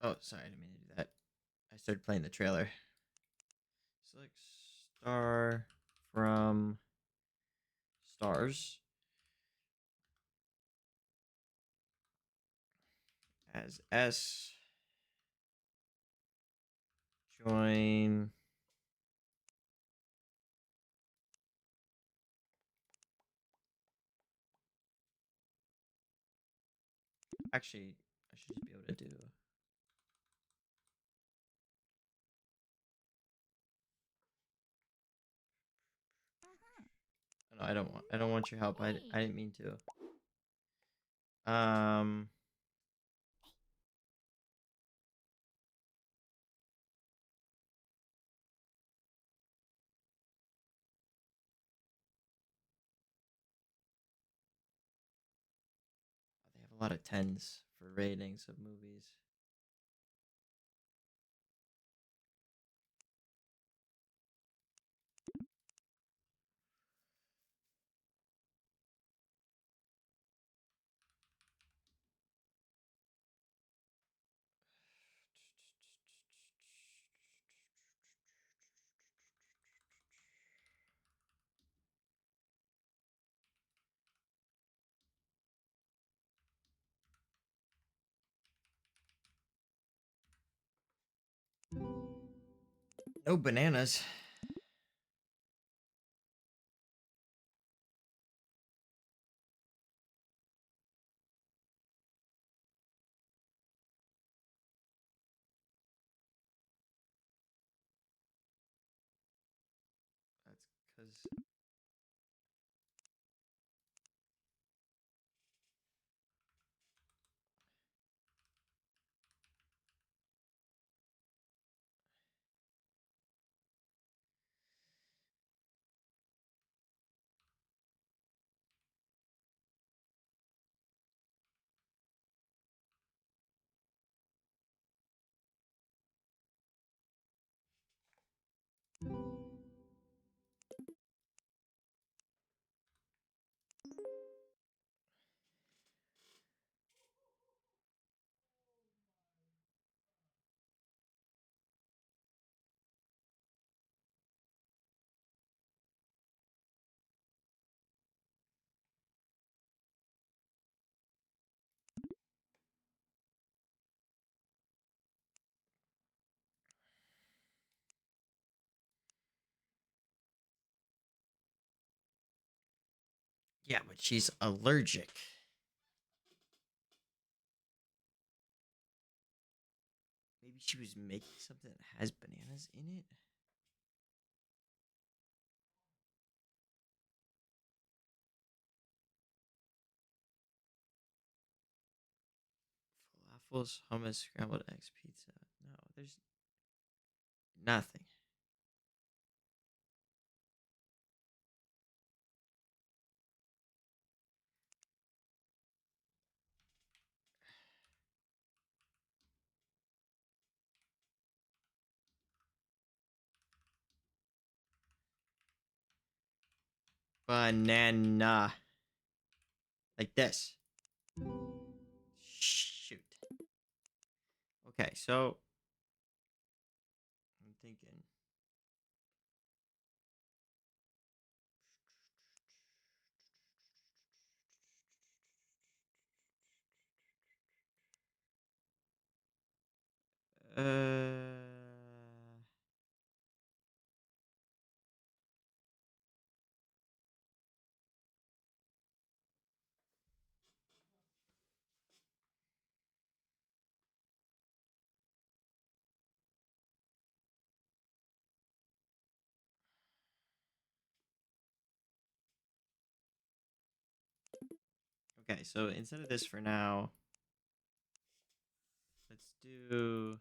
A: Oh, sorry, I didn't mean to do that. I started playing the trailer. Select star from stars as S. Join. Actually, I should just be able to do. No, I don't want. I don't want your help. I didn't mean to. Um. They have a lot of tens for ratings of movies. No bananas. That's because. Yeah, but she's allergic. Maybe she was making something that has bananas in it. Falafels, hummus, scrambled eggs, pizza. No, there's nothing. Banana. Like this. Shoot. Okay, so I'm thinking. Uh, okay, so instead of this for now, let's do.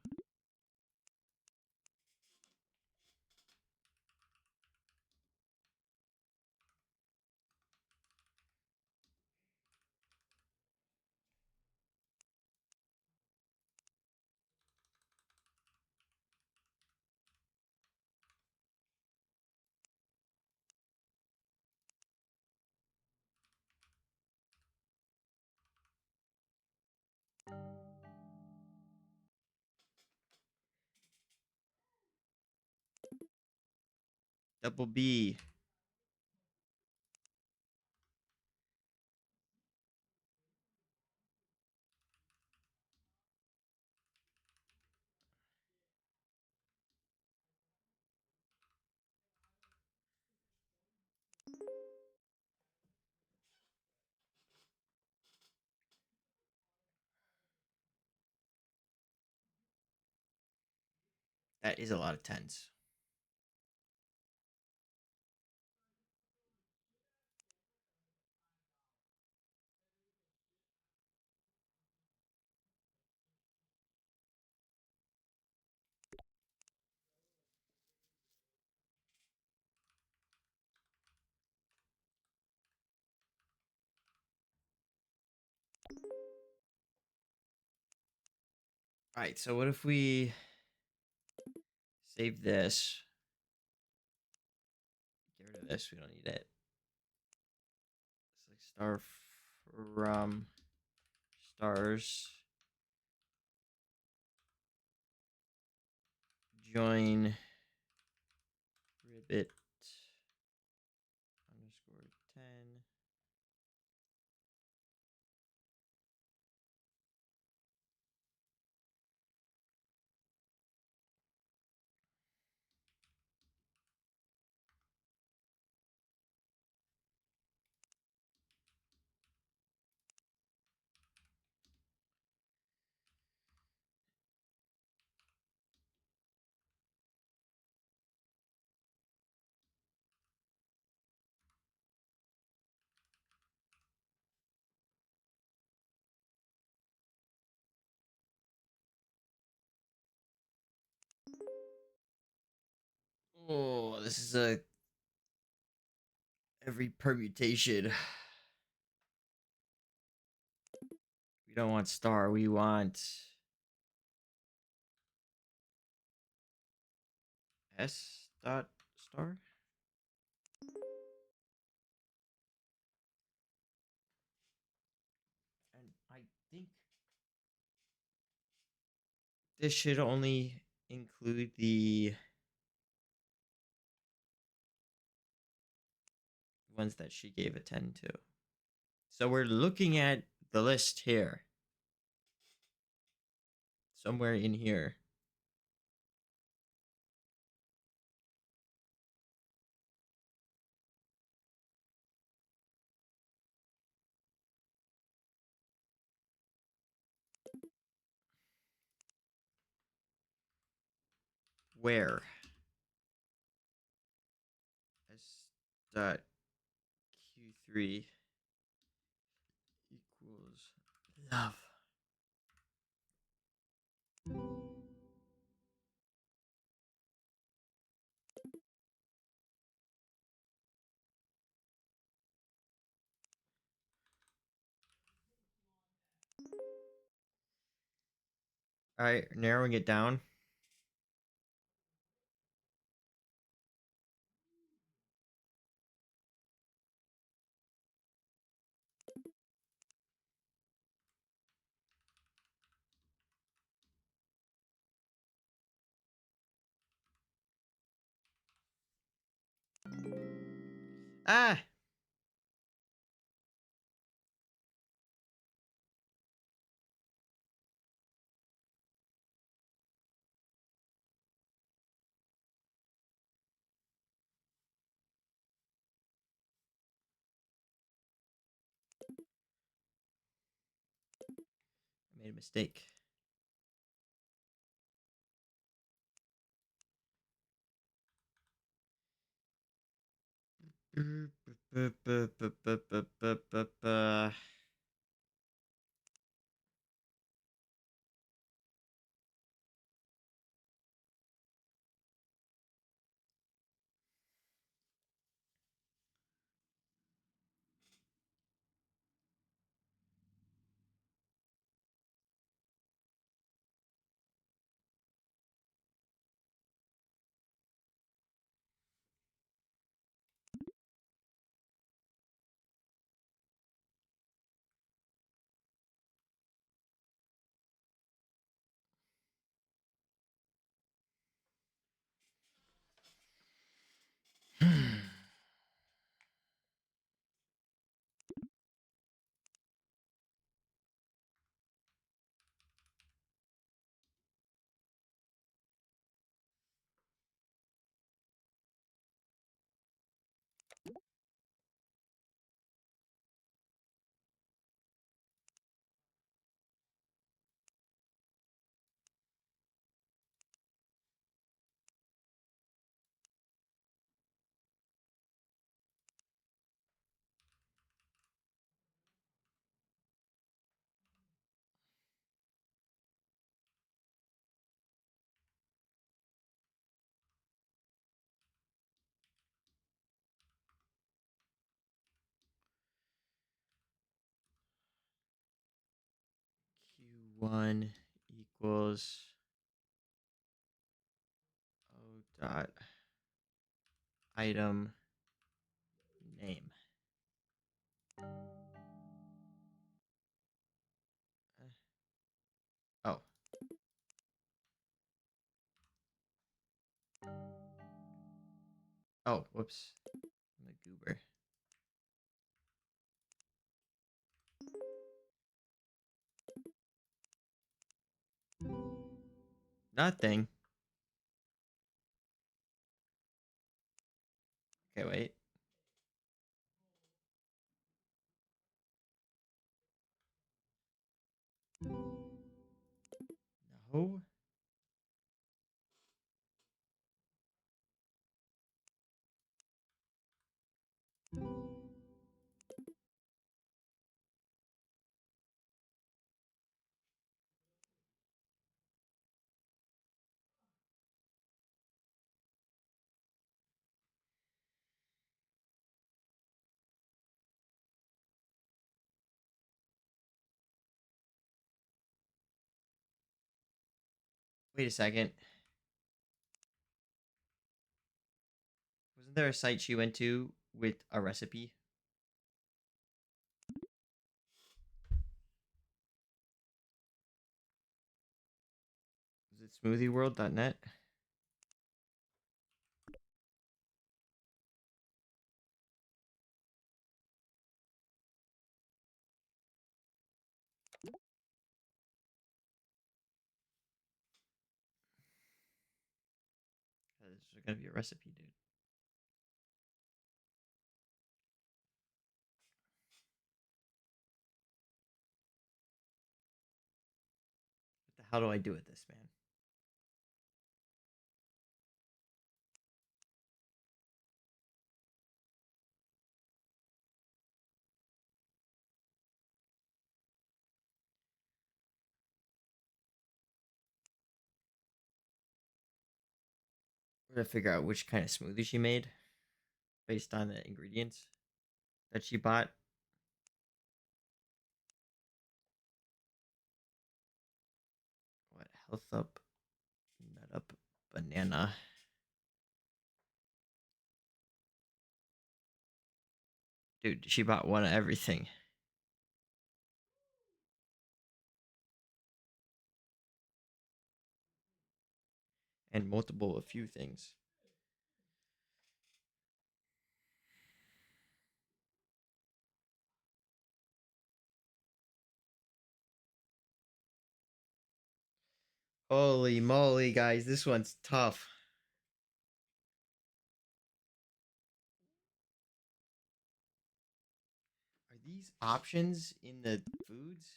A: Double B. That is a lot of tens. All right, so what if we save this? Get rid of this. We don't need it. Select star from stars. Join ribbit underscore 10. Oh, this is a every permutation. We don't want star. We want S dot star. And I think this should only include the ones that she gave a 10 to. So we're looking at the list here. Somewhere in here. where s dot q3 equals love. All right, narrowing it down. Ah, I made a mistake. Q1 equals O dot item name. Oh. Oh, whoops. I'm a goober. Nothing. Okay, wait. No. Wait a second. Wasn't there a site she went to with a recipe? Was it smoothieworld.net? There's gonna be a recipe, dude. What the hell do I do with this, man? trying to figure out which kind of smoothie she made based on the ingredients that she bought. What health up, nut up, banana. Dude, she bought one of everything. And multiple a few things. Holy moly, guys, this one's tough. Are these options in the foods?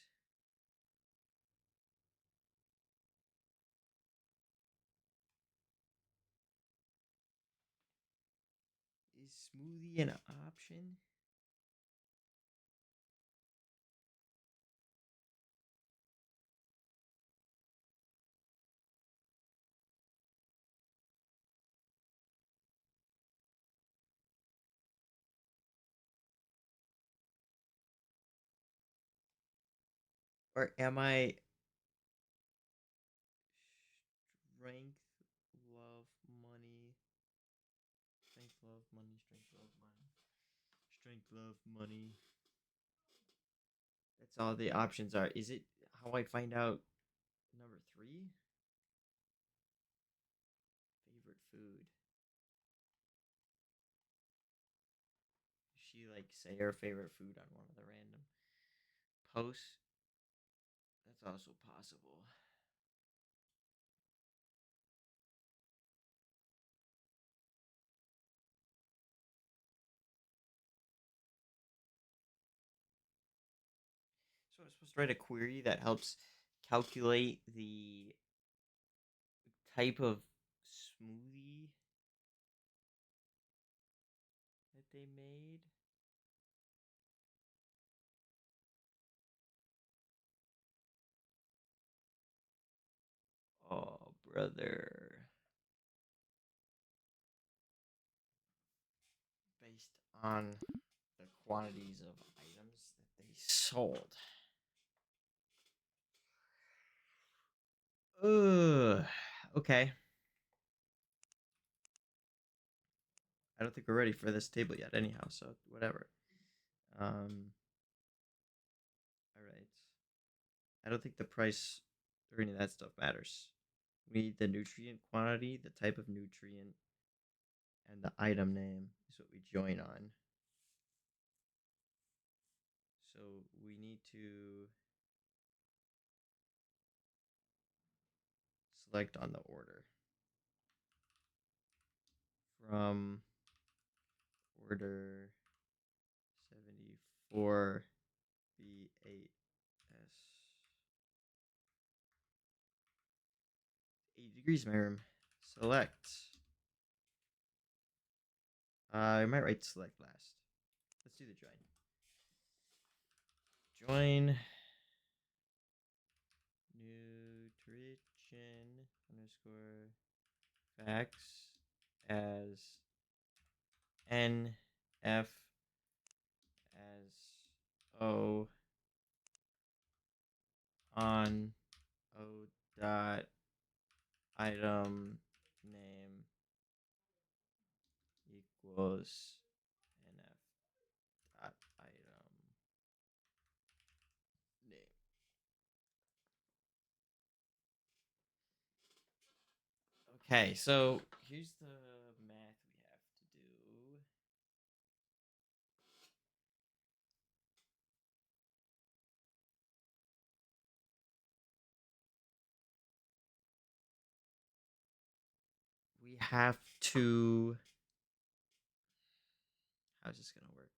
A: Is smoothie an option? Or am I strength, love, money, strength, love, money, strength, love, money, strength, love, money? That's all the options are. Is it how I find out number three? Favorite food. She like say her favorite food on one of the random posts. That's also possible. So I'm supposed to write a query that helps calculate the type of smoothie that they made. Oh, brother. Based on the quantities of items that they sold. Ugh. Okay. I don't think we're ready for this table yet, anyhow. So whatever. All right. I don't think the price or any of that stuff matters. We need the nutrient quantity, the type of nutrient, and the item name is what we join on. So we need to select on the order from order 74 B8S 80 degrees, my room. Select. I might write select last. Let's do the join. Join nutrition underscore facts as NF as O on O dot item name equals NF dot item name. Okay, so here's the math we have to do. We have to. How's this gonna work?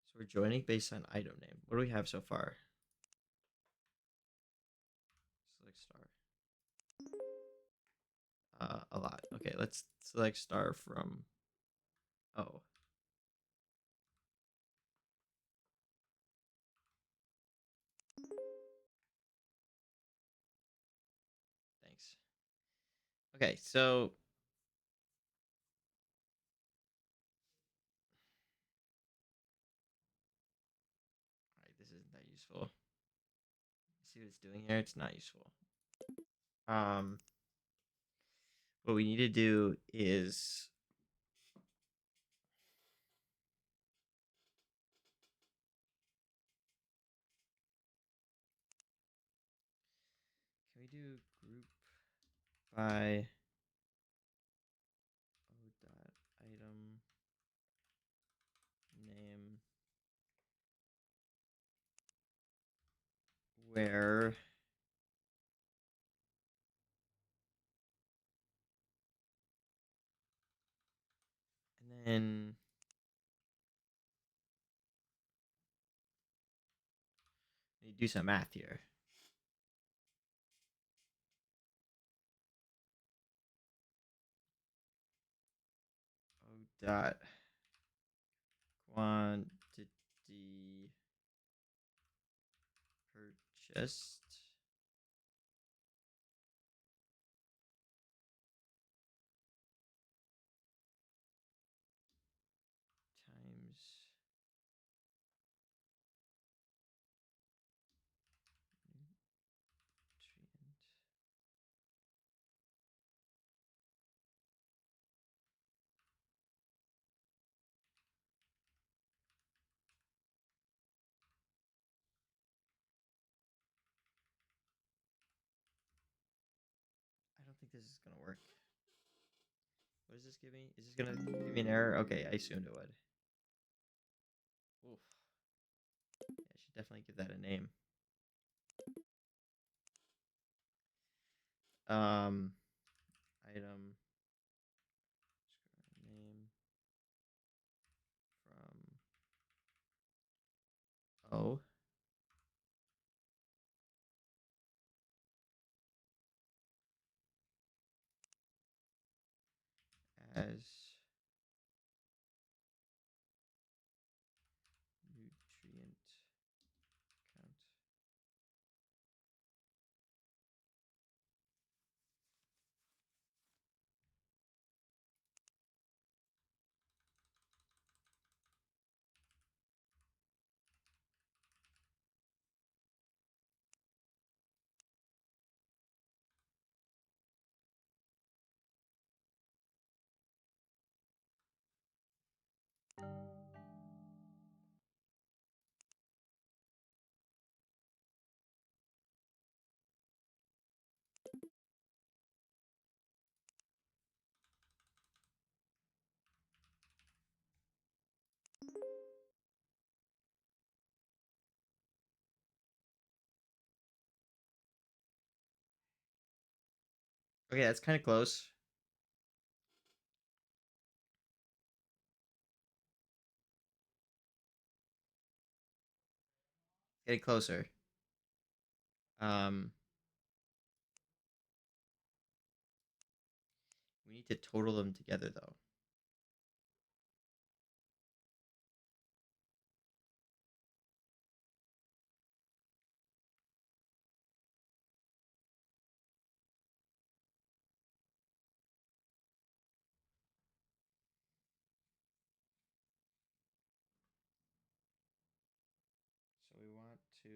A: So we're joining based on item name. What do we have so far? Select star. A lot. Okay, let's select star from O. Thanks. Okay, so alright, this isn't that useful. See what it's doing here? It's not useful. Um, what we need to do is can we do group by o dot item name where and then we need to do some math here. O dot quantity purchased times nutrient. I don't think this is gonna work. What does this give me? Is this gonna give me an error? Okay, I assumed it would. Oof. Yeah, I should definitely give that a name. Item name from O as nutrient count. Okay, that's kind of close. Getting closer. Um, we need to total them together though. So we want to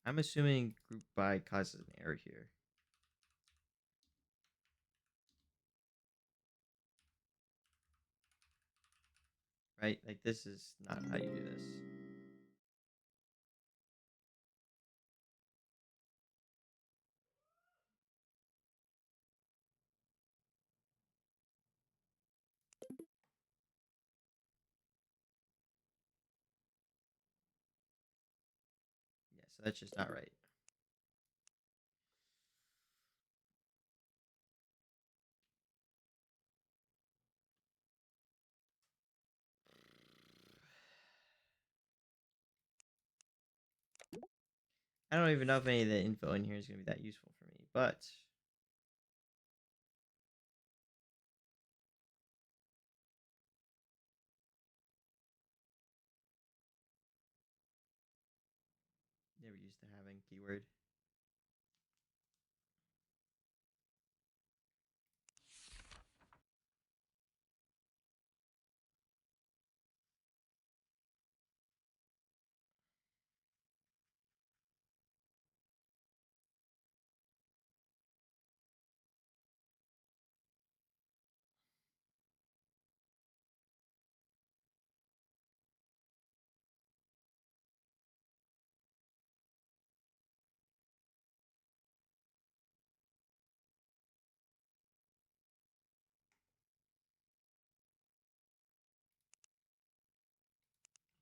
A: I'm assuming group by causes an error here. Right? Like this is not how you do this. Yeah, so that's just not right. I don't even know if any of the info in here is going to be that useful for me, but never used the having keyword.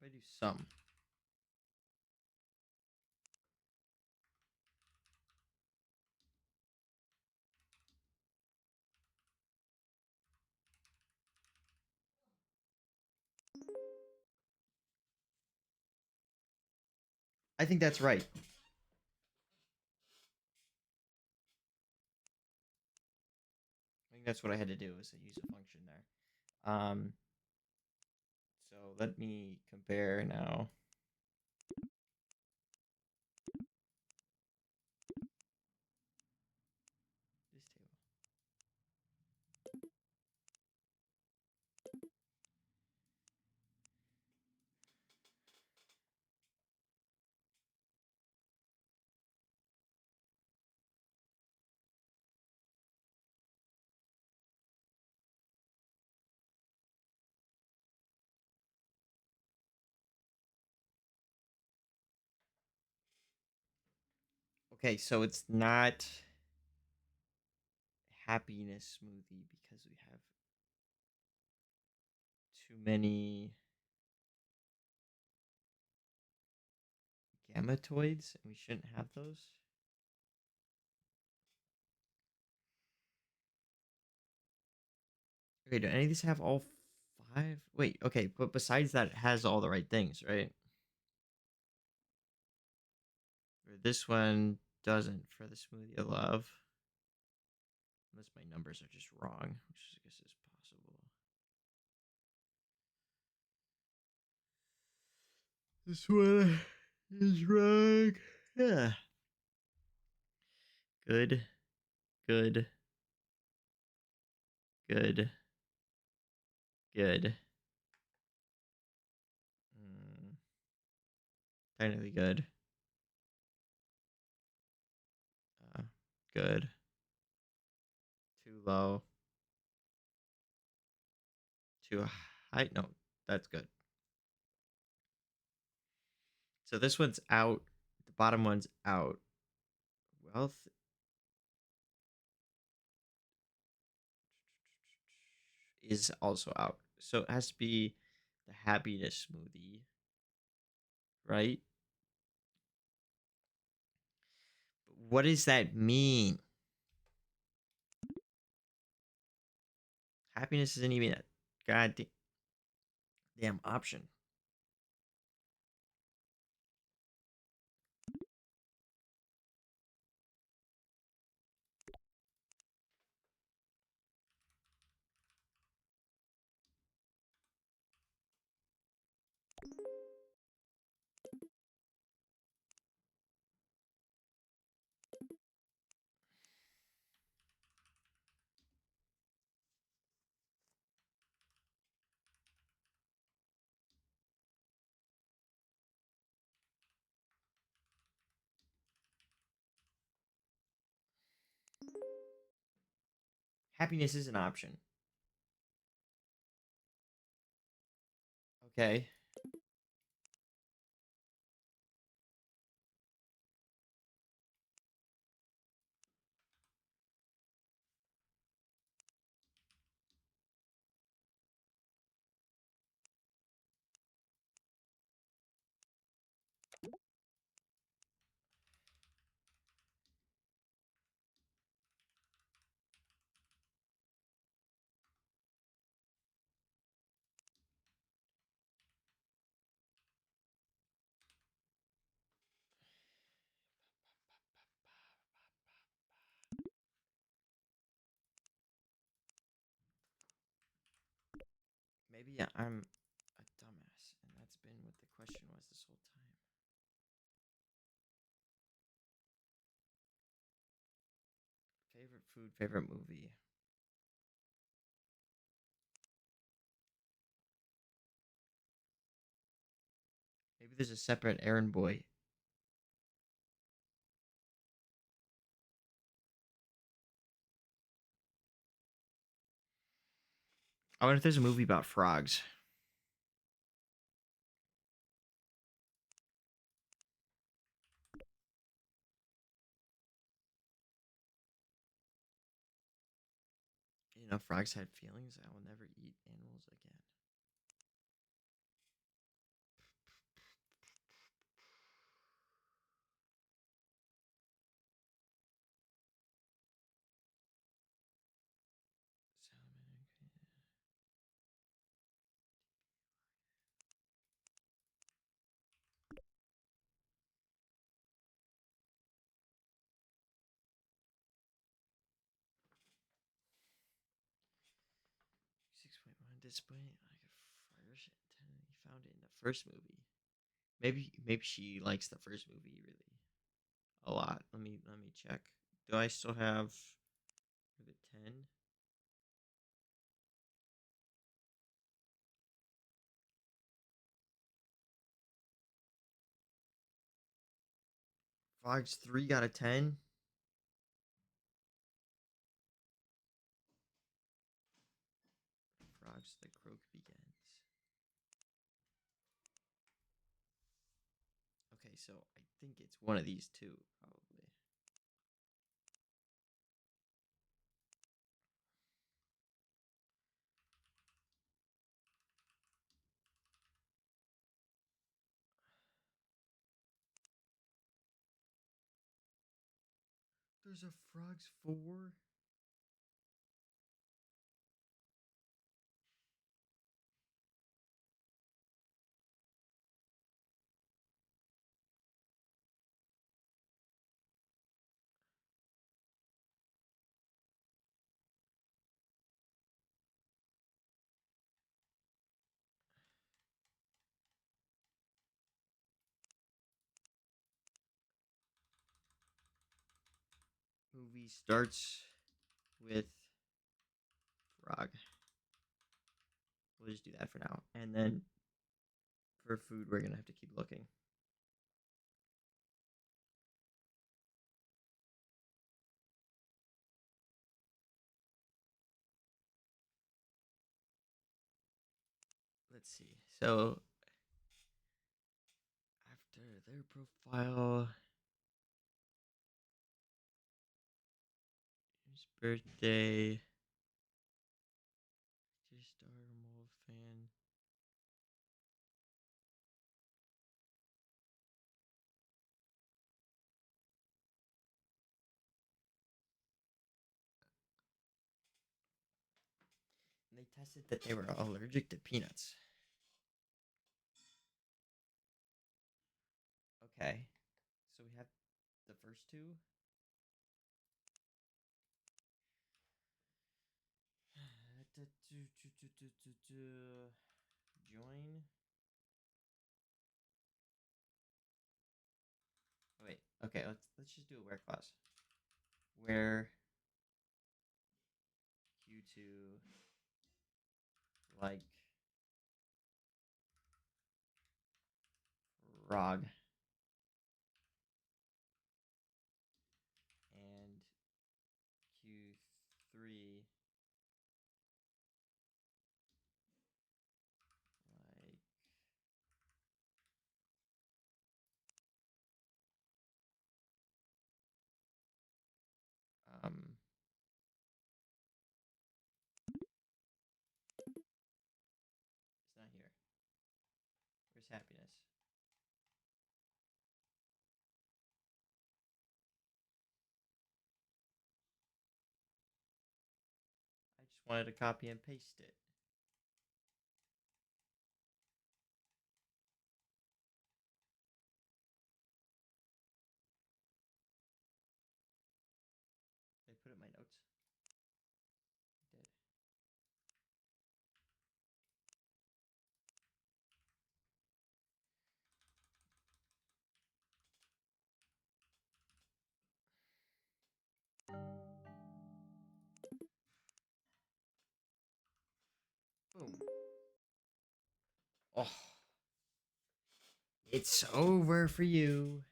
A: If I do some. I think that's right. I think that's what I had to do was to use a function there. So let me compare now. This table. Okay, so it's not happiness smoothie because we have too many gamettoids and we shouldn't have those. Okay, do any of these have all five? Wait, okay, but besides that, it has all the right things, right? Or this one doesn't for the smoothie of love. Unless my numbers are just wrong, which I guess is possible. This one is wrong. Yeah. Good. Good. Good. Good. Technically good. Uh, good. Too low. Too high. No, that's good. So this one's out. The bottom one's out. Wealth is also out. So it has to be the happiness smoothie, right? What does that mean? Happiness isn't even a goddamn option. Happiness is an option. Okay. Maybe I'm a dumbass, and that's been what the question was this whole time. food, favorite movie. Maybe there's a separate errand boy. I wonder if there's a movie about frogs. You know, frogs had feelings. I will never eat animals again. Salmon. 6.1 display like a fresh antenna. He found it in the first movie. Maybe she likes the first movie really a lot. Let me check. Do I still have the 10? Frogs 3 got a 10. Frogs the croak begins. Okay, so I think it's one of these two, probably. There's a Frogs 4? Movie starts with frog. We'll just do that for now. And then for food, we're going to have to keep looking. Let's see. So after their profile, his birthday, just star mole fan. And they tested that they were allergic to peanuts. Okay. So we have the first two. Join. Oh, wait. Okay, let's just do a where clause. Where Q2 like frog and Q3 like um it's not here. Where's happiness? I just wanted to copy and paste it. Did I put it in my notes? I did. Boom. Oh, it's over for you.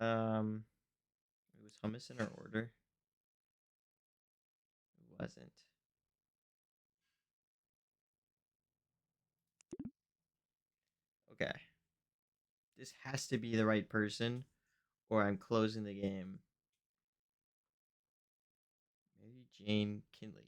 A: Was hummus in our order? It wasn't. Okay. This has to be the right person, or I'm closing the game. Mary Jane Kinley.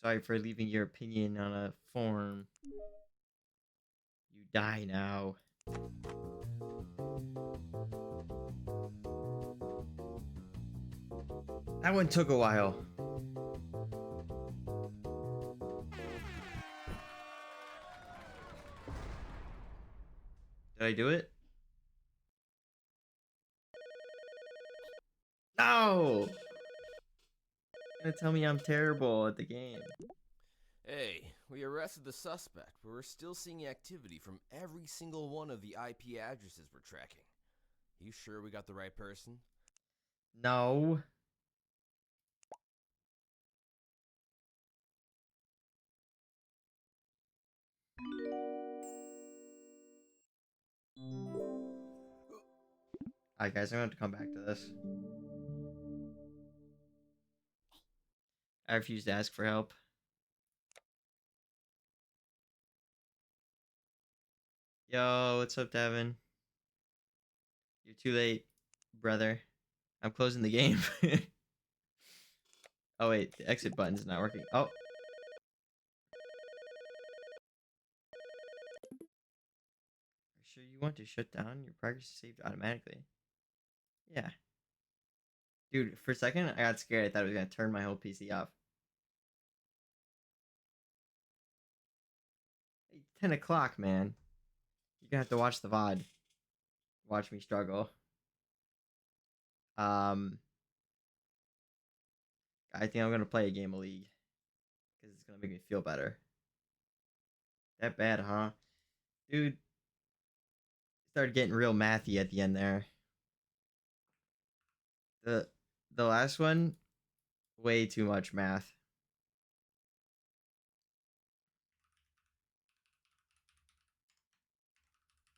A: Sorry for leaving your opinion on a form. You die now. That one took a while. Did I do it? No! You're gonna tell me I'm terrible at the game.
B: Hey, we arrested the suspect, but we're still seeing activity from every single one of the IP addresses we're tracking. You sure we got the right person?
A: No. Alright, guys, I'm gonna have to come back to this. I refuse to ask for help. Yo, what's up, Devin? You're too late, brother. I'm closing the game. Oh, wait, the exit button's not working. Oh. Are you sure you want to shut down? Your progress is saved automatically. Yeah. Dude, for a second, I got scared. I thought it was gonna turn my whole PC off. Hey, 10 o'clock, man. You're gonna have to watch the VOD. Watch me struggle. I think I'm gonna play a game of League. Because it's gonna make me feel better. That bad, huh? Dude, started getting real mathy at the end there. The last one, way too much math.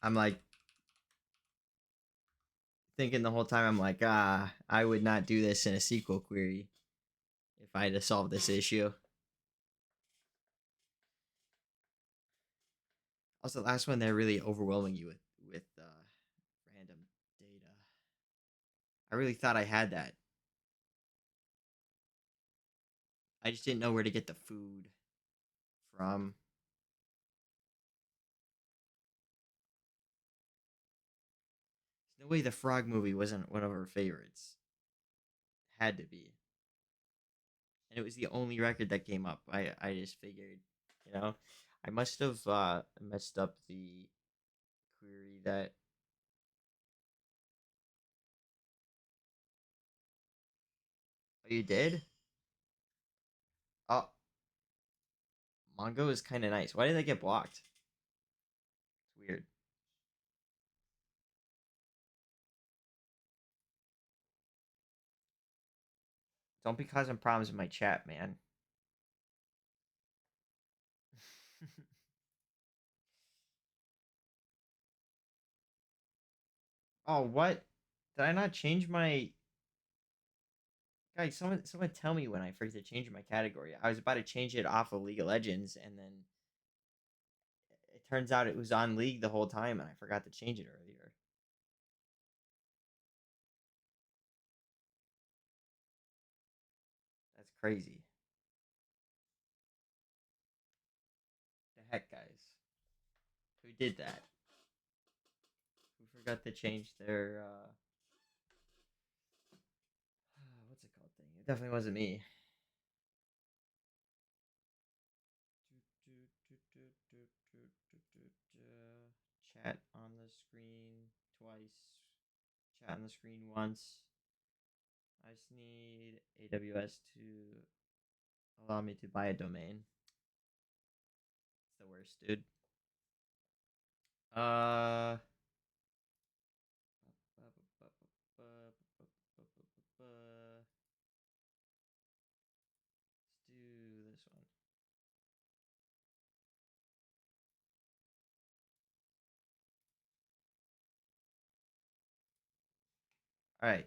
A: I'm like thinking the whole time, I'm like, I would not do this in a SQL query if I had to solve this issue. Also, the last one, they're really overwhelming you with random data. I really thought I had that. I just didn't know where to get the food from. There's no way the Frog movie wasn't one of our favorites. Had to be. And it was the only record that came up. I just figured, you know, I must have messed up the query that. Oh, you did? Oh, Mongo is kind of nice. Why did I get blocked? It's weird. Don't be causing problems in my chat, man. Oh, what? Did I not change my? Guys, someone tell me when I forget to change my category. I was about to change it off of League of Legends, and then it turns out it was on League the whole time, and I forgot to change it earlier. That's crazy. The heck, guys? Who did that? Who forgot to change their what's it called thing? It definitely wasn't me. Chat on the screen twice. Chat on the screen once. I just need AWS to allow me to buy a domain. It's the worst, dude. Uh. Let's do this one. All right.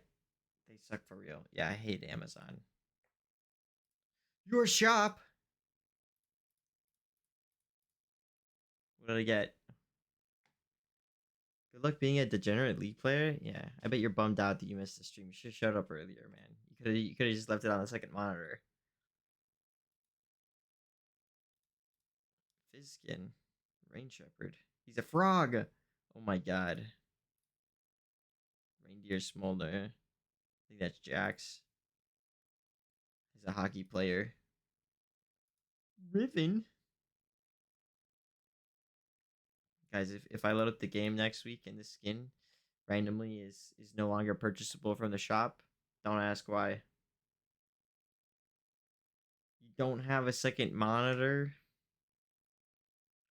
A: They suck for real. Yeah, I hate Amazon. Your shop. What did I get? Good luck being a degenerate League player. Yeah, I bet you're bummed out that you missed the stream. You should have showed up earlier, man. You could have just left it on the second monitor. Fizzskin, Rain Shepherd. He's a frog. Oh my god. Reindeer Smolder. I think that's Jax. He's a hockey player. Riven. Guys, if I load up the game next week and the skin randomly is no longer purchasable from the shop, don't ask why. You don't have a second monitor?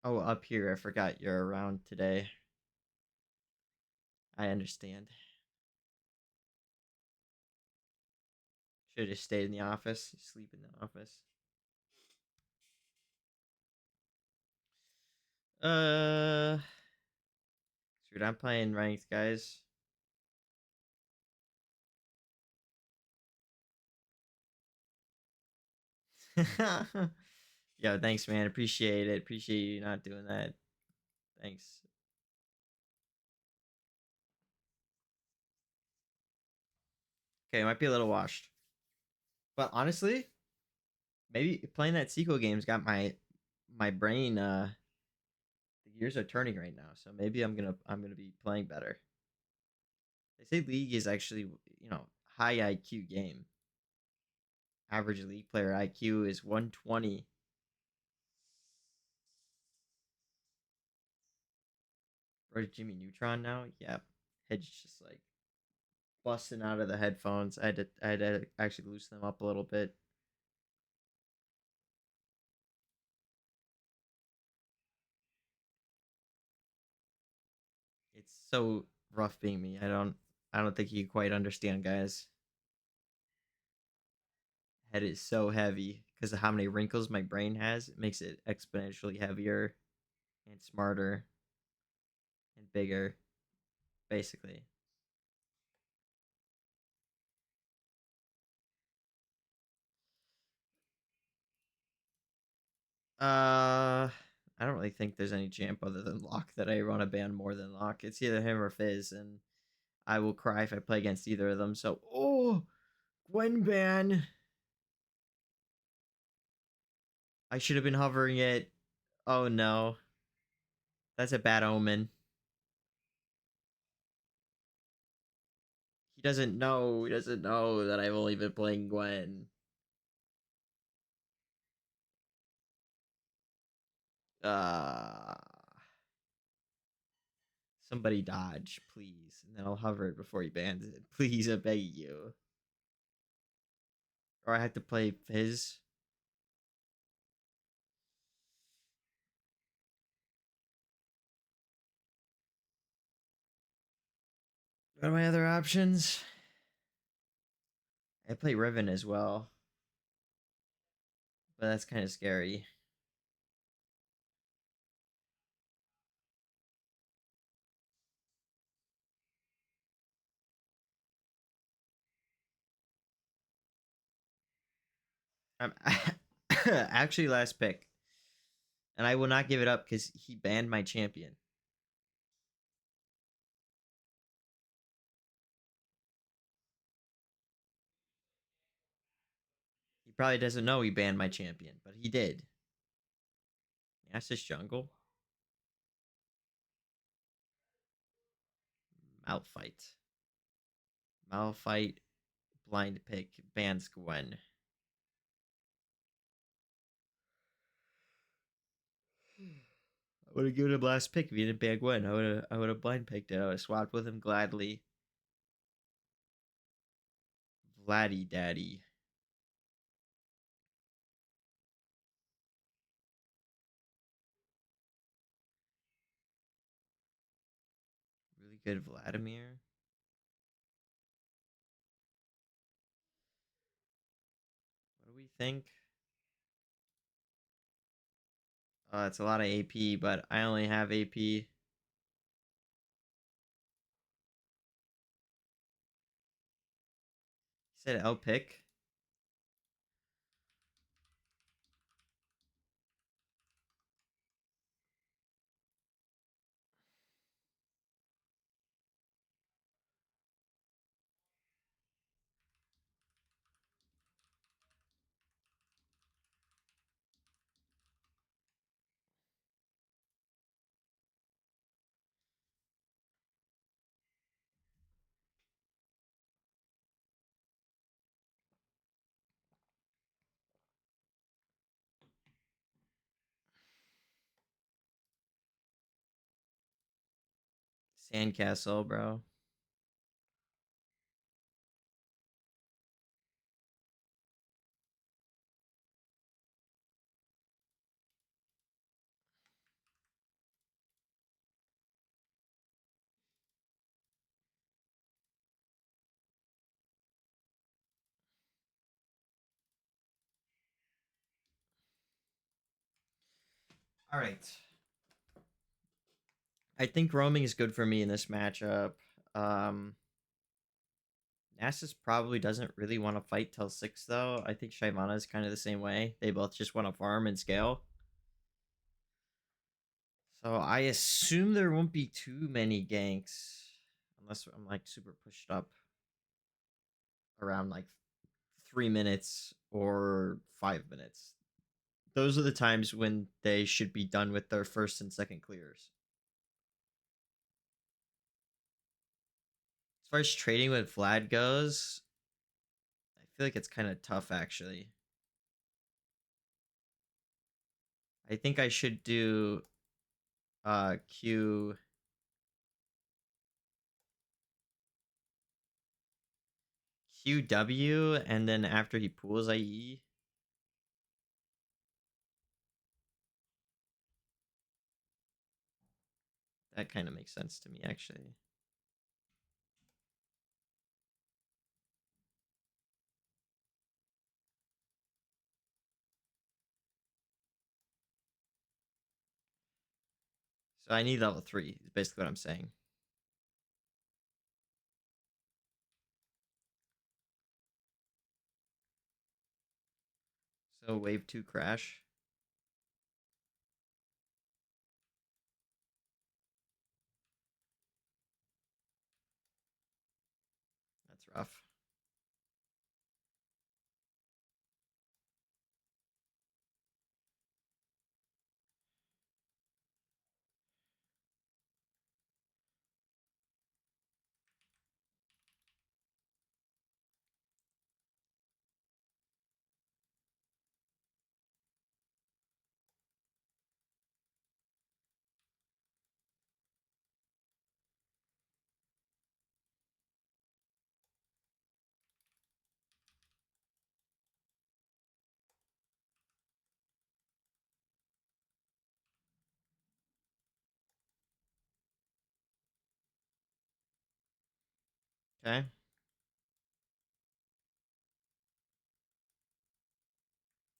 A: Oh, up here. I forgot you're around today. I understand. Should have just stayed in the office. Sleep in the office. Dude, I'm playing ranked, guys. Yo, thanks, man. Appreciate it. Appreciate you not doing that. Thanks. Okay, it might be a little washed. But honestly, maybe playing that sequel game's got my brain the gears are turning right now. So maybe I'm gonna be playing better. They say League is actually, high IQ game. Average League player IQ is 120. Bro, Jimmy Neutron now? Yeah. Head's just like busting out of the headphones. I had to actually loosen them up a little bit. It's so rough being me. I don't think you quite understand, guys. Head is so heavy because of how many wrinkles my brain has. It makes it exponentially heavier and smarter and bigger, basically. I don't really think there's any champ other than Locke that I want to ban more than Locke. It's either him or Fizz, and I will cry if I play against either of them. So, Gwen ban. I should have been hovering it. Oh no, that's a bad omen. He doesn't know. He doesn't know that I've only been playing Gwen. Uh, Somebody dodge, please, and then I'll hover it before he bans it. Please, I beg you. Or I have to play Fizz. What are my other options? I play Riven as well, but that's kind of scary. I'm actually last pick, and I will not give it up because he banned my champion. He probably doesn't know he banned my champion, but he did. Nasus jungle. Malphite. Malphite. Blind pick. Bans Gwen. I would have given him last pick if he didn't ban Gwen. I would have blind picked it. I would have swapped with him gladly. Vladdy Daddy. good Vladimir. What do we think? It's a lot of AP, but I only have AP. You said L pick. Sandcastle, bro. All right. I think roaming is good for me in this matchup. Um, Nasus probably doesn't really want to fight till 6, though. I think Shyvana is kind of the same way. They both just want to farm and scale. So I assume there won't be too many ganks. Unless I'm like super pushed up around like 3 minutes or 5 minutes. Those are the times when they should be done with their first and second clears. As far as trading with Vlad goes, I feel like it's kind of tough actually. I think I should do Q QW and then after he pulls IE. That kind of makes sense to me actually. So I need level 3 is basically what I'm saying. So wave 2 crash. That's rough. Okay.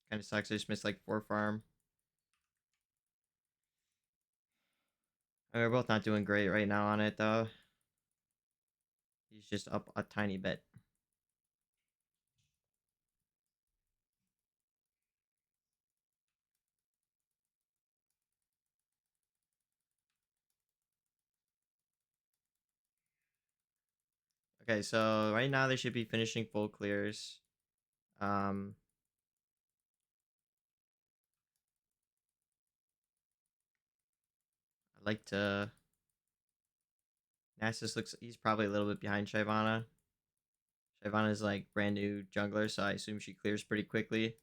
A: Kind of sucks. I just missed like 4 farm. I mean, we're both not doing great right now on it though. He's just up a tiny bit. Okay, so right now they should be finishing full clears. Um, I'd like to. Nasus looks. He's probably a little bit behind Shyvana. Shyvana is like brand new jungler, so I assume she clears pretty quickly.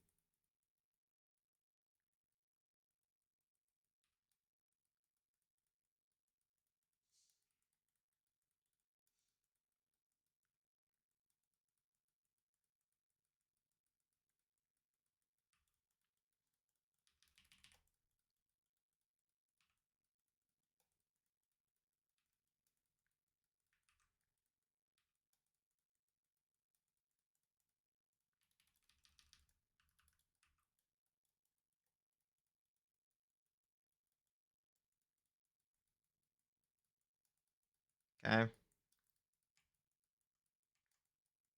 A: Okay.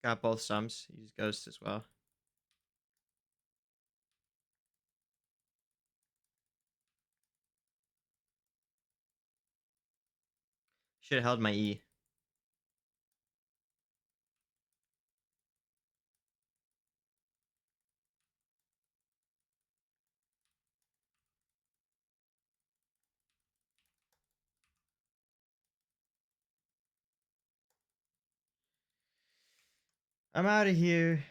A: Got both sums. Use ghost as well. Should have held my E. I'm out of here.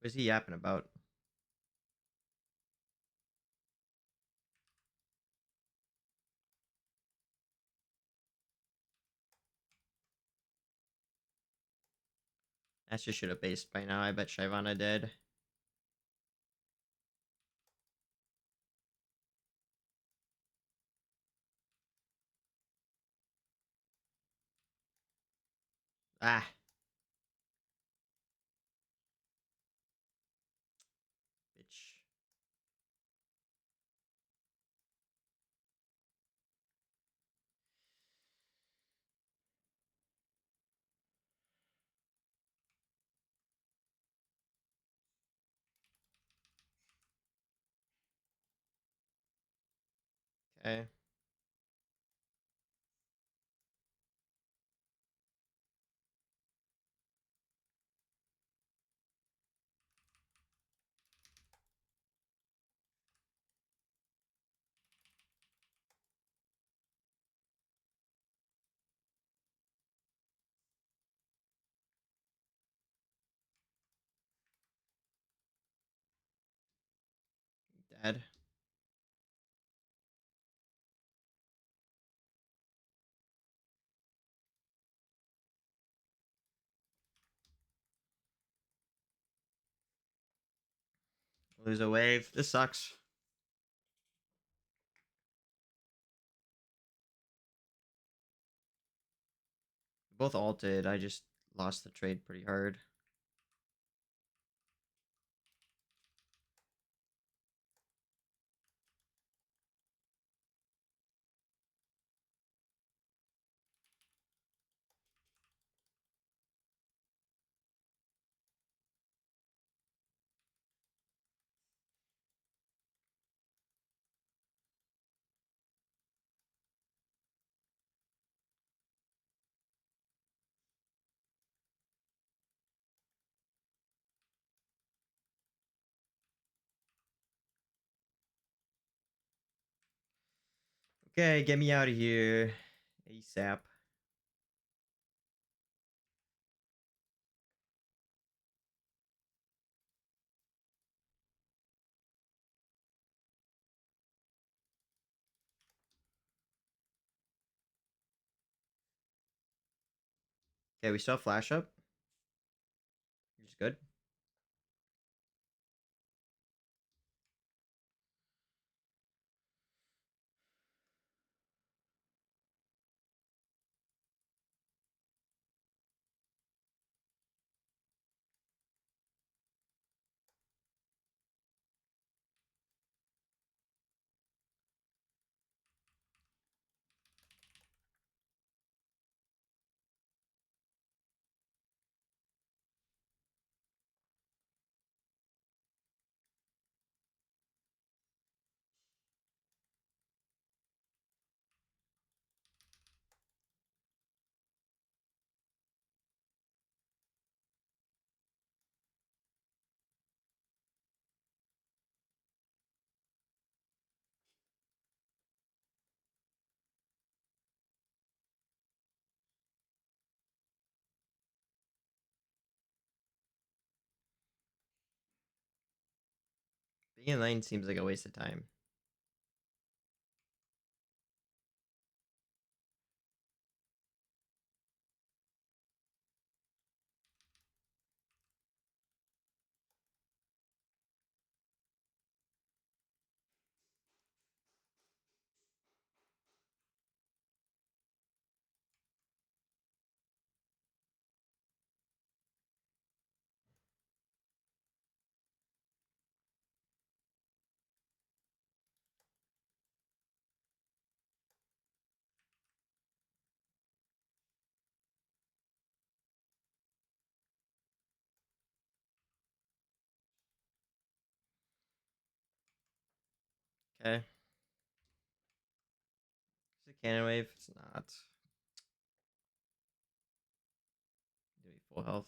A: What's he yapping about? That just should have based by now. I bet Shyvana did. Ah. Bitch. Okay. Dead. Lose a wave. This sucks. Both alted. I just lost the trade pretty hard. Okay, get me out of here. ASAP. Okay, we still have flash up. Which is good. Being in lane seems like a waste of time. Okay. Is it cannon wave? It's not. Give me full health.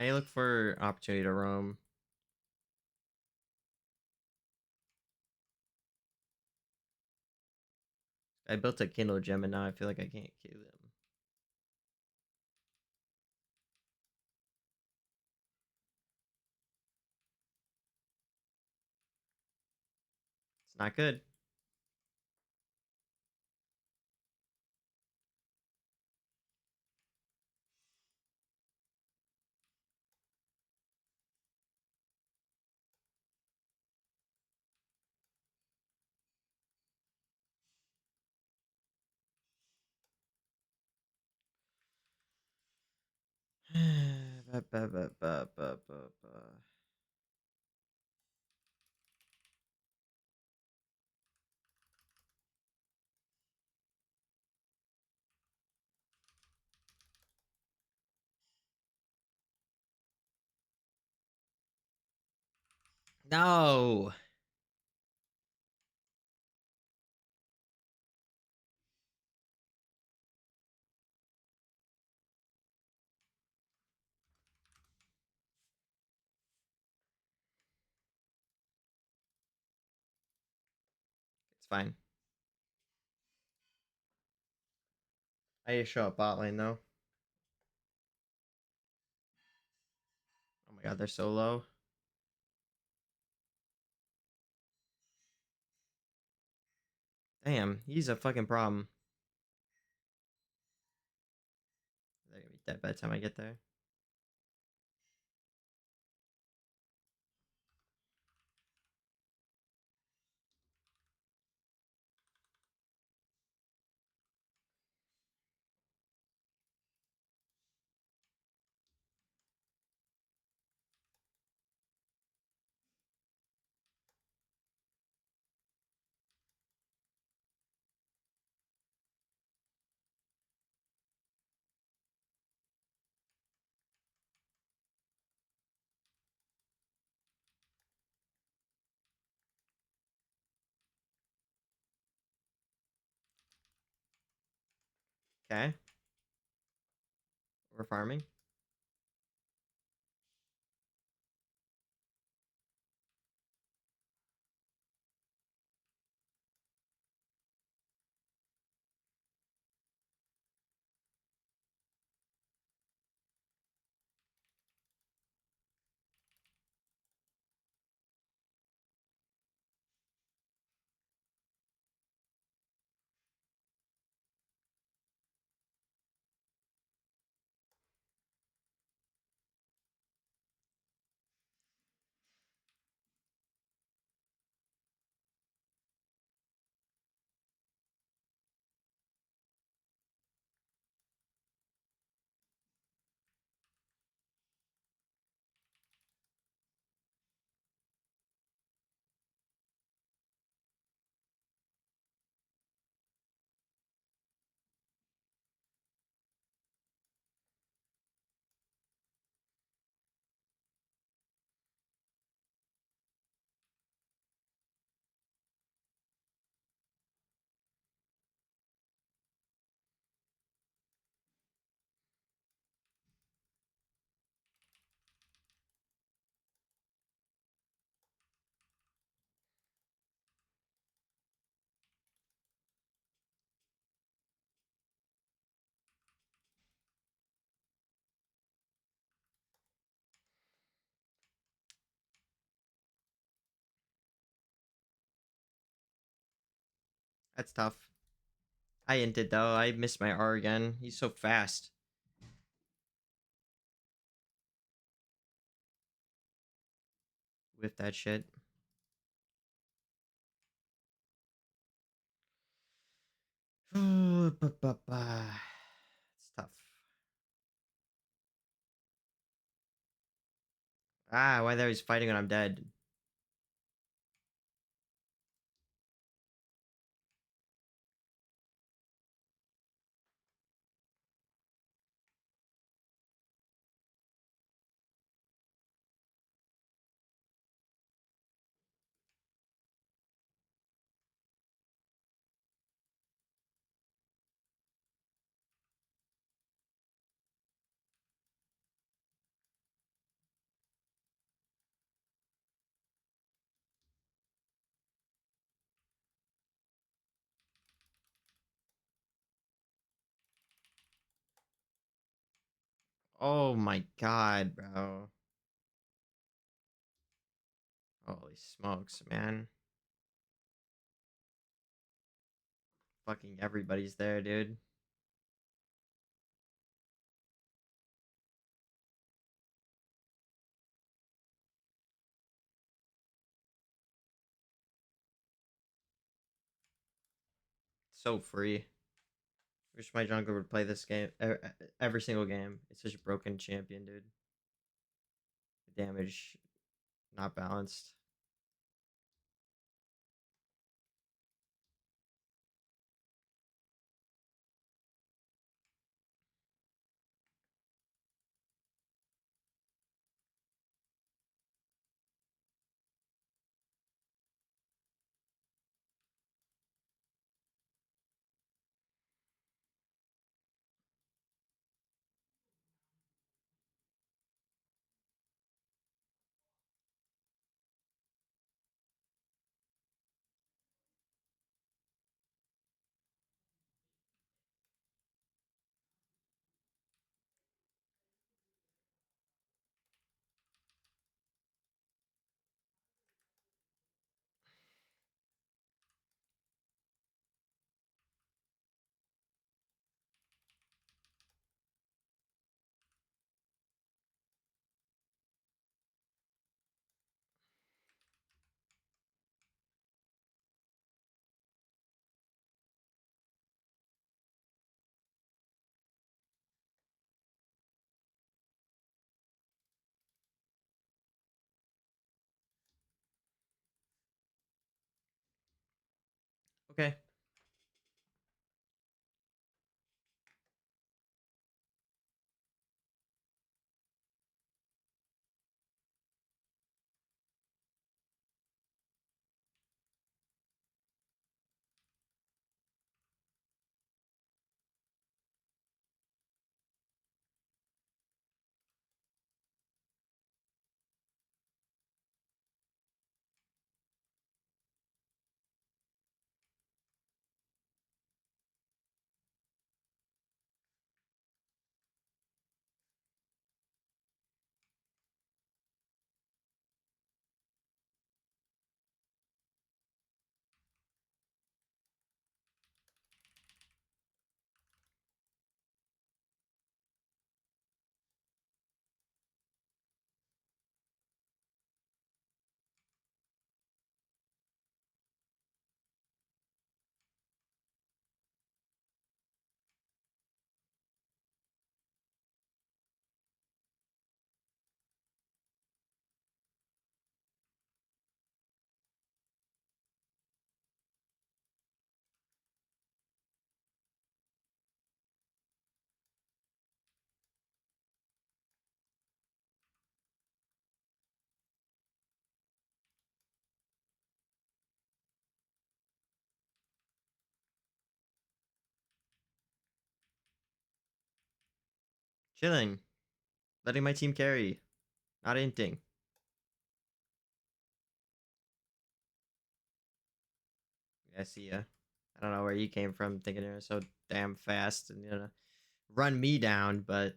A: I look for opportunity to roam. I built a Kindle gem and now I feel like I can't kill him. It's not good. Ba, ba, ba, ba, ba, ba, ba. No. It's fine. I need to show up bot lane though. Oh my god, they're so low. Damn, he's a fucking problem. They're gonna be dead by the time I get there. Okay. We're farming. That's tough. I inted though. I missed my R again. He's so fast. with that shit. It's tough. Ah, why they're fighting when I'm dead? Oh my god, bro. Holy smokes, man. Fucking everybody's there, dude. So free. Wish my jungler would play this game every single game. It's such a broken champion, dude. The damage not balanced. Okay. Chilling. Letting my team carry. Not inting. I see ya. I don't know where you came from thinking you're so damn fast and run me down, but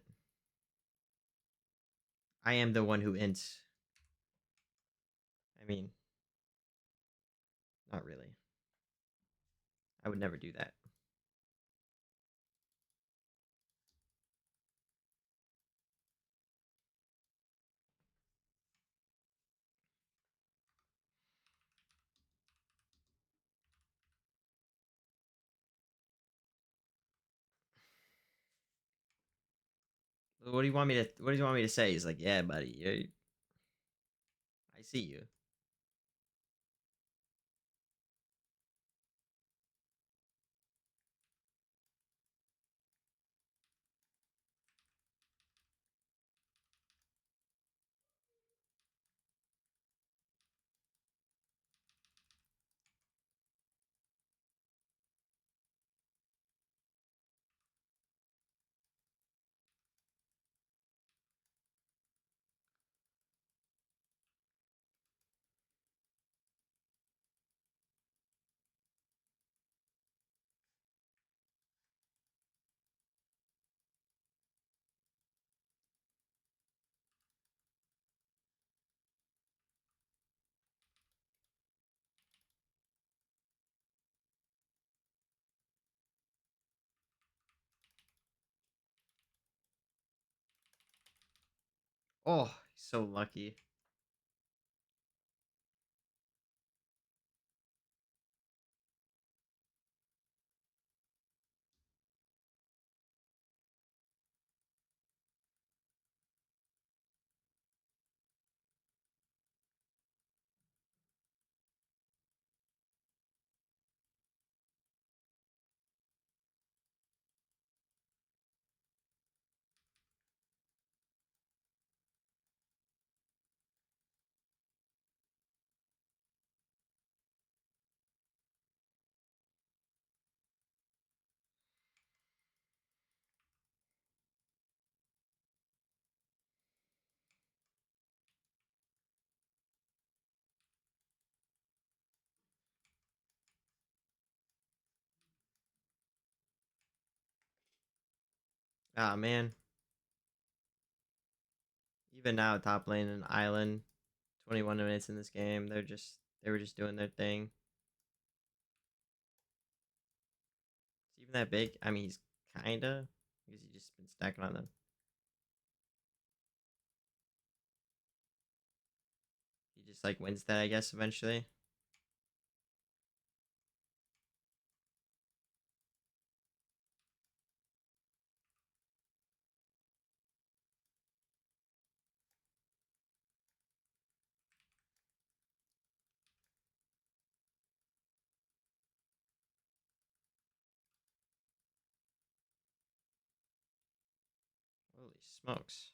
A: I am the one who ints. I mean, not really. I would never do that. What do you want me to? What do you want me to say? He's like, yeah, buddy, I see you. Oh, he's so lucky. Ah man. Even now, top lane and island, 21 minutes in this game. They were just doing their thing. Is he even that big? I mean, he's kinda. Because he just been stacking on them. He just like wins that, I guess, eventually. Holy smokes.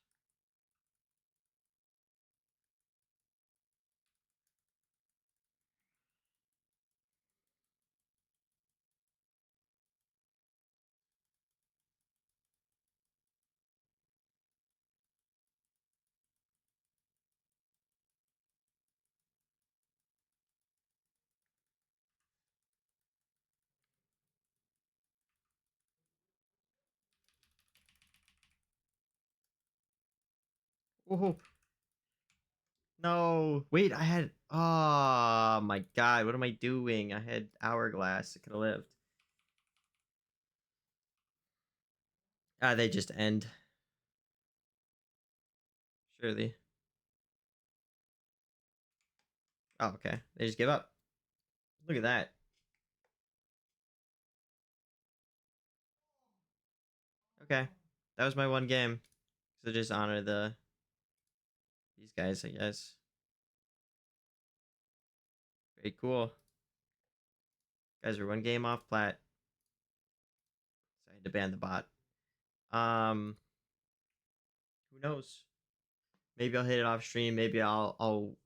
A: Whoa. No. Wait, I had. Oh my god, what am I doing? I had hourglass. It could have lived. Ah, they just end. Surely. Oh, okay. They just give up. Look at that. Okay. That was my one game. So just honor these guys, I guess. Very cool. Guys are one game off plat. So I had to ban the bot. Um who knows? Maybe I'll hit it off stream. Maybe I'll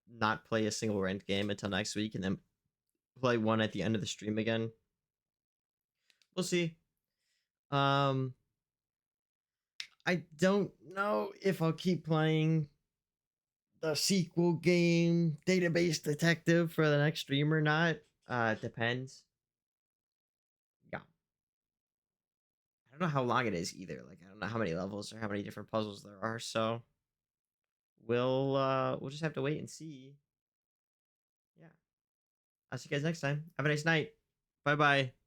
A: not play a single ranked game until next week and then play one at the end of the stream again. We'll see. Um I don't know if I'll keep playing the sequel game Database Detective for the next stream or not. It depends. Yeah. I don't know how long it is either. Like I don't know how many levels or how many different puzzles there are, so we'll just have to wait and see. Yeah. I'll see you guys next time. Have a nice night. Bye bye.